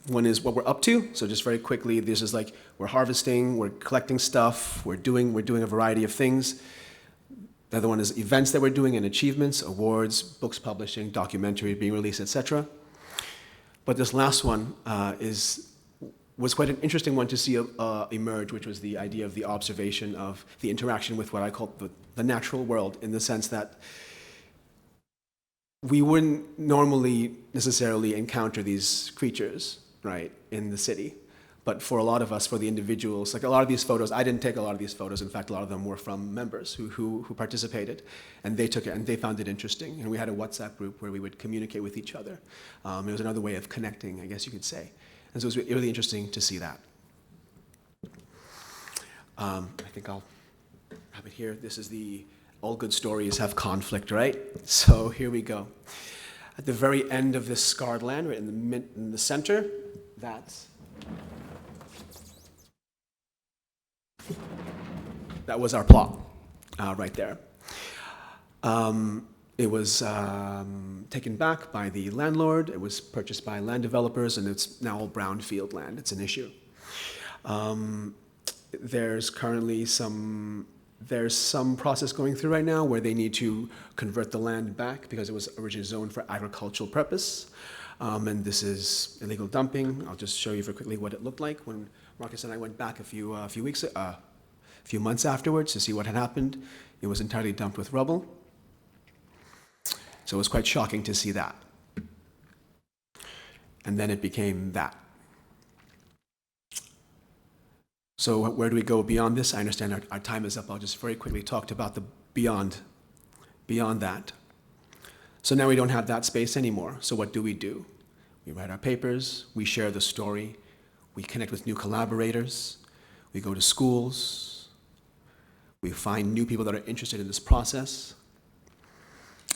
One is what we're up to. So just very quickly, this is like we're harvesting, we're collecting stuff, we're doing a variety of things. The other one is events that we're doing and achievements, awards, books publishing, documentary being released, etc. But this last one was quite an interesting one to see emerge, which was the idea of the observation of the interaction with what I call the natural world, in the sense that we wouldn't normally necessarily encounter these creatures, right, in the city. But for a lot of us, for the individuals, like a lot of these photos, I didn't take a lot of these photos. In fact, a lot of them were from members who participated, and they took it and they found it interesting. And we had a WhatsApp group where we would communicate with each other. It was another way of connecting, I guess you could say. And so it was really interesting to see that. I think I'll have it here. This is the all good stories have conflict, right? So here we go. At the very end of this scarred land, right in the center, that was our plot, right there. It was taken back by the landlord. It was purchased by land developers, and it's now all brownfield land. It's an issue. There's currently some process going through right now where they need to convert the land back because it was originally zoned for agricultural purpose. And this is illegal dumping. I'll just show you very quickly what it looked like when Markus and I went back a few months afterwards to see what had happened. It was entirely dumped with rubble. So it was quite shocking to see that. And then it became that. So where do we go beyond this? I understand our time is up. I'll just very quickly talk about the beyond that. So now we don't have that space anymore. So what do? We write our papers, we share the story, we connect with new collaborators, we go to schools, we find new people that are interested in this process.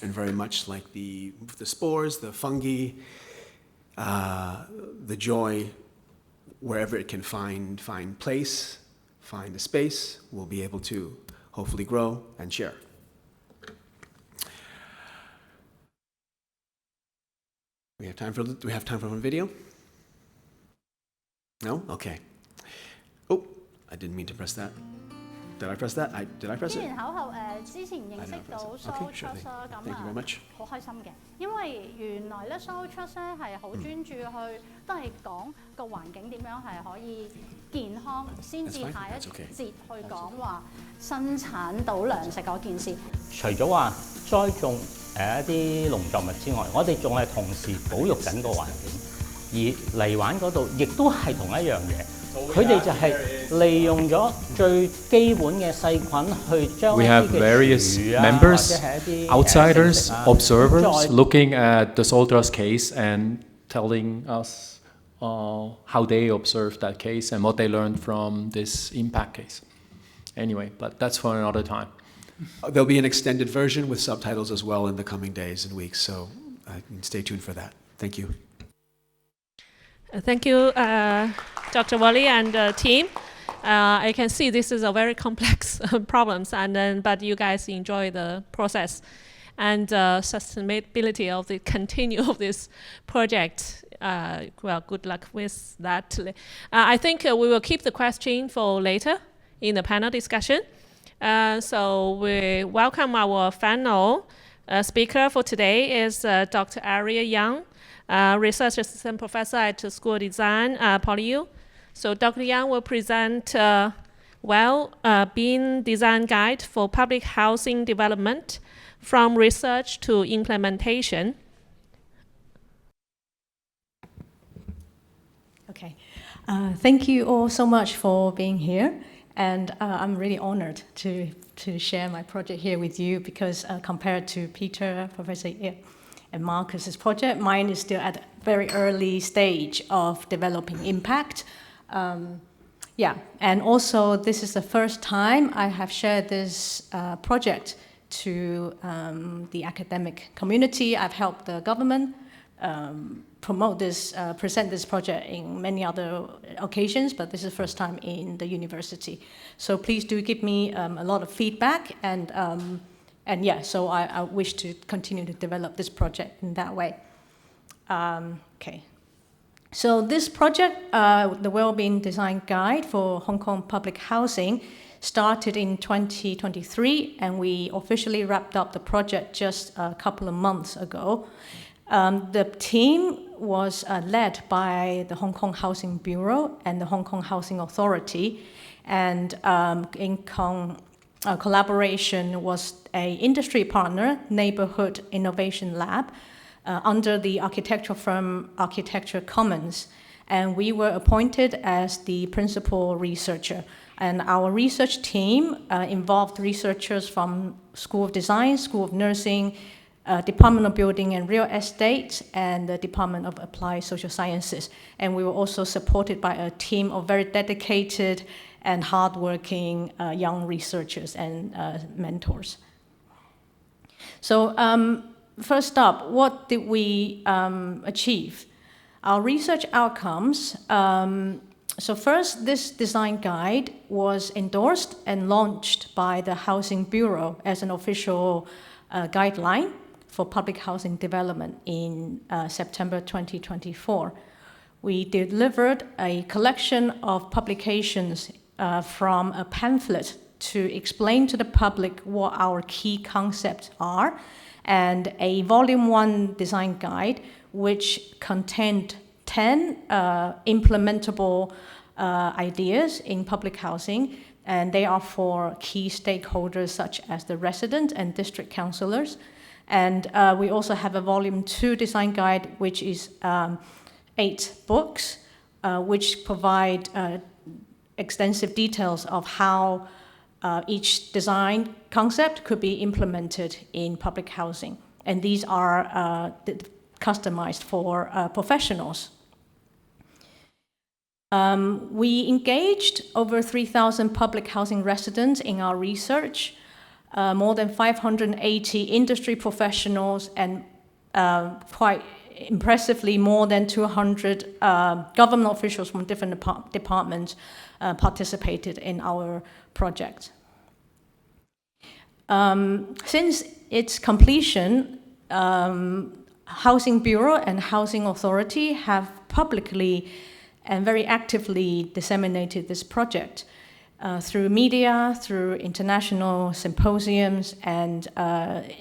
And very much like the spores, the fungi, the joy, wherever it can find place, find a space, we'll be able to hopefully grow and share. Do we have time for one video? No? Okay. Oh, I didn't mean to press that. Did I press that? Did I press it? 機緣巧合之前認識到 Soul Trust 啦，咁好開心嘅，因為原來咧 Soul Trust 咧係好專注去都係講個環境點樣係可以健康，先至下一節去講話生產到糧食嗰件事。除咗話栽種一啲農作物之外，我哋仲係同時保育緊個環境，而泥灣嗰度亦都係同一樣嘢。 佢哋就係利用咗最基本嘅細菌去將 We have various members, outsiders, observers looking at the Soul Trust case and telling us how they observed that case and what they learned from this impact case. Anyway, but that's for another time. There'll be an extended version with subtitles as well in the coming days and weeks, so stay tuned for that. Thank you. Thank you, Dr. WERNLI and team. I can see this is a very complex problems, but you guys enjoy the process and sustainability of the continue of this project. Well, good luck with that. I think we will keep the question for later in the panel discussion. So we welcome our final speaker for today is Dr. Aria Yang. Research Assistant Professor at School of Design, PolyU. So Dr. Yang will present Being Design Guide for Public Housing Development from Research to Implementation. Okay. Thank you all so much for being here. And I'm really honored to share my project here with you because compared to Peter, Professor and Markus's project, mine is still at a very early stage of developing impact. And also this is the first time I have shared this project to the academic community. I've helped the government promote this, present this project in many other occasions, but this is the first time in the university. So please do give me a lot of feedback so I wish to continue to develop this project in that way. Okay. So this project, the Wellbeing Design Guide for Hong Kong Public Housing, started in 2023, and we officially wrapped up the project just a couple of months ago. The team was led by the Hong Kong Housing Bureau and the Hong Kong Housing Authority, and in collaboration was an industry partner, Neighborhood Innovation Lab, under the architectural firm Architecture Commons. and we were appointed as the principal researcher. And our research team involved researchers from School of Design, School of Nursing, Department of Building and Real Estate, and the Department of Applied Social Sciences. And we were also supported by a team of very dedicated and hardworking young researchers and mentors. So first up, what did we achieve? Our research outcomes. So first, this design guide was endorsed and launched by the Housing Bureau as an official guideline for public housing development in September 2024. We delivered a collection of publications from a pamphlet to explain to the public what our key concepts are, and a volume 1 design guide which contained 10 implementable ideas in public housing, and they are for key stakeholders such as the resident and district councillors. And we also have a volume 2 design guide, which is 8 books, which provide extensive details of how each design concept could be implemented in public housing. And these are customized for professionals. We engaged over 3,000 public housing residents in our research, more than 580 industry professionals, and quite impressively more than 200 government officials from different departments participated in our project. Since its completion, Housing Bureau and Housing Authority have publicly and very actively disseminated this project through media, through international symposiums, and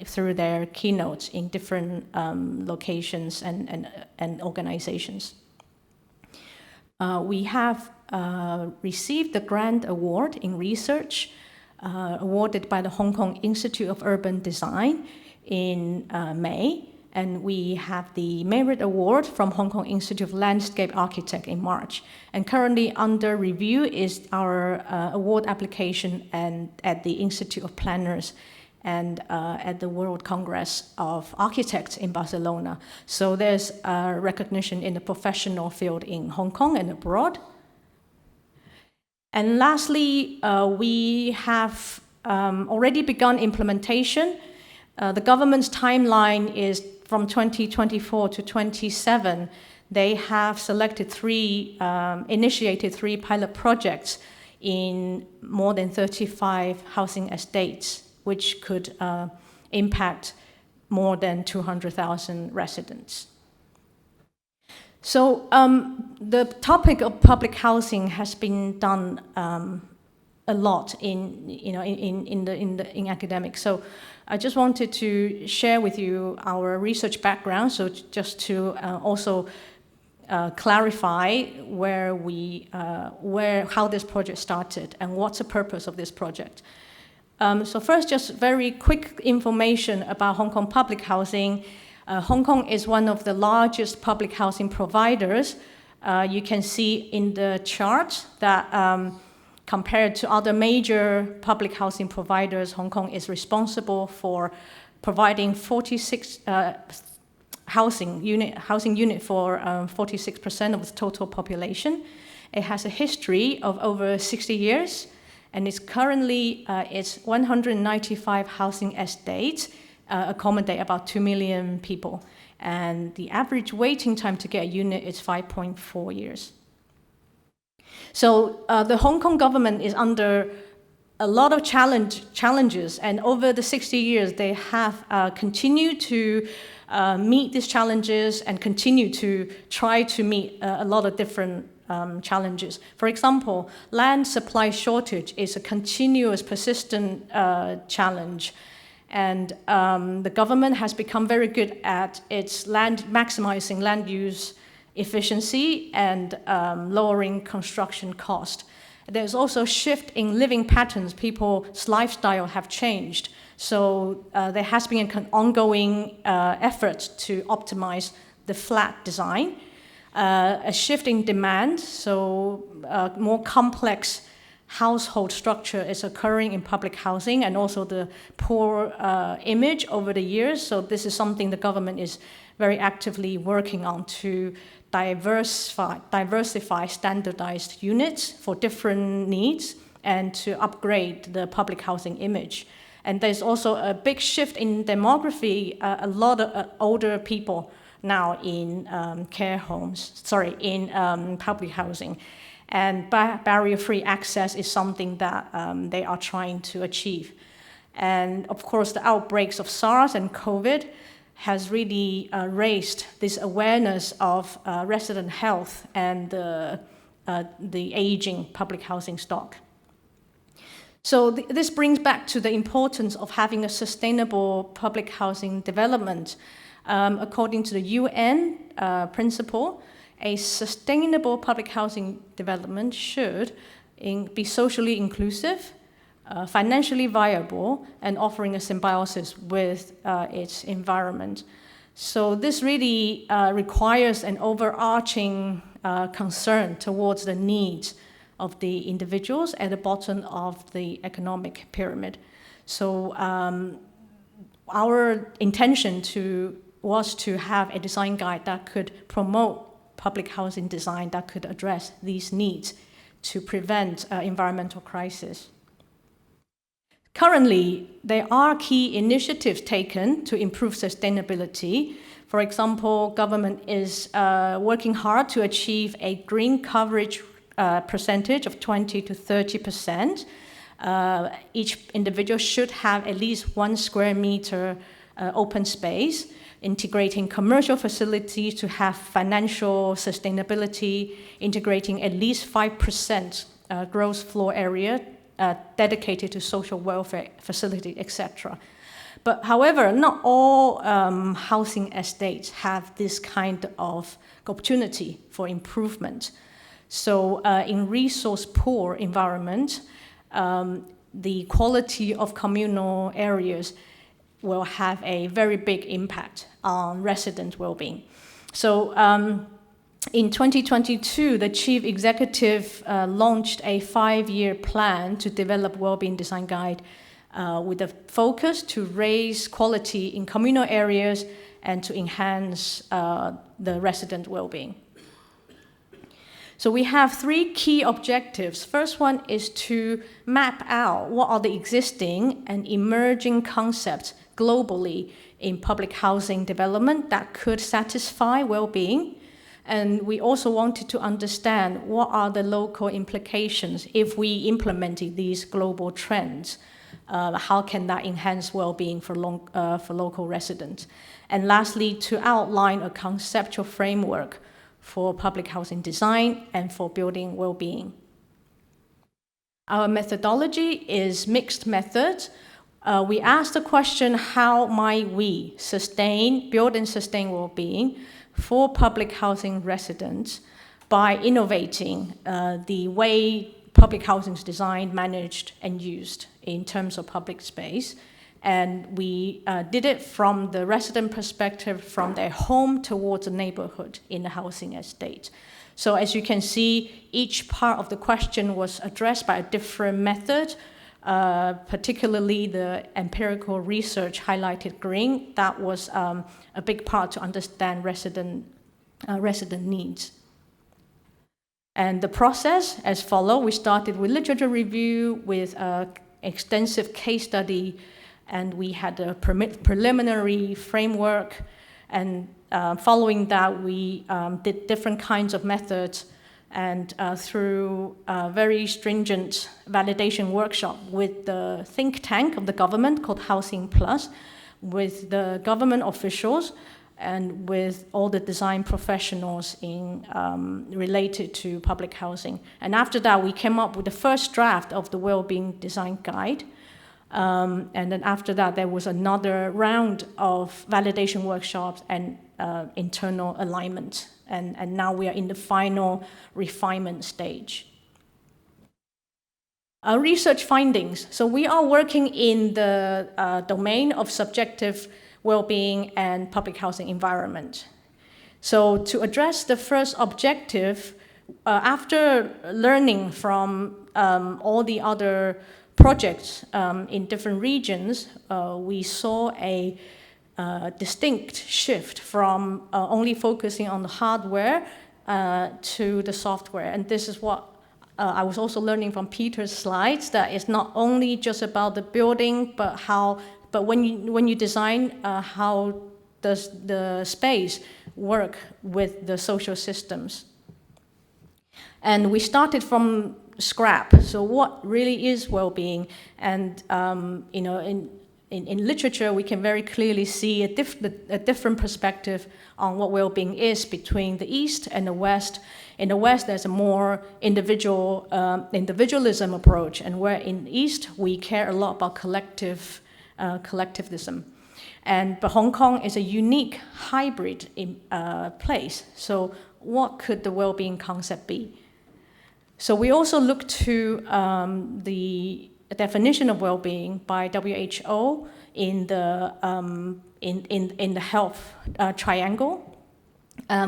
through their keynotes in different locations and organizations. We have received the Grand Award in Research, awarded by the Hong Kong Institute of Urban Design in May. And we have the Merit Award from Hong Kong Institute of Landscape Architect in March. And currently under review is our award application at the Institute of Planners and at the World Congress of Architects in Barcelona. So there's recognition in the professional field in Hong Kong and abroad. And lastly, we have already begun implementation. The government's timeline is from 2024 to 27. They have initiated 3 pilot projects in more than 35 housing estates, which could impact more than 200,000 residents. So the topic of public housing has been done a lot in academics. So I just wanted to share with you our research background, so just to also clarify how this project started and what's the purpose of this project. So first, just very quick information about Hong Kong public housing. Hong Kong is one of the largest public housing providers. You can see in the chart that compared to other major public housing providers, Hong Kong is responsible for providing 46 housing unit for 46% of the total population. It has a history of over 60 years, and it's currently 195 housing estates accommodate about 2 million people, and the average waiting time to get a unit is 5.4 years. So the Hong Kong government is under a lot of challenges, and over the 60 years, they have continued to meet these challenges and continue to try to meet a lot of different challenges. For example, land supply shortage is a continuous, persistent challenge, and the government has become very good at maximizing land use efficiency and lowering construction cost. There's also a shift in living patterns. People's lifestyle have changed. So there has been an ongoing effort to optimize the flat design. a shift in demand, so more complex household structure is occurring in public housing, and also the poor image over the years. So this is something the government is very actively working on to diversify standardized units for different needs and to upgrade the public housing image. And there's also a big shift in demography, a lot of older people now in public housing. And barrier-free access is something that they are trying to achieve. And of course, the outbreaks of SARS and COVID has really raised this awareness of resident health and the aging public housing stock. So this brings back to the importance of having a sustainable public housing development. According to the UN principle, a sustainable public housing development should be socially inclusive, financially viable, and offering a symbiosis with its environment. So this really requires an overarching concern towards the needs of the individuals at the bottom of the economic pyramid. So our intention was to have a design guide that could promote public housing design that could address these needs to prevent environmental crisis. Currently, there are key initiatives taken to improve sustainability. For example, government is working hard to achieve a green coverage percentage of 20 to 30%. Each individual should have at least 1 square meter open space, integrating commercial facilities to have financial sustainability, integrating at least 5% gross floor area dedicated to social welfare facility, etc. But however, not all housing estates have this kind of opportunity for improvement. So in resource-poor environment, the quality of communal areas will have a very big impact on resident well-being. So in 2022, the chief executive launched a 5-year plan to develop well-being design guide with a focus to raise quality in communal areas and to enhance the resident well-being. So we have 3 key objectives. First one is to map out what are the existing and emerging concepts globally in public housing development that could satisfy well-being. And we also wanted to understand what are the local implications if we implemented these global trends. How can that enhance well-being for local residents? And lastly, to outline a conceptual framework for public housing design and for building well-being. Our methodology is mixed methods. We asked the question, how might we build and sustain well-being for public housing residents by innovating the way public housing is designed, managed, and used in terms of public space. And we did it from the resident perspective, from their home towards the neighborhood in the housing estate. So as you can see, each part of the question was addressed by a different method, particularly the empirical research highlighted green. That was a big part to understand resident needs. And the process as follows: we started with literature review, with extensive case study, and we had a preliminary framework. And following that, we did different kinds of methods, and through a very stringent validation workshop with the think tank of the government called Housing Plus, with the government officials, and with all the design professionals related to public housing. And after that, we came up with the first draft of the Wellbeing Design Guide. And then after that, there was another round of validation workshops and internal alignment. And now we are in the final refinement stage. Our research findings. So we are working in the domain of subjective well-being and public housing environment. So to address the first objective, after learning from all the other projects in different regions, we saw a distinct shift from only focusing on the hardware to the software. And this is what I was also learning from Peter's slides, that it's not only just about the building, but when you design, how does the space work with the social systems. And we started from scrap. So what really is well-being? And you know, in literature, we can very clearly see a different perspective on what well-being is between the East and the West. In the West, there's a more individualism approach, and where in the East, we care a lot about collectivism. But Hong Kong is a unique hybrid place. So what could the well-being concept be? So we also look to the definition of well-being by WHO in the health triangle,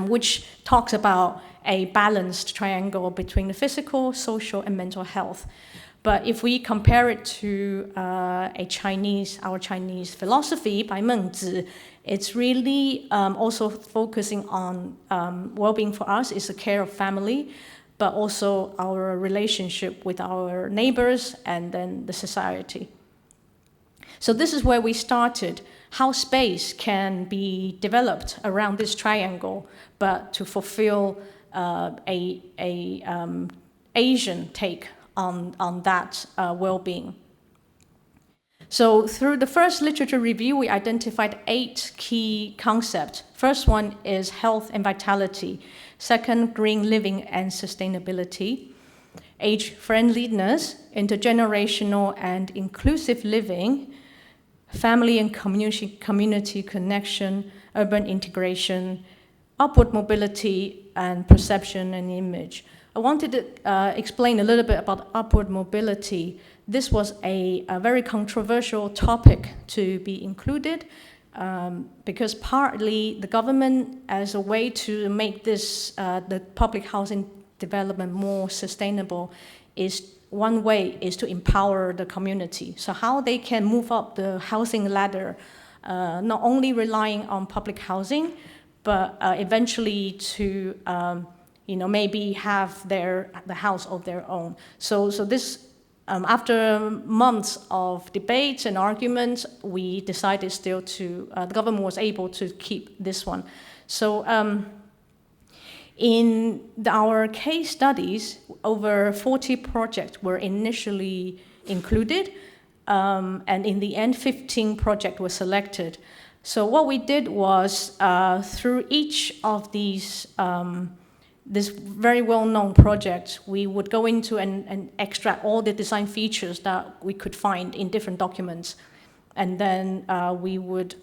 which talks about a balanced triangle between the physical, social, and mental health. But if we compare it to our Chinese philosophy by Mengzi, it's really also focusing on well-being for us is the care of family, but also our relationship with our neighbors and then the society. So this is where we started, how space can be developed around this triangle, but to fulfill Asian take on that well-being. So through the first literature review, we identified 8 key concepts. First one is health and vitality. Second, green living and sustainability. Age-friendliness, intergenerational and inclusive living, family and community connection, urban integration, upward mobility, and perception and image. I wanted to explain a little bit about upward mobility. This was a very controversial topic to be included because partly the government, as a way to make this the public housing development more sustainable, one way is to empower the community. So how they can move up the housing ladder, not only relying on public housing, but eventually to maybe have the house of their own. So this, after months of debates and arguments, we decided still to, the government was able to keep this one. So in our case studies, over 40 projects were initially included, and in the end, 15 projects were selected. So what we did was, through each of these this very well-known project, we would go into and extract all the design features that we could find in different documents. And then we would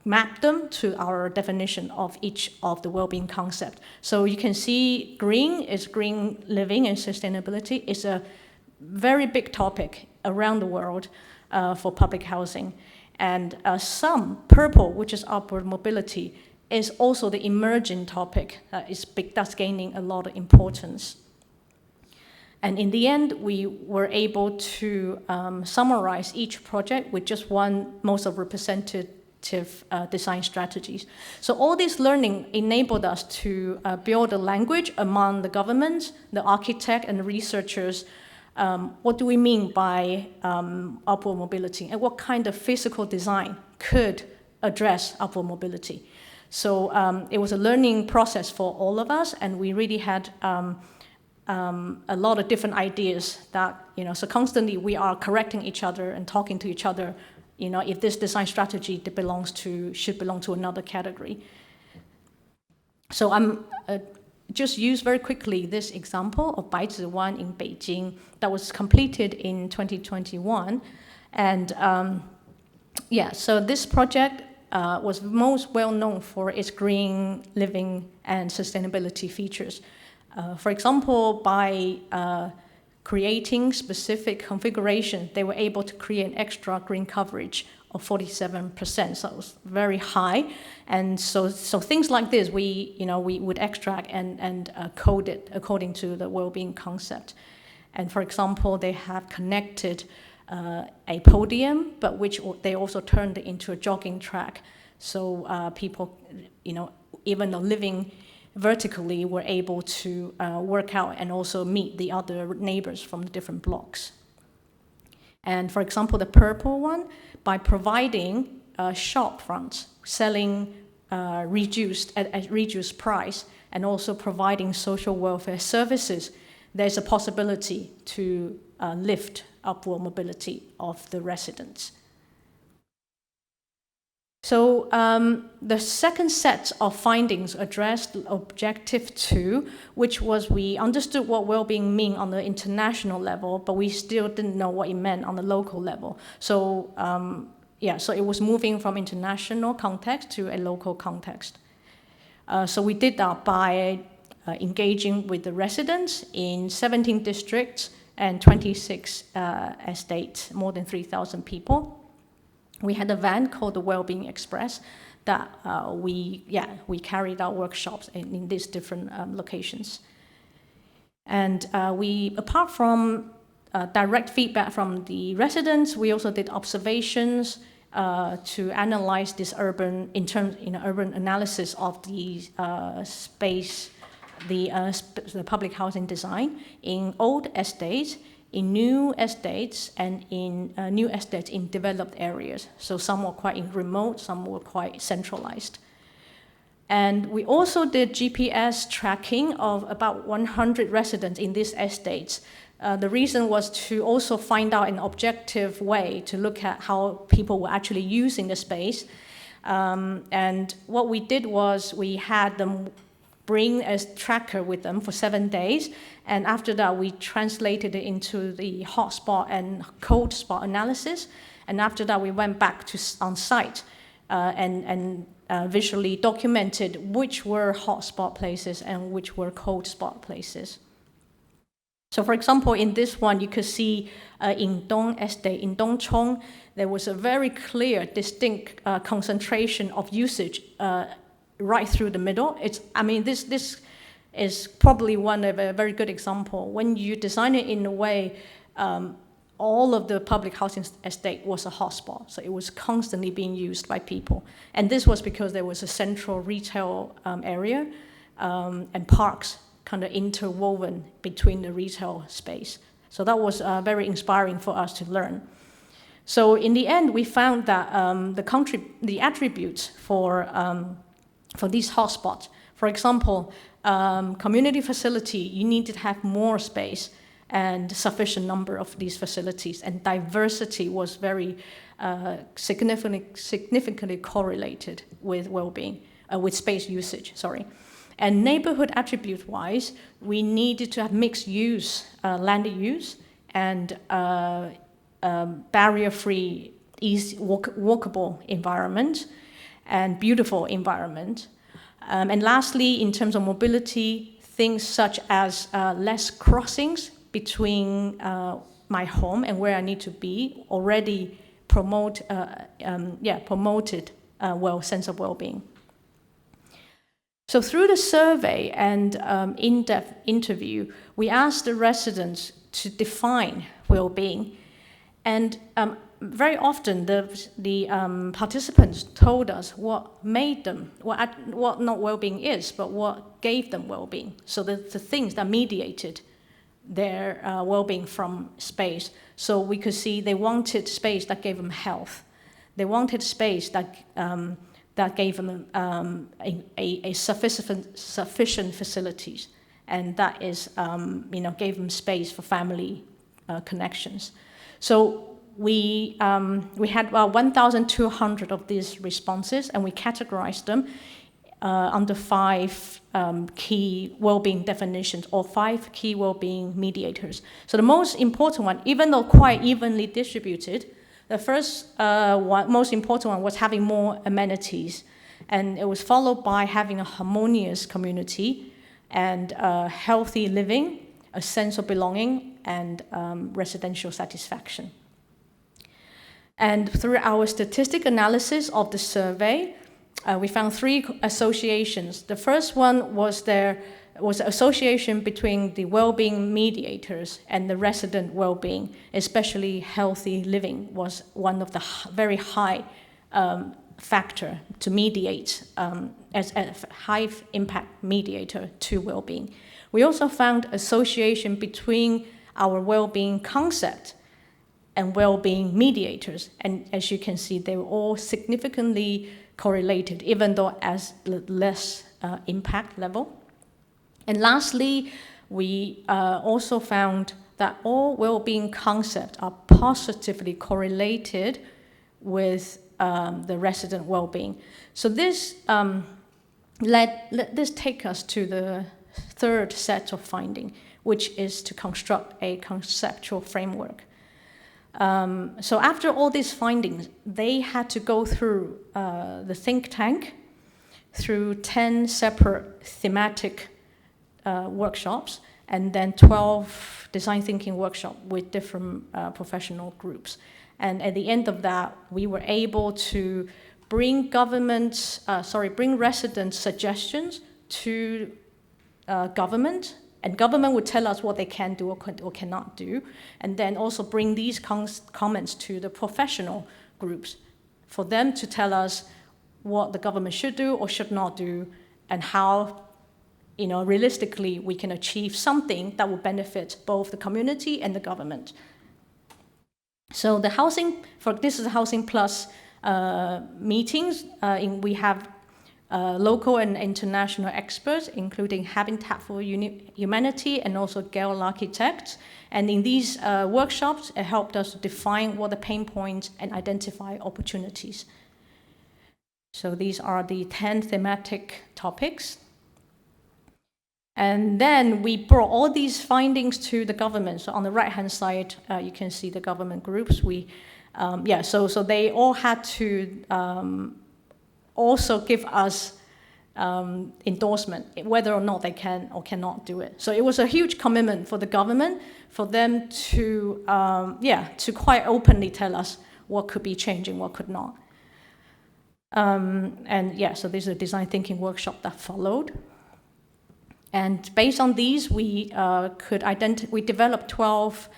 map them to our definition of each of the well-being concept. So you can see green is green living and sustainability. It's a very big topic around the world for public housing. And some purple, which is upward mobility, is also the emerging topic that's gaining a lot of importance. And in the end, we were able to summarize each project with just one most representative design strategies. So all this learning enabled us to build a language among the government, the architect, and the researchers. What do we mean by upward mobility, and what kind of physical design could address upward mobility? So it was a learning process for all of us, and we really had a lot of different ideas that, so constantly we are correcting each other and talking to each other, if this design strategy should belong to another category. So I'm just use very quickly this example of Baizi 1 in Beijing that was completed in 2021. And so this project was most well known for its green living and sustainability features. For example, by creating specific configuration, they were able to create an extra green coverage of 47%. So it was very high. And so things like this, we would extract and code it according to the well-being concept. And for example, they have connected a podium, but which they also turned it into a jogging track. So people, even though living vertically, were able to work out and also meet the other neighbors from the different blocks. And for example, the purple one, by providing shop fronts, selling reduced at a reduced price, and also providing social welfare services, there's a possibility to lift upward mobility of the residents. So the second set of findings addressed objective 2, which was we understood what well-being mean on the international level, but we still didn't know what it meant on the local level. So so it was moving from international context to a local context. So we did that by engaging with the residents in 17 districts and 26 estates, more than 3,000 people. We had a van called the Wellbeing Express that we carried out workshops in these different locations. And apart from direct feedback from the residents, we also did observations to analyze this urban analysis of the space, the public housing design in old estates, in new estates, and in new estates in developed areas. So some were quite remote, some were quite centralized. And we also did GPS tracking of about 100 residents in these estates. The reason was to also find out an objective way to look at how people were actually using the space. And what we did was we had them bring a tracker with them for 7 days, and after that we translated it into the hotspot and cold spot analysis, and after that we went back to on site and visually documented which were hotspot places and which were cold spot places. So for example, in this one you could see in Dong Estate, in Dongchong, there was a very clear, distinct concentration of usage right through the middle. This is probably one of a very good example. When you design it in a way, all of the public housing estate was a hotspot, so it was constantly being used by people. And this was because there was a central retail area and parks kind of interwoven between the retail space. So that was very inspiring for us to learn. So in the end, we found that the attributes for these hotspots, for example, community facility, you need to have more space and sufficient number of these facilities, and diversity was very significantly correlated with well-being, with space usage, sorry. And neighborhood attribute-wise, we needed to have mixed use, land use, and barrier-free, easy, walkable environment, and beautiful environment. And lastly, in terms of mobility, things such as less crossings between my home and where I need to be already promoted sense of well-being. So through the survey and in-depth interview, we asked the residents to define well-being, and very often the participants told us what made them, what not well-being is, but what gave them well-being. So the things that mediated their well-being from space. So we could see they wanted space that gave them health. They wanted space that gave them a sufficient facilities, and that is gave them space for family connections. So we had about 1,200 of these responses, and we categorized them under 5 key well-being definitions, or 5 key well-being mediators. So the most important one, even though quite evenly distributed, the first most important one was having more amenities, and it was followed by having a harmonious community and healthy living, a sense of belonging, and residential satisfaction. And through our statistic analysis of the survey, we found 3 associations. The first one was there was an association between the well-being mediators and the resident well-being, especially healthy living was one of the very high factor to mediate as a high impact mediator to well-being. We also found association between our well-being concept and well-being mediators, and as you can see, they were all significantly correlated, even though as less impact level. And lastly, we also found that all well-being concepts are positively correlated with the resident well-being. So this let this take us to the third set of finding, which is to construct a conceptual framework. So after all these findings, they had to go through the think tank through 10 separate thematic workshops, and then 12 design thinking workshops with different professional groups. And at the end of that, we were able to bring bring resident suggestions to government, and government would tell us what they can do or cannot do, and then also bring these comments to the professional groups for them to tell us what the government should do or should not do, and how, realistically we can achieve something that will benefit both the community and the government. So this is the Housing Plus meetings. We have local and international experts, including Habitat for Humanity and also Gale Architects. And in these workshops, it helped us to define what the pain points and identify opportunities. So these are the 10 thematic topics. And then we brought all these findings to the government. So on the right-hand side, you can see the government groups. So they all had to also give us endorsement, whether or not they can or cannot do it. So it was a huge commitment for the government, for them to quite openly tell us what could be changing, what could not. So this is a design thinking workshop that followed. And based on these, we developed 12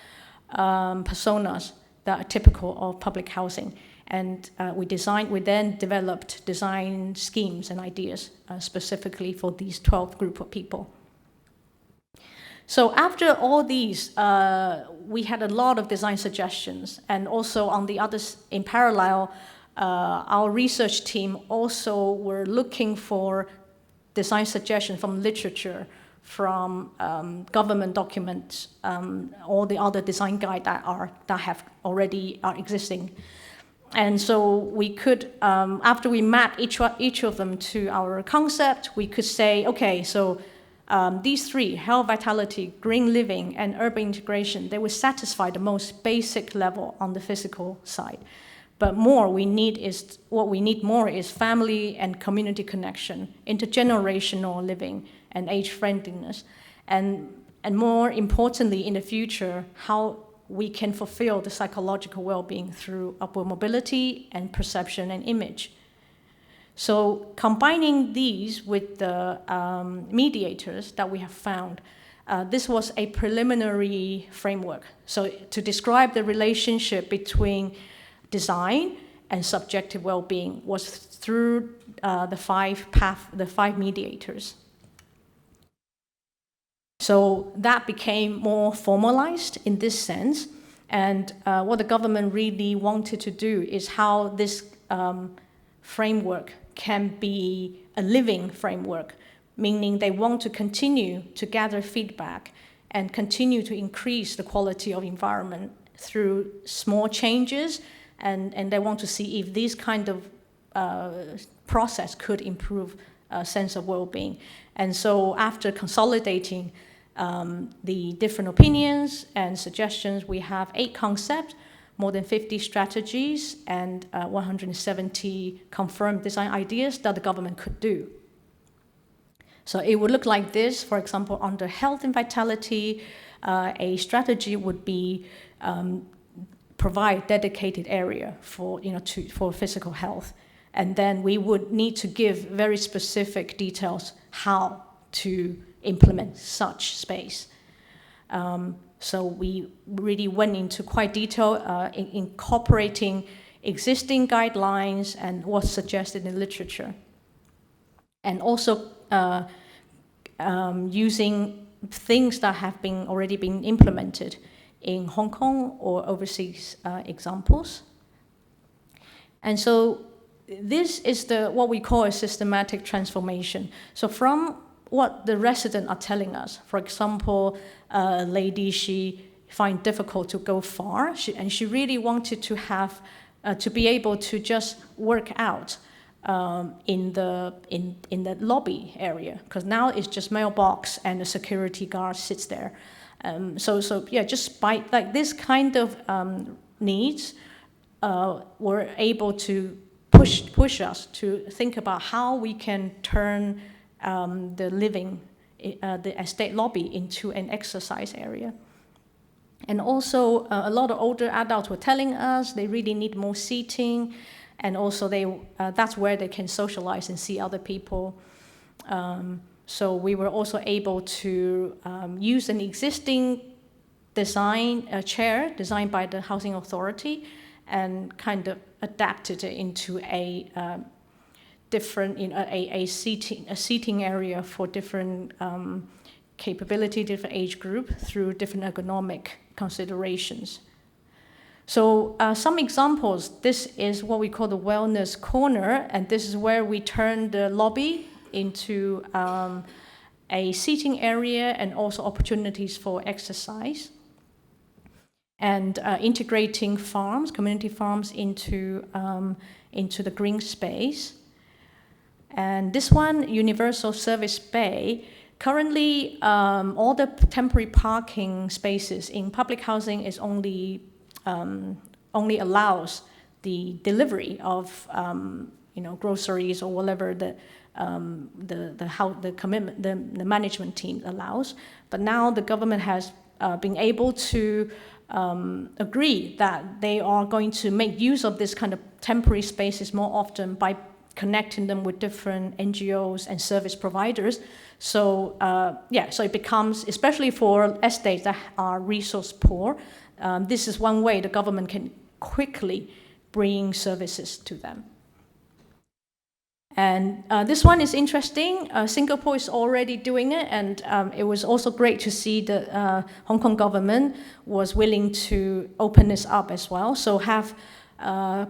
personas that are typical of public housing. And we then developed design schemes and ideas specifically for these 12 group of people. So after all these, we had a lot of design suggestions, and also on the others in parallel, our research team also were looking for design suggestions from literature, from government documents, all the other design guides that have already are existing. And so we could, after we mapped each of them to our concept, we could say, okay, so these 3, health, vitality, green living, and urban integration, they would satisfy the most basic level on the physical side. But what we need more is family and community connection, intergenerational living, and age friendliness. And more importantly, in the future, how we can fulfill the psychological well-being through upward mobility and perception and image. So combining these with the mediators that we have found, this was a preliminary framework. So to describe the relationship between design and subjective well-being was through the 5 mediators. So that became more formalized in this sense, and what the government really wanted to do is how this framework can be a living framework, meaning they want to continue to gather feedback and continue to increase the quality of environment through small changes, and they want to see if this kind of process could improve a sense of well-being. And so after consolidating the different opinions and suggestions, we have 8 concepts, more than 50 strategies, and 170 confirmed design ideas that the government could do. So it would look like this. For example, under health and vitality, a strategy would be provide dedicated area for, for physical health. And then we would need to give very specific details how to implement such space. So we really went into quite detail incorporating existing guidelines and what's suggested in literature. And also using things that have already been implemented in Hong Kong or overseas examples. And so this is what we call a systematic transformation. So from what the residents are telling us, for example, a lady, she find difficult to go far, and she really wanted to have, to be able to just work out in the lobby area, because now it's just mailbox and the security guard sits there. So yeah, just by like this kind of needs, were able to push us to think about how we can turn the estate lobby into an exercise area. And also a lot of older adults were telling us they really need more seating, and also that's where they can socialize and see other people. So we were also able to use an existing chair designed by the Housing Authority and kind of adapted it into a different, a seating area for different capability, different age group through different ergonomic considerations. So some examples, this is what we call the wellness corner, and this is where we turn the lobby into a seating area and also opportunities for exercise. And integrating farms, community farms into the green space. And this one, Universal Service Bay, currently all the temporary parking spaces in public housing is only allows the delivery of groceries or whatever the management team allows. But now the government has been able to agree that they are going to make use of this kind of temporary spaces more often by connecting them with different NGOs and service providers. So so it becomes, especially for estates that are resource poor, this is one way the government can quickly bring services to them. And this one is interesting. Singapore is already doing it, and it was also great to see the Hong Kong government was willing to open this up as well. So have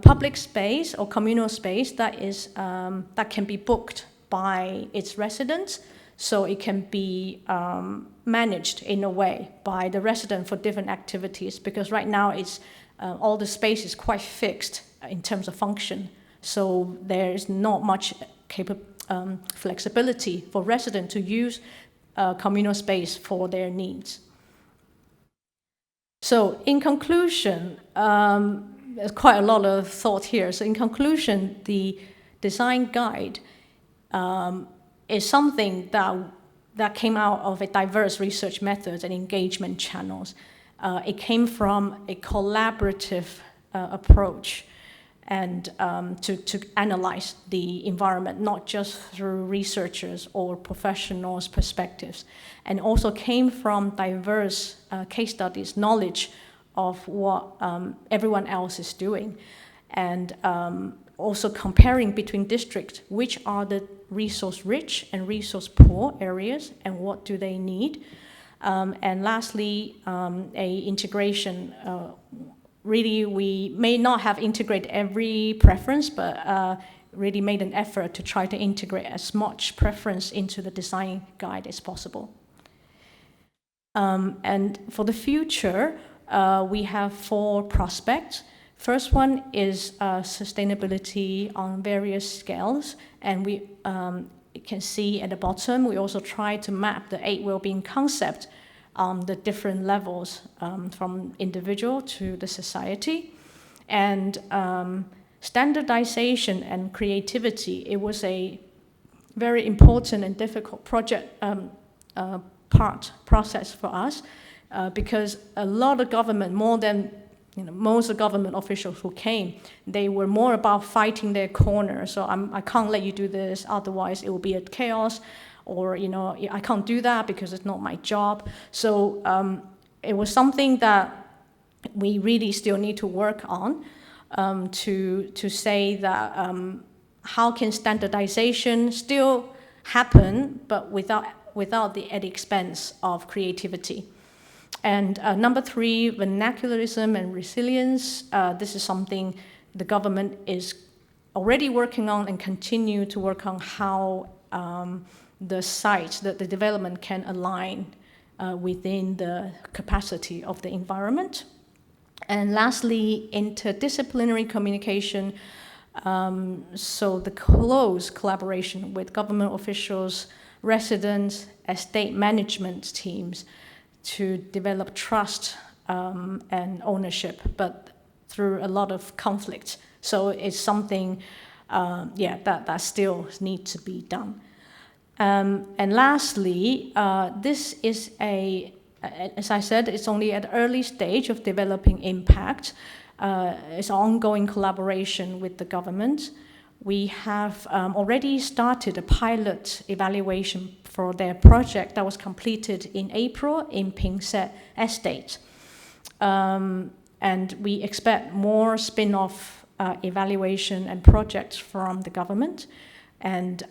public space or communal space that is that can be booked by its residents, so it can be managed in a way by the resident for different activities. Because right now it's all the space is quite fixed in terms of function. So there is not much flexibility for residents to use communal space for their needs. So in conclusion, there's quite a lot of thought here. So in conclusion, the design guide is something that came out of a diverse research methods and engagement channels. It came from a collaborative approach, and to analyze the environment, not just through researchers or professionals' perspectives, and also came from diverse case studies, knowledge of what everyone else is doing, and also comparing between districts, which are the resource-rich and resource-poor areas, and what do they need. And lastly, a integration. Really, we may not have integrated every preference, but really made an effort to try to integrate as much preference into the design guide as possible. And for the future, we have 4 prospects. First one is sustainability on various scales, and we can see at the bottom, we also try to map the 8 well-being concept on the different levels from individual to the society. And standardization and creativity, it was a very important and difficult process for us, because a lot of government, more than most of the government officials who came, they were more about fighting their corner. So I can't let you do this, otherwise it will be a chaos, or I can't do that because it's not my job. So it was something that we really still need to work on, to say that how can standardization still happen, but without at the expense of creativity. And number 3, vernacularism and resilience. This is something the government is already working on and continue to work on, how the sites, that the development can align within the capacity of the environment. And lastly, interdisciplinary communication. So the close collaboration with government officials, residents, estate management teams, to develop trust and ownership, but through a lot of conflict. So it's something, that still needs to be done. And lastly, this is as I said, it's only at early stage of developing impact. It's ongoing collaboration with the government. We have already started a pilot evaluation for their project that was completed in April in Pingset Estate. And we expect more spin-off evaluation and projects from the government, and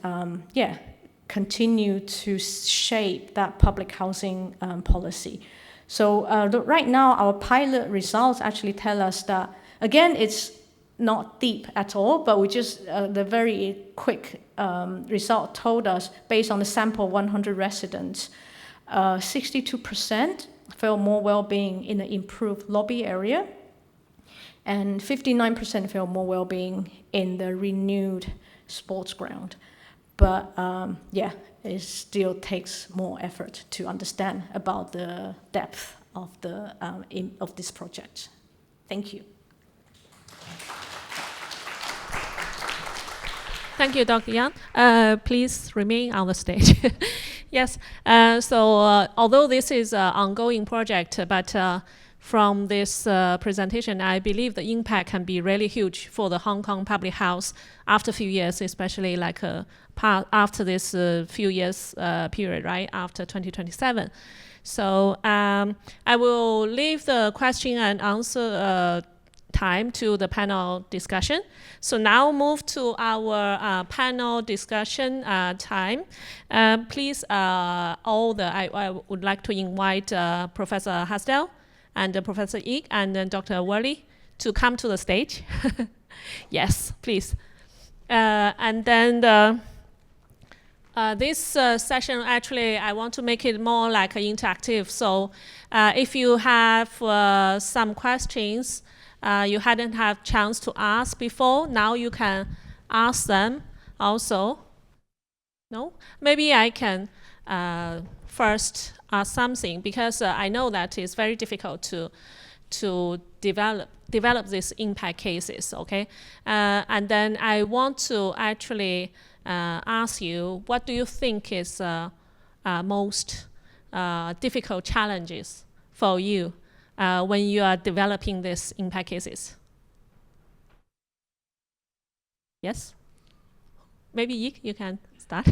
continue to shape that public housing policy. So right now, our pilot results actually tell us that, again, it's not deep at all, but we just, the very quick result told us, based on the sample 100 residents, 62% felt more well-being in the improved lobby area, and 59% felt more well-being in the renewed sports ground. But it still takes more effort to understand about the depth of of this project. Thank you. Thank you, Dr. Yang. Please remain on the stage. Yes. Although this is an ongoing project, but from this presentation, I believe the impact can be really huge for the Hong Kong public house after a few years, especially after this few years period, right, after 2027. So I will leave the question and answer time to the panel discussion. So now move to our panel discussion time. Please, I would like to invite Professor Hasdell and Professor YICK and then Dr. WERNLI to come to the stage. Yes, please. And then this session, actually, I want to make it more like interactive. So if you have some questions you hadn't had chance to ask before, now you can ask them also. No? Maybe I can first ask something, because I know that it's very difficult to develop these impact cases, okay? And then I want to actually ask you, what do you think is most difficult challenges for you when you are developing these impact cases? Yes? Maybe YICK, you can start.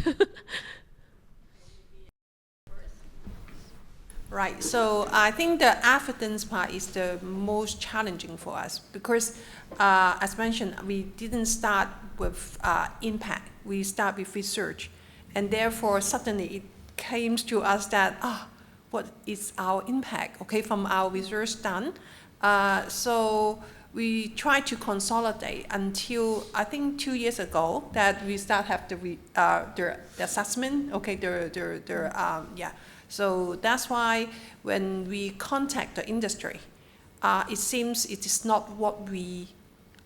Right, so I think the evidence part is the most challenging for us, because as mentioned, we didn't start with impact, we start with research. And therefore, suddenly it came to us that, what is our impact, okay, from our research done. So we tried to consolidate until, I think 2 years ago, that we start have the assessment, okay, So that's why when we contact the industry, it seems it is not what we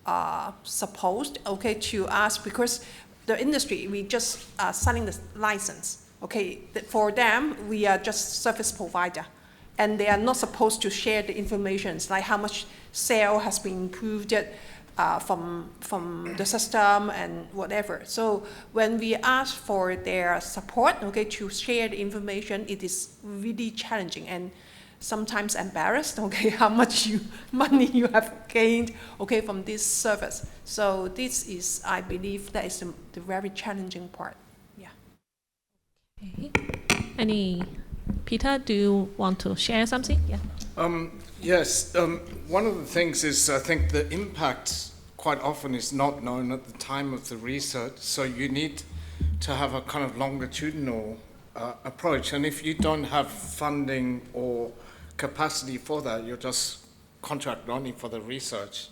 are supposed, okay, to ask, because the industry, we just selling the license, okay. For them, we are just service provider, and they are not supposed to share the information, like how much sale has been improved from the system and whatever. So when we ask for their support, okay, to share the information, it is really challenging. And sometimes embarrassed, okay, how much money you have gained, okay, from this service. So this is, I believe, that is the very challenging part. Yeah. Okay. Peter, do you want to share something? Yeah. Yes. One of the things is I think the impact quite often is not known at the time of the research. So you need to have a kind of longitudinal approach. And if you don't have funding or capacity for that, you're just contract running for the research,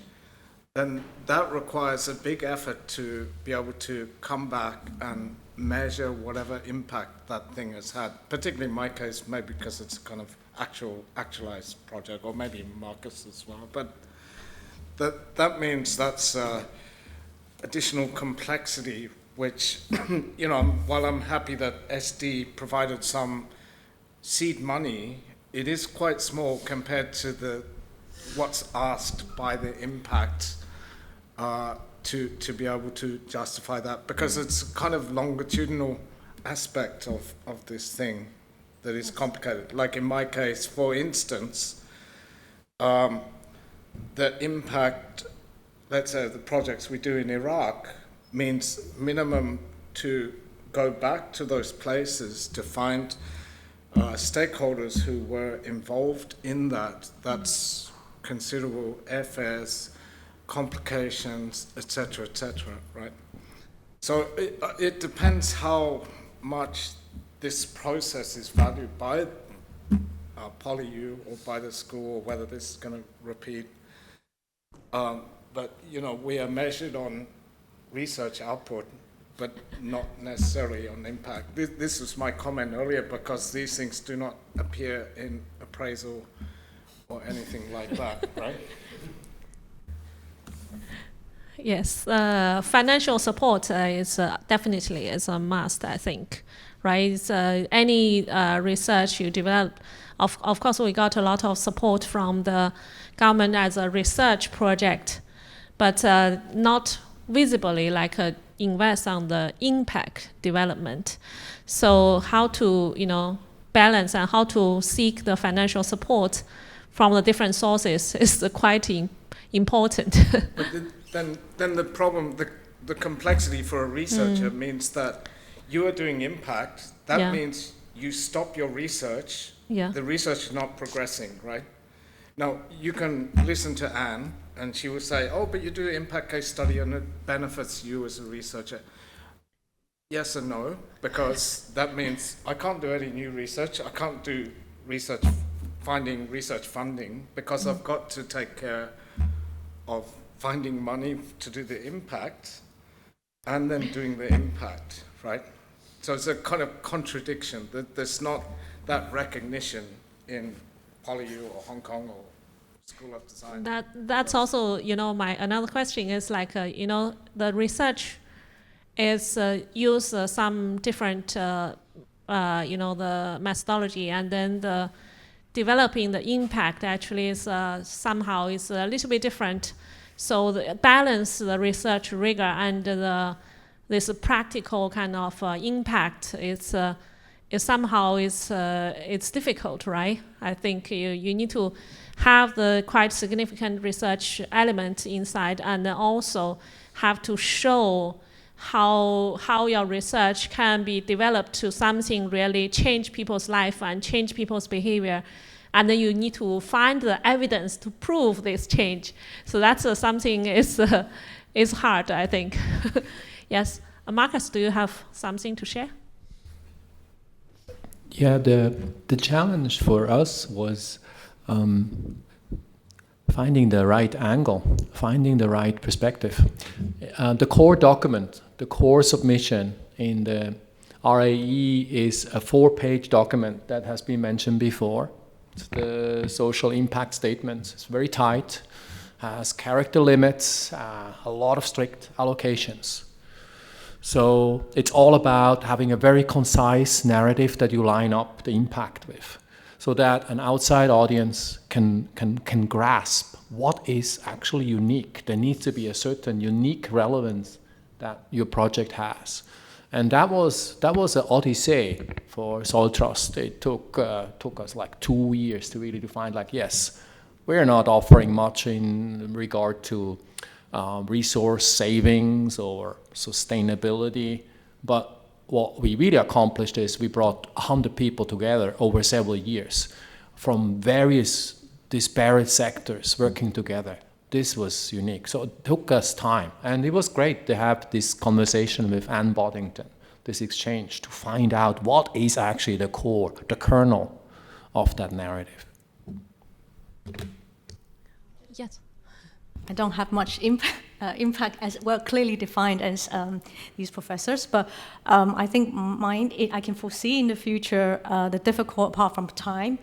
then that requires a big effort to be able to come back and measure whatever impact that thing has had. Particularly in my case, maybe because it's a kind of actualized project, or maybe Markus as well. But that means that's additional complexity, which, you know, while I'm happy that SD provided some seed money, it is quite small compared to what's asked by the impact to be able to justify that, because it's kind of longitudinal aspect of this thing that is complicated. Like in my case, for instance, the impact, let's say, the projects we do in Iraq means minimum to go back to those places to find stakeholders who were involved in that. That's considerable airfares, complications, etc., right? So it depends how much this process is valued by PolyU or by the school, or whether this is going to repeat. But, you know, we are measured on research output, but not necessarily on impact. This was my comment earlier, because these things do not appear in appraisal or anything like that, right? Yes, financial support is definitely is a must, I think, right? Any research you develop, of course, we got a lot of support from the government as a research project, but not visibly like invest on the impact development. So how to, you know, balance and how to seek the financial support from the different sources is quite important. But then the problem, the complexity for a researcher means that you are doing impact. That means you stop your research. The research is not progressing, right? Now, you can listen to Anne, and she will say, oh, but you do an impact case study and it benefits you as a researcher. Yes and no, because that means I can't do any new research. I can't do research funding, because I've got to take care of finding money to do the impact and then doing the impact, right? So it's a kind of contradiction that there's not that recognition in PolyU or Hong Kong or School of Design. That's also, you know, my another question is like, you know, the research is use some different, you know, the methodology, and then the developing the impact actually is somehow is a little bit different. So the balance the research rigor and this practical kind of impact is somehow it's difficult, right? I think you need to have the quite significant research element inside, and then also have to show how your research can be developed to something really change people's life and change people's behavior. And then you need to find the evidence to prove this change. So that's something is hard, I think. Yes, Markus, do you have something to share? Yeah, the challenge for us was finding the right angle, finding the right perspective. The core document, the core submission in the RAE is a 4-page document that has been mentioned before. It's the social impact statement. It's very tight, has character limits, a lot of strict allocations. So it's all about having a very concise narrative that you line up the impact with, so that an outside audience can grasp what is actually unique. There needs to be a certain unique relevance that your project has. And that was an odyssey for Soil Trust. It took us like 2 years to really find, like, yes, we're not offering much in regard to resource savings or sustainability, but what we really accomplished is we brought 100 people together over several years from various disparate sectors working together. This was unique. So it took us time. And it was great to have this conversation with Anne Boddington, this exchange, to find out what is actually the core, the kernel of that narrative. Yes. I don't have much impact as well clearly defined as these professors, but I think I can foresee in the future the difficult part from time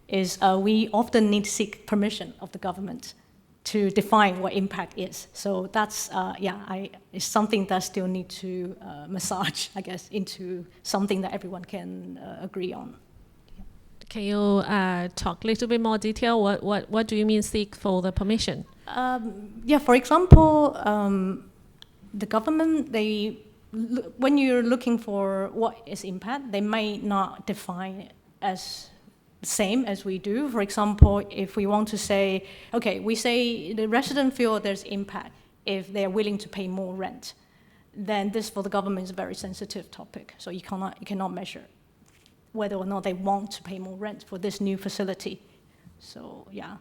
is we often need to seek permission of the government to define what impact is. So that's, it's something that still need to massage, I guess, into something that everyone can agree on. Can you talk a little bit more detail? What do you mean seek for the permission? For example, the government, when you're looking for what is impact, they may not define it as the same as we do. For example, if we want to say, okay, we say the resident feel there's impact if they're willing to pay more rent, then this for the government is a very sensitive topic. So you cannot measure whether or not they want to pay more rent for this new facility. So yeah.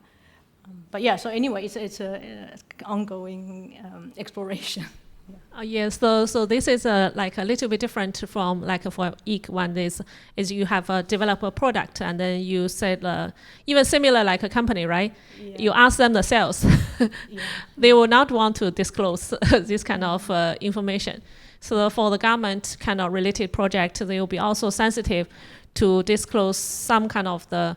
So anyway, it's an ongoing exploration. Yes, so this is like a little bit different from like for YICK one is you have develop a product and then you said even similar like a company, right? Yeah. You ask them the sales. They will not want to disclose this kind of information. So for the government kind of related project, they will be also sensitive to disclose some kind of the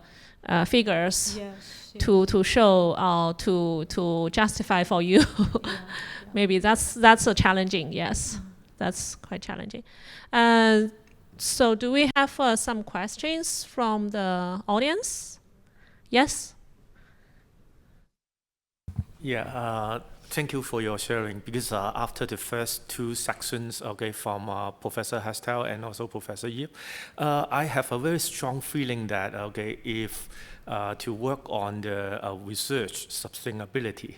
figures. Yes. To show to justify for you. Maybe that's a challenging, yes. That's quite challenging. So do we have some questions from the audience? Yes? Yeah, thank you for your sharing, because after the first two sections, from Professor Hasdell and also Professor Yip, I have a very strong feeling that, if to work on the research sustainability,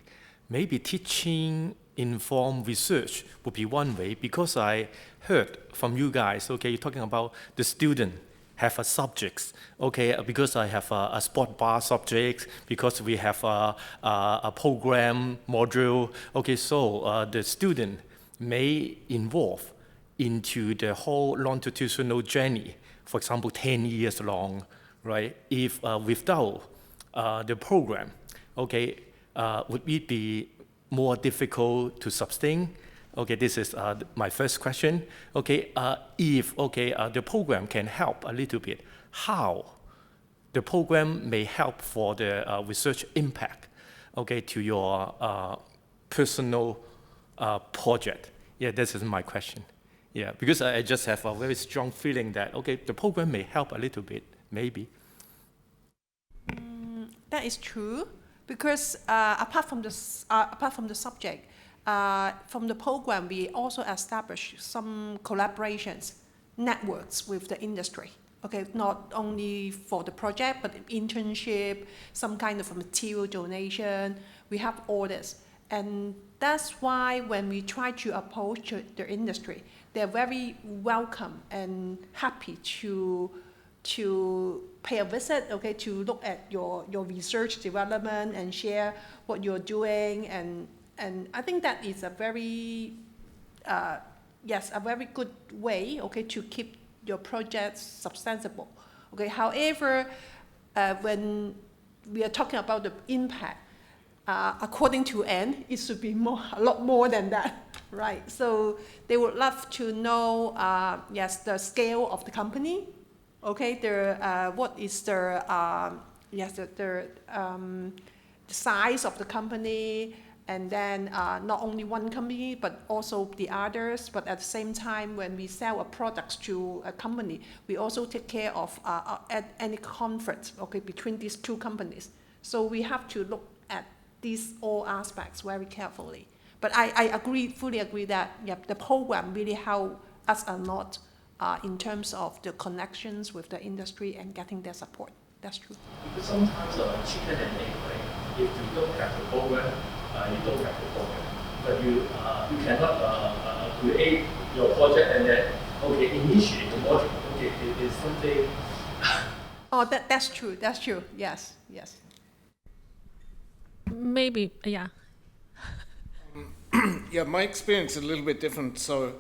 maybe teaching informed research would be one way, because I heard from you guys, you're talking about the student have a subjects, because I have a sport bar subject, because we have a program module, so the student may involve into the whole longitudinal journey, for example, 10 years long, right? If without the program, would it be more difficult to sustain? This is my first question. If the program can help a little bit, how the program may help for the research impact, to your personal project? Yeah, this is my question. Yeah, because I just have a very strong feeling that the program may help a little bit, maybe. That is true, because apart from the subject, from the program, we also establish some collaborations, networks with the industry. Not only for the project, but internship, some kind of a material donation. We have all this, and that's why when we try to approach the industry, they're very welcome and happy to pay a visit, to look at your research development and share what you're doing, and I think that is a very a very good way, to keep your projects substantial. However, when we are talking about the impact, according to Anne, it should be a lot more than that, right? So they would love to know, the scale of the company. What is the size of the company, and then not only one company, but also the others. But at the same time, when we sell a product to a company, we also take care of at any conflict, between these two companies. So we have to look at these all aspects very carefully. But I fully agree that the program really help us a lot in terms of the connections with the industry and getting their support. That's true. Because sometimes chicken and egg, right? If you don't have the program, you don't have the program. But you cannot create your project and then, okay, initiate the module. Okay, it is something. Oh, that's true. That's true. Yes, yes. Maybe, yeah. Yeah, my experience is a little bit different. So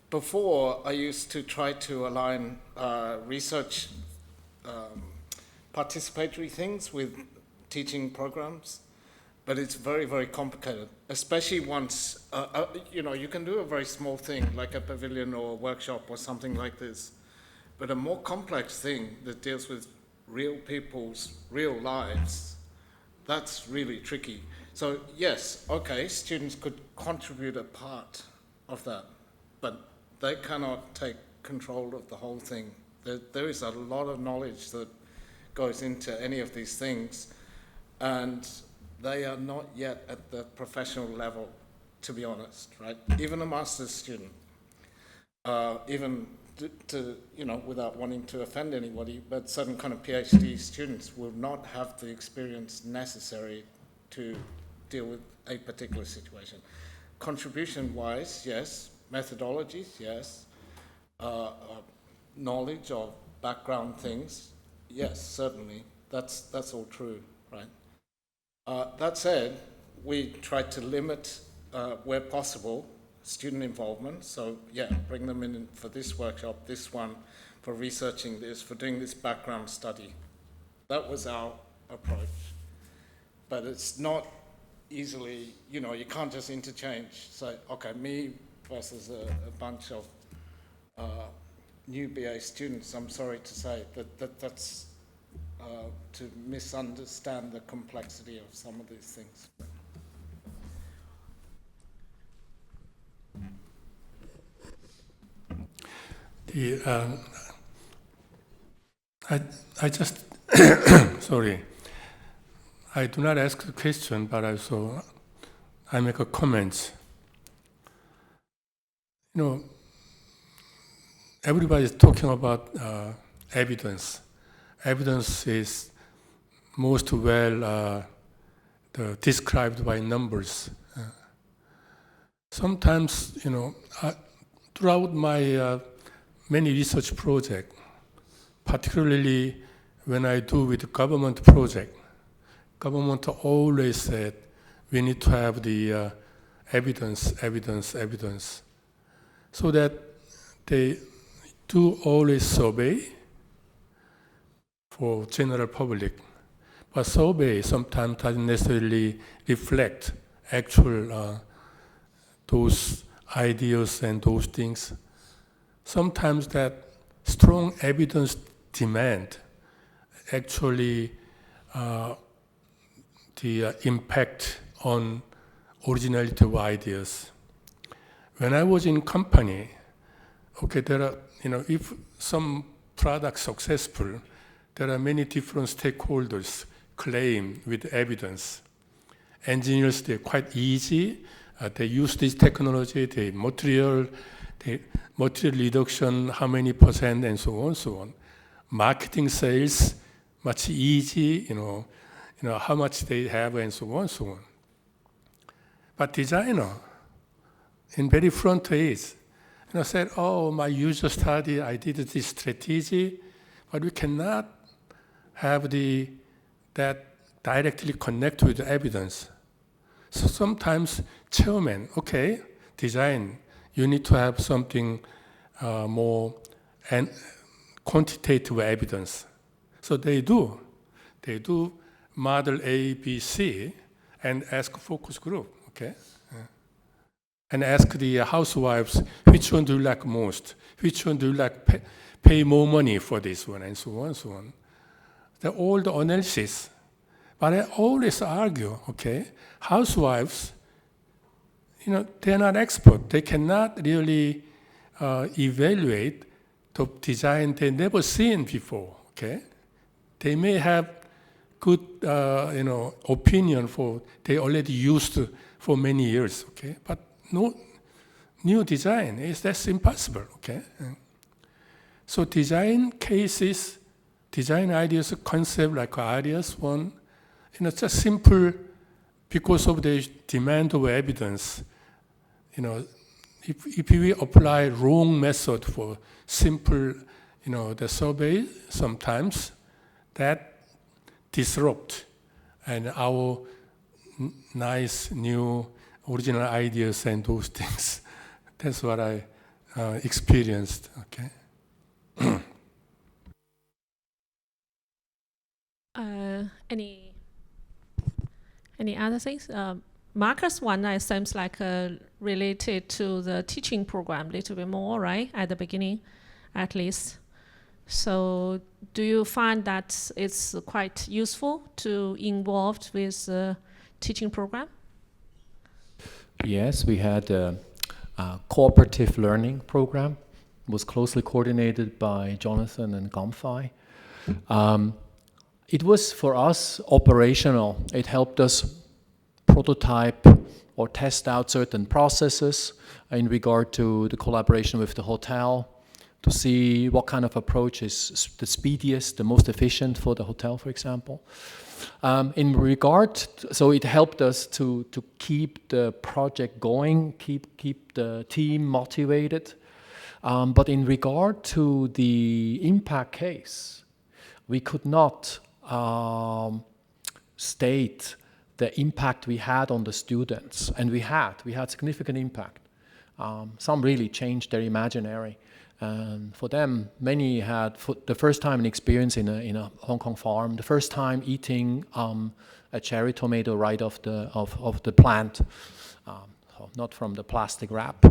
before, I used to try to align research participatory things with teaching programs, but it's very, very complicated, especially once, you can do a very small thing like a pavilion or a workshop or something like this, but a more complex thing that deals with real people's real lives, that's really tricky. So yes, okay, students could contribute a part of that, but they cannot take control of the whole thing. There is a lot of knowledge that goes into any of these things, and they are not yet at the professional level, to be honest, right? Even a master's student, even to without wanting to offend anybody, but certain kind of PhD students will not have the experience necessary to deal with a particular situation. Contribution-wise, yes. Methodologies, yes. Knowledge of background things, yes, certainly. That's all true, right? That said, we try to limit, where possible, student involvement. So, yeah, bring them in for this workshop, this one, for researching this, for doing this background study. That was our approach. But it's not easily, you can't just interchange. Say, okay, me versus a bunch of new BA students. I'm sorry to say that's to misunderstand the complexity of some of these things. I just sorry. I do not ask the question, but I make a comment. Everybody is talking about evidence. Evidence is most well described by numbers. Sometimes, throughout my many research projects, particularly when I do with government project, government always said we need to have the evidence, so that they do always survey for general public, but survey sometimes doesn't necessarily reflect actual those ideas and those things. Sometimes that strong evidence demand actually the impact on originality of ideas. When I was in company, okay, there are, if some product successful, there are many different stakeholders claim with evidence. Engineers, they're quite easy. They use this technology, the material reduction, how many percent, and so on, so on. Marketing, sales, much easy, how much they have, and so on, so on. But designer, in very front age, said, oh, my user study, I did this strategy, but we cannot have that directly connect with the evidence. So sometimes chairman, okay, design, you need to have something more and quantitative evidence. So they do model A, B, C, and ask focus group, okay? And ask the housewives, which one do you like most? Which one do you like pay more money for this one, and so on, so on. All the analysis. But I always argue, okay, housewives, they're not expert. They cannot really evaluate the design they've never seen before, okay? They may have good, opinion they already used for many years, okay? But new design. That's impossible, okay? So design cases, design ideas, concept like Aria's one, just simple because of the demand of evidence. If we apply wrong method for simple, the survey, sometimes that disrupt and our nice new original ideas and those things. That's what I experienced. Okay. Any other things? Markus one, it seems like related to the teaching program a little bit more, right? At the beginning, at least. So do you find that it's quite useful to involved with the teaching program? Yes, we had a cooperative learning program. It was closely coordinated by Jonathan and Kam Fai. It was for us operational. It helped us prototype or test out certain processes in regard to the collaboration with the hotel, to see what kind of approach is the speediest, the most efficient for the hotel, for example. So it helped us to keep the project going, keep the team motivated. But in regard to the impact case, we could not state the impact we had on the students, and we had significant impact. Some really changed their imaginary. For them, many had for the first time an experience in a Hong Kong farm, the first time eating a cherry tomato right off the plant, not from the plastic wrap.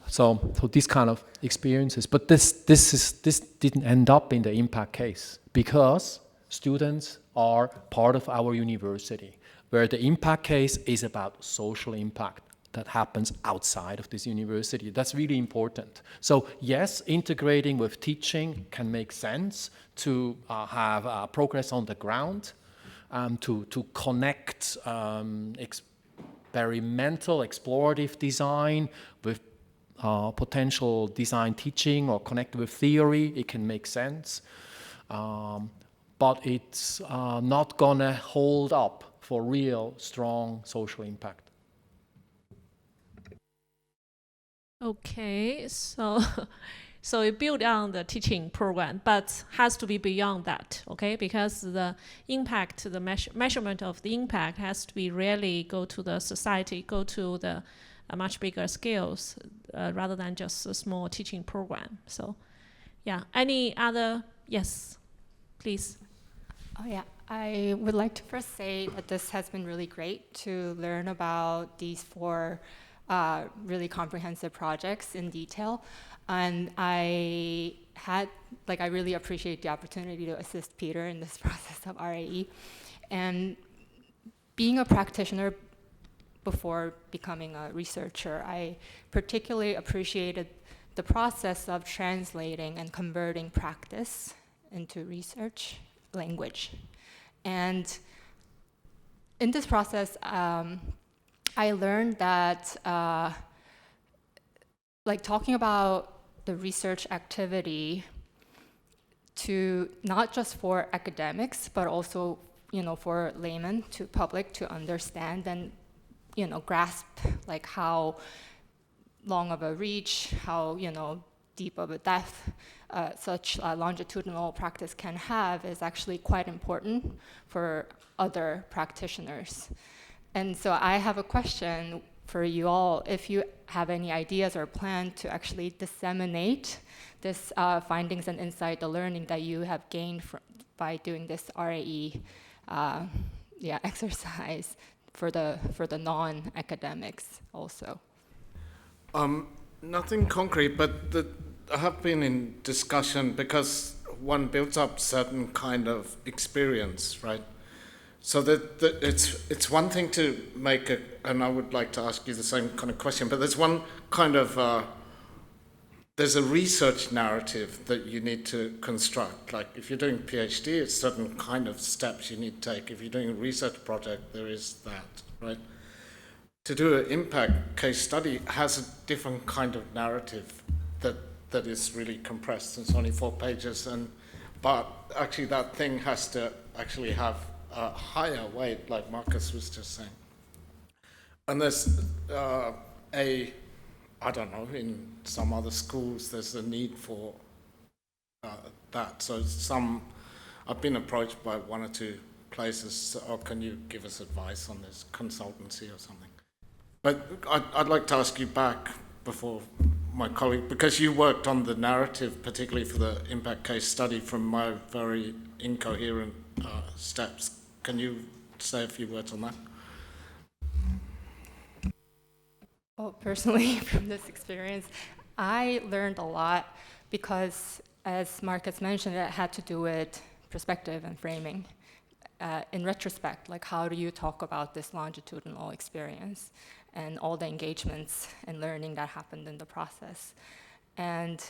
So these kind of experiences. But this didn't end up in the impact case because students are part of our university, where the impact case is about social impact that happens outside of this university. That's really important. So yes, integrating with teaching can make sense to have progress on the ground, to connect experimental, explorative design with potential design teaching or connect with theory. It can make sense. But it's not gonna hold up for real strong social impact. Okay, so it built on the teaching program, but has to be beyond that, okay? Because the impact, the measurement of the impact has to be really go to the society, go to the much bigger scales, rather than just a small teaching program. So, yeah, any other, yes, please. Oh yeah, I would like to first say that this has been really great to learn about these four really comprehensive projects in detail. And I really appreciate the opportunity to assist Peter in this process of RAE. And being a practitioner before becoming a researcher, I particularly appreciated the process of translating and converting practice into research language. And in this process, I learned that talking about the research activity to not just for academics, but also for laymen, to public to understand and grasp how long of a reach, how deep of a depth such longitudinal practice can have is actually quite important for other practitioners. And so I have a question for you all, if you have any ideas or plan to actually disseminate this findings and insight, the learning that you have gained by doing this RAE exercise for the non-academics also. Nothing concrete, but I have been in discussion because one builds up certain kind of experience, right? So that it's one thing to make and I would like to ask you the same kind of question, but there's one kind of, there's a research narrative that you need to construct. Like if you're doing PhD, it's certain kind of steps you need to take. If you're doing a research project, there is that, right? to do an impact case study has a different kind of narrative that is really compressed. It's only 4 pages, but actually that thing has to actually have a higher weight, like Markus was just saying. And there's I don't know, in some other schools there's a need for that. So I've been approached by 1 or 2 places, can you give us advice on this, consultancy or something? But I'd like to ask you back before my colleague, because you worked on the narrative, particularly for the impact case study, from my very incoherent steps. Can you say a few words on that? Well, personally, from this experience, I learned a lot because, as Markus mentioned, it had to do with perspective and framing. In retrospect, like how do you talk about this longitudinal experience and all the engagements and learning that happened in the process. And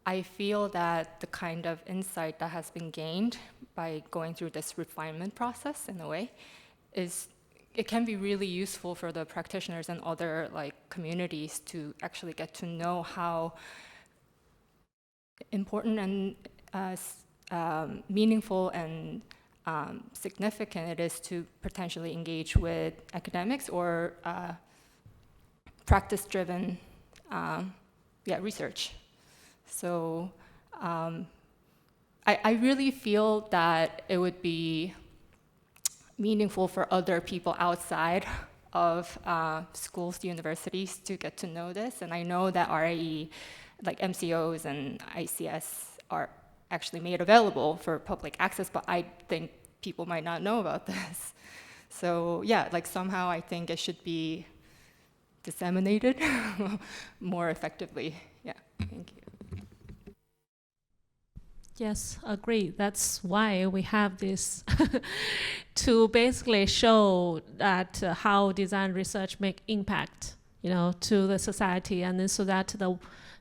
I feel that the kind of insight that has been gained by going through this refinement process, in a way, it can be really useful for the practitioners and other communities to actually get to know how important and meaningful and significant it is to potentially engage with academics or practice-driven research. So I really feel that it would be meaningful for other people outside of schools, universities to get to know this. And I know that RAE, like MCOs and ICS are actually made available for public access, but I think people might not know about this. So yeah, somehow I think it should be disseminated more effectively. Yeah, thank you. Yes, agree. That's why we have this to basically show that how design research make impact, to the society, and then so that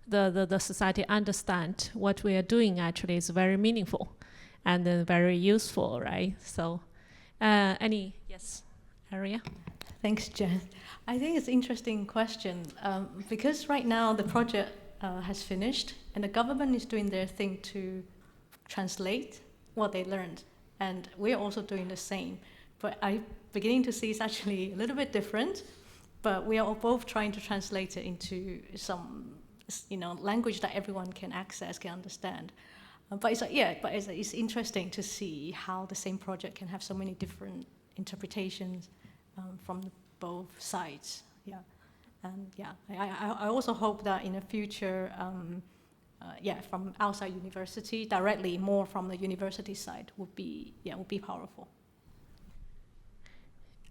the society understand what we are doing actually is very meaningful and then very useful, right? So, yes, Aria? Thanks, Jen. I think it's an interesting question because right now the project has finished and the government is doing their thing to translate what they learned, and we're also doing the same. But I'm beginning to see it's actually a little bit different, but we are both trying to translate it into some language that everyone can access, can understand. But it's interesting to see how the same project can have so many different interpretations from both sides. Yeah, and I also hope that in the future, from outside university directly, more from the university side would be powerful.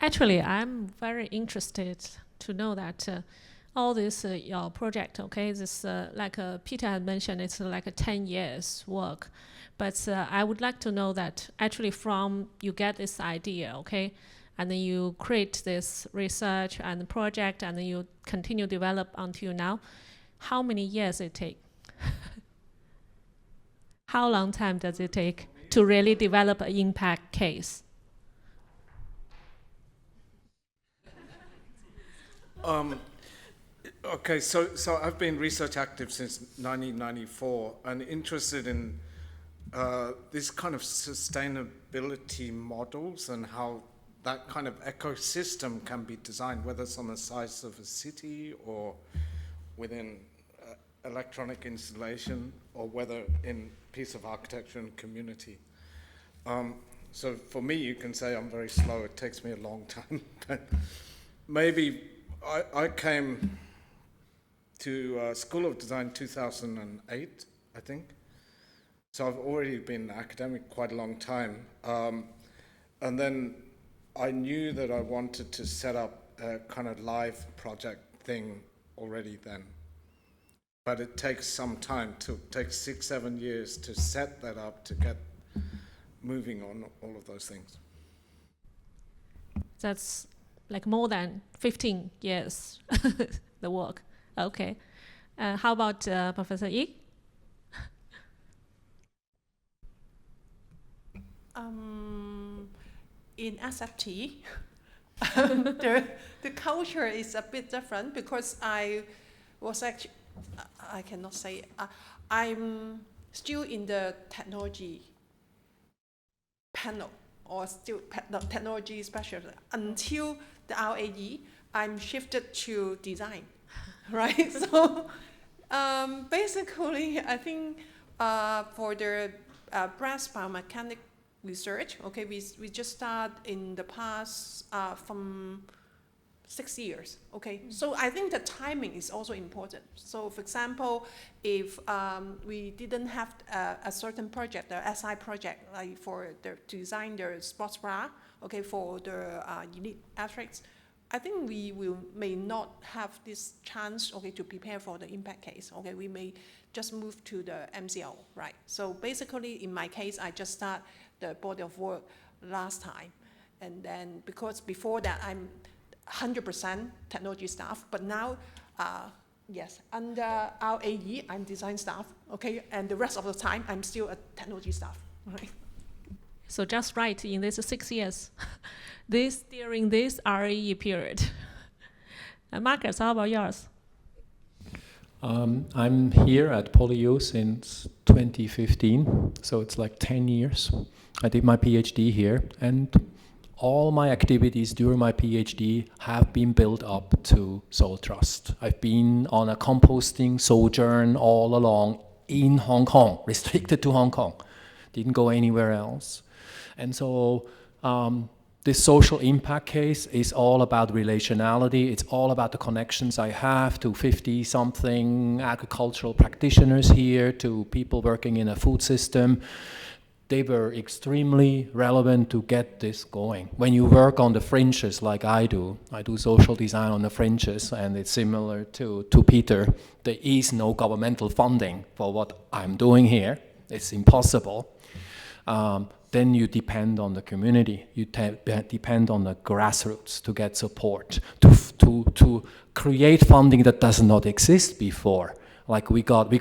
Actually, I'm very interested to know that all this your project, okay, this like Peter had mentioned, it's like a 10 years work, but I would like to know that actually from you get this idea, okay, and then you create this research and project, and then you continue develop until now. How many years it take? How long time does it take to really develop an impact case? Okay, so I've been research active since 1994 and interested in this kind of sustainability models and how that kind of ecosystem can be designed, whether it's on the size of a city or within electronic installation, or whether in piece of architecture and community. So for me, you can say I'm very slow. It takes me a long time. But maybe I came to School of Design 2008, I think. So I've already been academic quite a long time. And then I knew that I wanted to set up a kind of live project thing already then. But it takes some time. It takes 6-7 years to set that up, to get moving on all of those things. That's like more than 15 years, the work. Okay. How about Professor YICK? In SFT, the culture is a bit different because I was actually, I cannot say, I'm still in the technology panel or still technology specialist until the RAE. I'm shifted to design, right? So basically, I think for the breast biomechanical research, okay, we just start in the past from 6 years, okay? So I think the timing is also important. So for example, if we didn't have a certain project, the SI project, like for the to design the sports bra, okay, for the elite athletes, I think we may not have this chance, okay, to prepare for the impact case, okay? We may just move to the MCO, right? So basically, in my case, I just start the body of work last time. And then, because before that, I'm 100% technology staff, but now, yes, under RAE, I'm design staff, okay? And the rest of the time, I'm still a technology staff, right? So just right in this 6 years, during this RAE period. Markus, how about yours? I'm here at PolyU since 2015, so it's like 10 years. I did my PhD here, and all my activities during my PhD have been built up to Soul Trust. I've been on a composting sojourn all along in Hong Kong, restricted to Hong Kong. Didn't go anywhere else. And so this social impact case is all about relationality. It's all about the connections I have to 50-something agricultural practitioners here, to people working in a food system. They were extremely relevant to get this going. When you work on the fringes like I do social design on the fringes, and it's similar to Peter, there is no governmental funding for what I'm doing here. It's impossible. Then you depend on the community. You depend on the grassroots to get support, to create funding that does not exist before. Like we got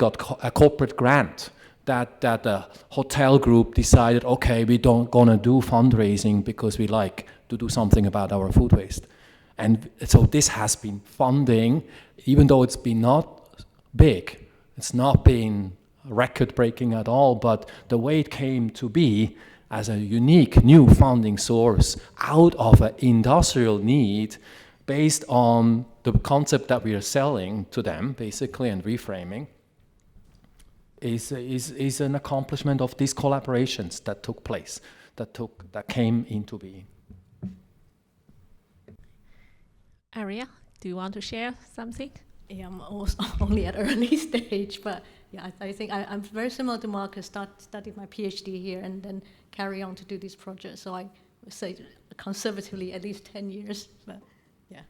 a corporate grant that the hotel group decided, okay, we don't gonna do fundraising because we like to do something about our food waste. And so this has been funding, even though it's been not big, it's not been record-breaking at all, but the way it came to be as a unique new funding source out of an industrial need based on the concept that we are selling to them, basically, and reframing, is an accomplishment of these collaborations that took place, that came into being. Aria, do you want to share something? Yeah, I'm also only at early stage, but yeah, I think I'm very similar to Markus. Studied my PhD here and then carry on to do this project. So I would say conservatively at least 10 years. But yeah,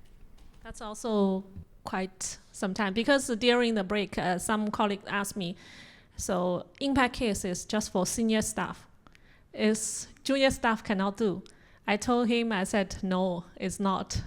that's also quite some time, because during the break, some colleagues asked me, so impact case is just for senior staff. Is junior staff cannot do? I told him, I said, no, it's not.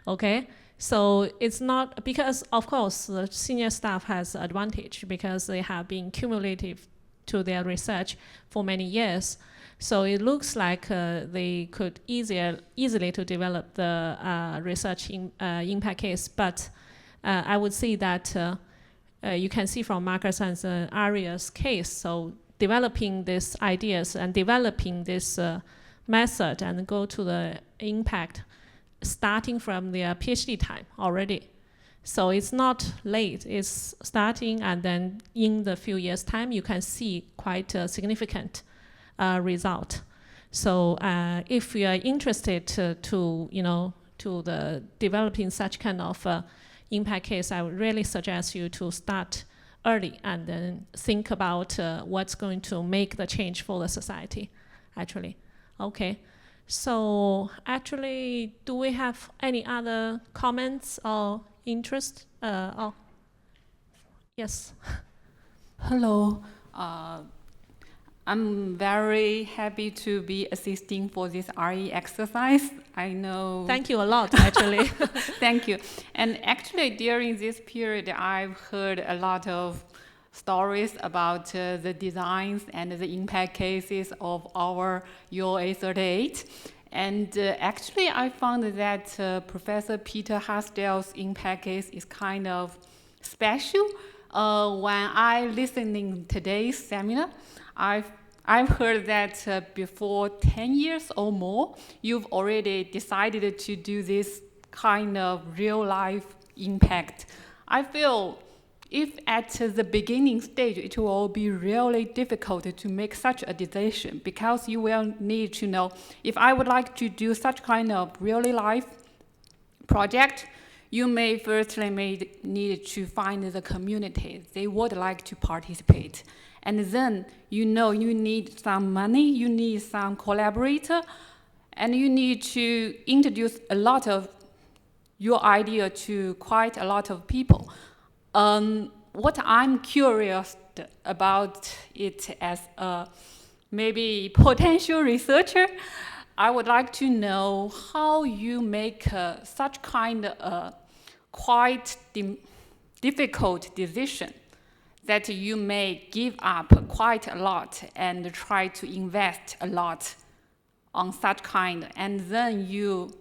Okay. So it's not, because of course the senior staff has advantage because they have been cumulative to their research for many years. So it looks like they could easily to develop the research impact case. But I would say that you can see from Markus and Aria's case, so developing these ideas and developing this method and go to the impact starting from their PhD time already. So it's not late, it's starting, and then in the few years time, you can see quite a significant result. So if you are interested to the developing such kind of impact case, I would really suggest you to start early and then think about what's going to make the change for the society, actually. Okay. So actually, do we have any other comments or interest? Yes. Hello. I'm very happy to be assisting for this RE exercise. I know. Thank you a lot, actually. Thank you. And actually, during this period, I've heard a lot of stories about the designs and the impact cases of our UA 38. And actually, I found that Professor Peter Hasdell's impact case is kind of special. When I listening today's seminar, I've heard that before 10 years or more, you've already decided to do this kind of real life impact. I feel if at the beginning stage, it will be really difficult to make such a decision, because you will need to know, if I would like to do such kind of really life project, you may firstly need to find the community they would like to participate. And then you need some money, you need some collaborator, and you need to introduce a lot of your idea to quite a lot of people. What I'm curious about it as a maybe potential researcher, I would like to know how you make such kind of quite difficult decision that you may give up quite a lot and try to invest a lot on such kind, and then you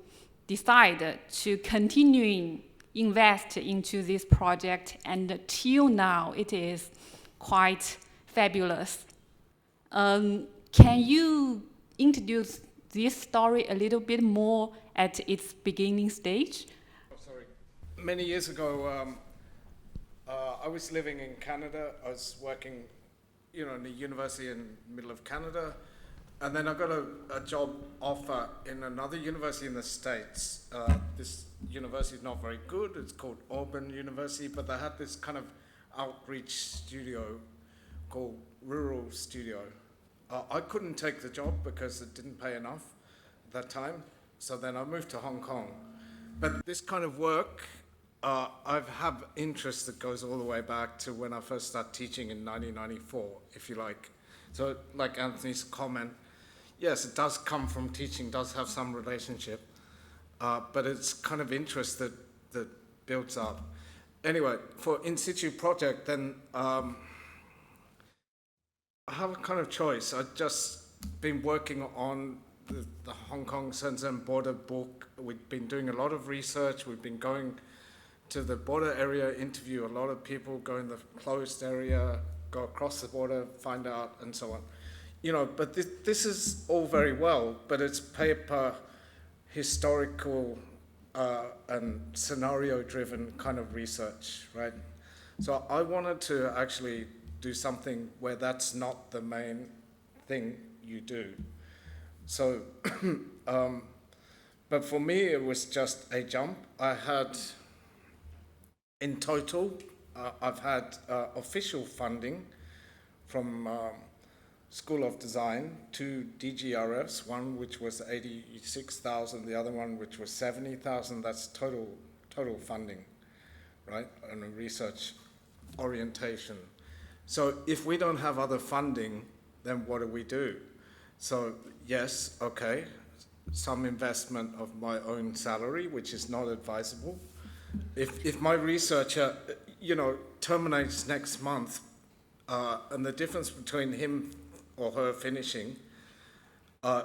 decide to continue invest into this project, and till now it is quite fabulous. Can you introduce this story a little bit more at its beginning stage? Oh, sorry. Many years ago, I was living in Canada. I was working, in a university in the middle of Canada. And then I got a job offer in another university in the States. This university is not very good. It's called Auburn University, but they had this kind of outreach studio called Rural Studio. I couldn't take the job because it didn't pay enough at that time. So then I moved to Hong Kong. But this kind of work, I have interest that goes all the way back to when I first started teaching in 1994, if you like. So like Anthony's comment, yes, it does come from teaching, does have some relationship, but it's kind of interest that builds up. Anyway, for Insitu Project, then I have a kind of choice. I've just been working on the Hong Kong-Shenzhen border book. We've been doing a lot of research. We've been going to the border area, interview a lot of people, go in the closed area, go across the border, find out, and so on. But this is all very well, but it's paper, historical, and scenario-driven kind of research, right? So I wanted to actually do something where that's not the main thing you do. So, but for me, it was just a jump. I had, in total, I've had official funding from School of Design, 2 DGRFs, one which was 86,000, the other one which was 70,000. That's total funding, right, and a research orientation. So if we don't have other funding, then what do we do? So yes, okay, some investment of my own salary, which is not advisable. If my researcher, terminates next month, and the difference between him or her finishing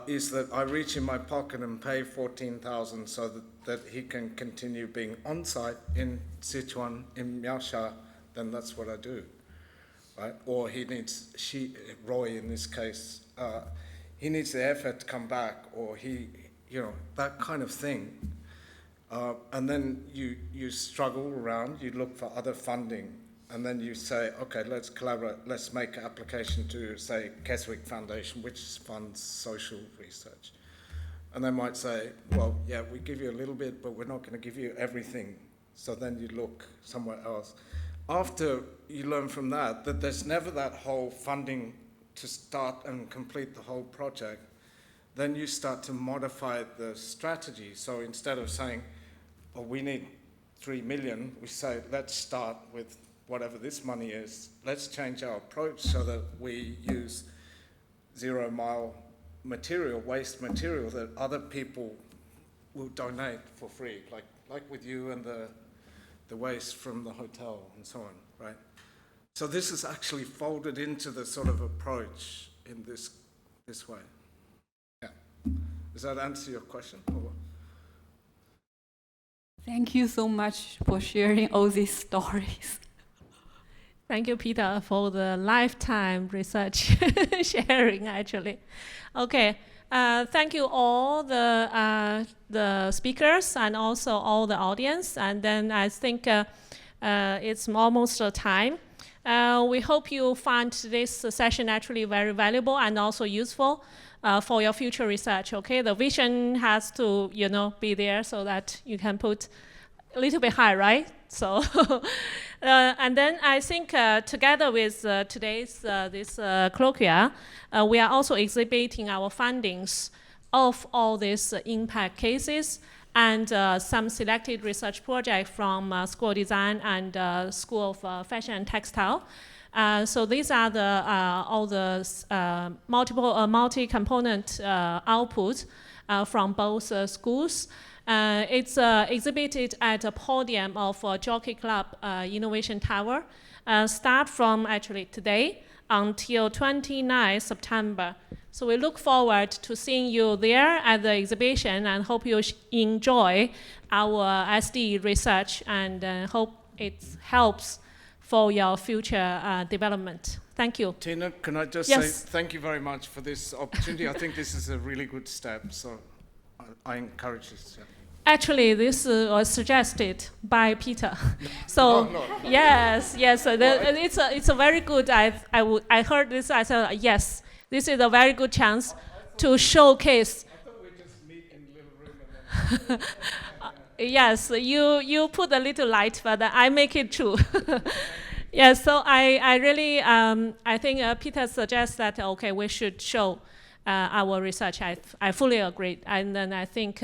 is that I reach in my pocket and pay 14,000 so that he can continue being on site in Sichuan, in Miaosha, then that's what I do, right? Or Roy in this case, he needs the effort to come back, or that kind of thing. And then you struggle around, you look for other funding, and then you say, okay, let's collaborate, let's make an application to, say, Keswick Foundation, which funds social research. And they might say, well, yeah, we give you a little bit, but we're not going to give you everything. So then you look somewhere else. After you learn from that there's never that whole funding to start and complete the whole project, then you start to modify the strategy. So instead of saying, oh, we need 3 million, we say, let's start with whatever this money is. Let's change our approach so that we use 0-mile material, waste material that other people will donate for free, like with you and the waste from the hotel and so on, right? So this is actually folded into the sort of approach in this way. Yeah. Does that answer your question? Thank you so much for sharing all these stories. Thank you, Peter, for the lifetime research sharing, actually. Okay, thank you all the speakers and also all the audience. And then I think it's almost time. We hope you find this session actually very valuable and also useful for your future research. Okay, the vision has to, be there so that you can put a little bit high, right? So, and then I think together with today's this Colloquia, we are also exhibiting our findings of all these impact cases and some selected research projects from School of Design and School of Fashion and Textile. So these are the all the multi-component outputs from both schools. It's exhibited at a podium of Jockey Club Innovation Tower. Start from actually today until 29 September. So we look forward to seeing you there at the exhibition and hope you enjoy our SD research and hope it helps for your future development. Thank you. Tina, can I just say thank you very much for this opportunity. I think this is a really good step, so I encourage this. Yeah. Actually, this was suggested by Peter. So yes, it's a very good. I heard this. I said yes, this is a very good chance to showcase. I thought we just meet in the little room. Yes, you put a little light, but I make it true. Yes, so I really I think Peter suggests that okay, we should show our research. I fully agree, and then I think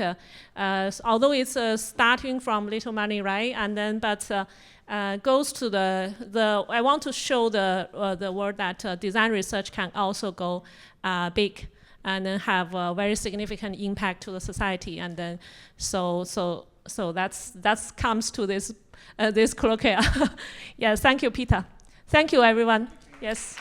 although it's starting from little money, right? And then but goes to the I want to show the word that design research can also go big and then have a very significant impact to the society, and then so that's comes to this this colloquia. Yes, thank you, Peter. Thank you, everyone. Yes.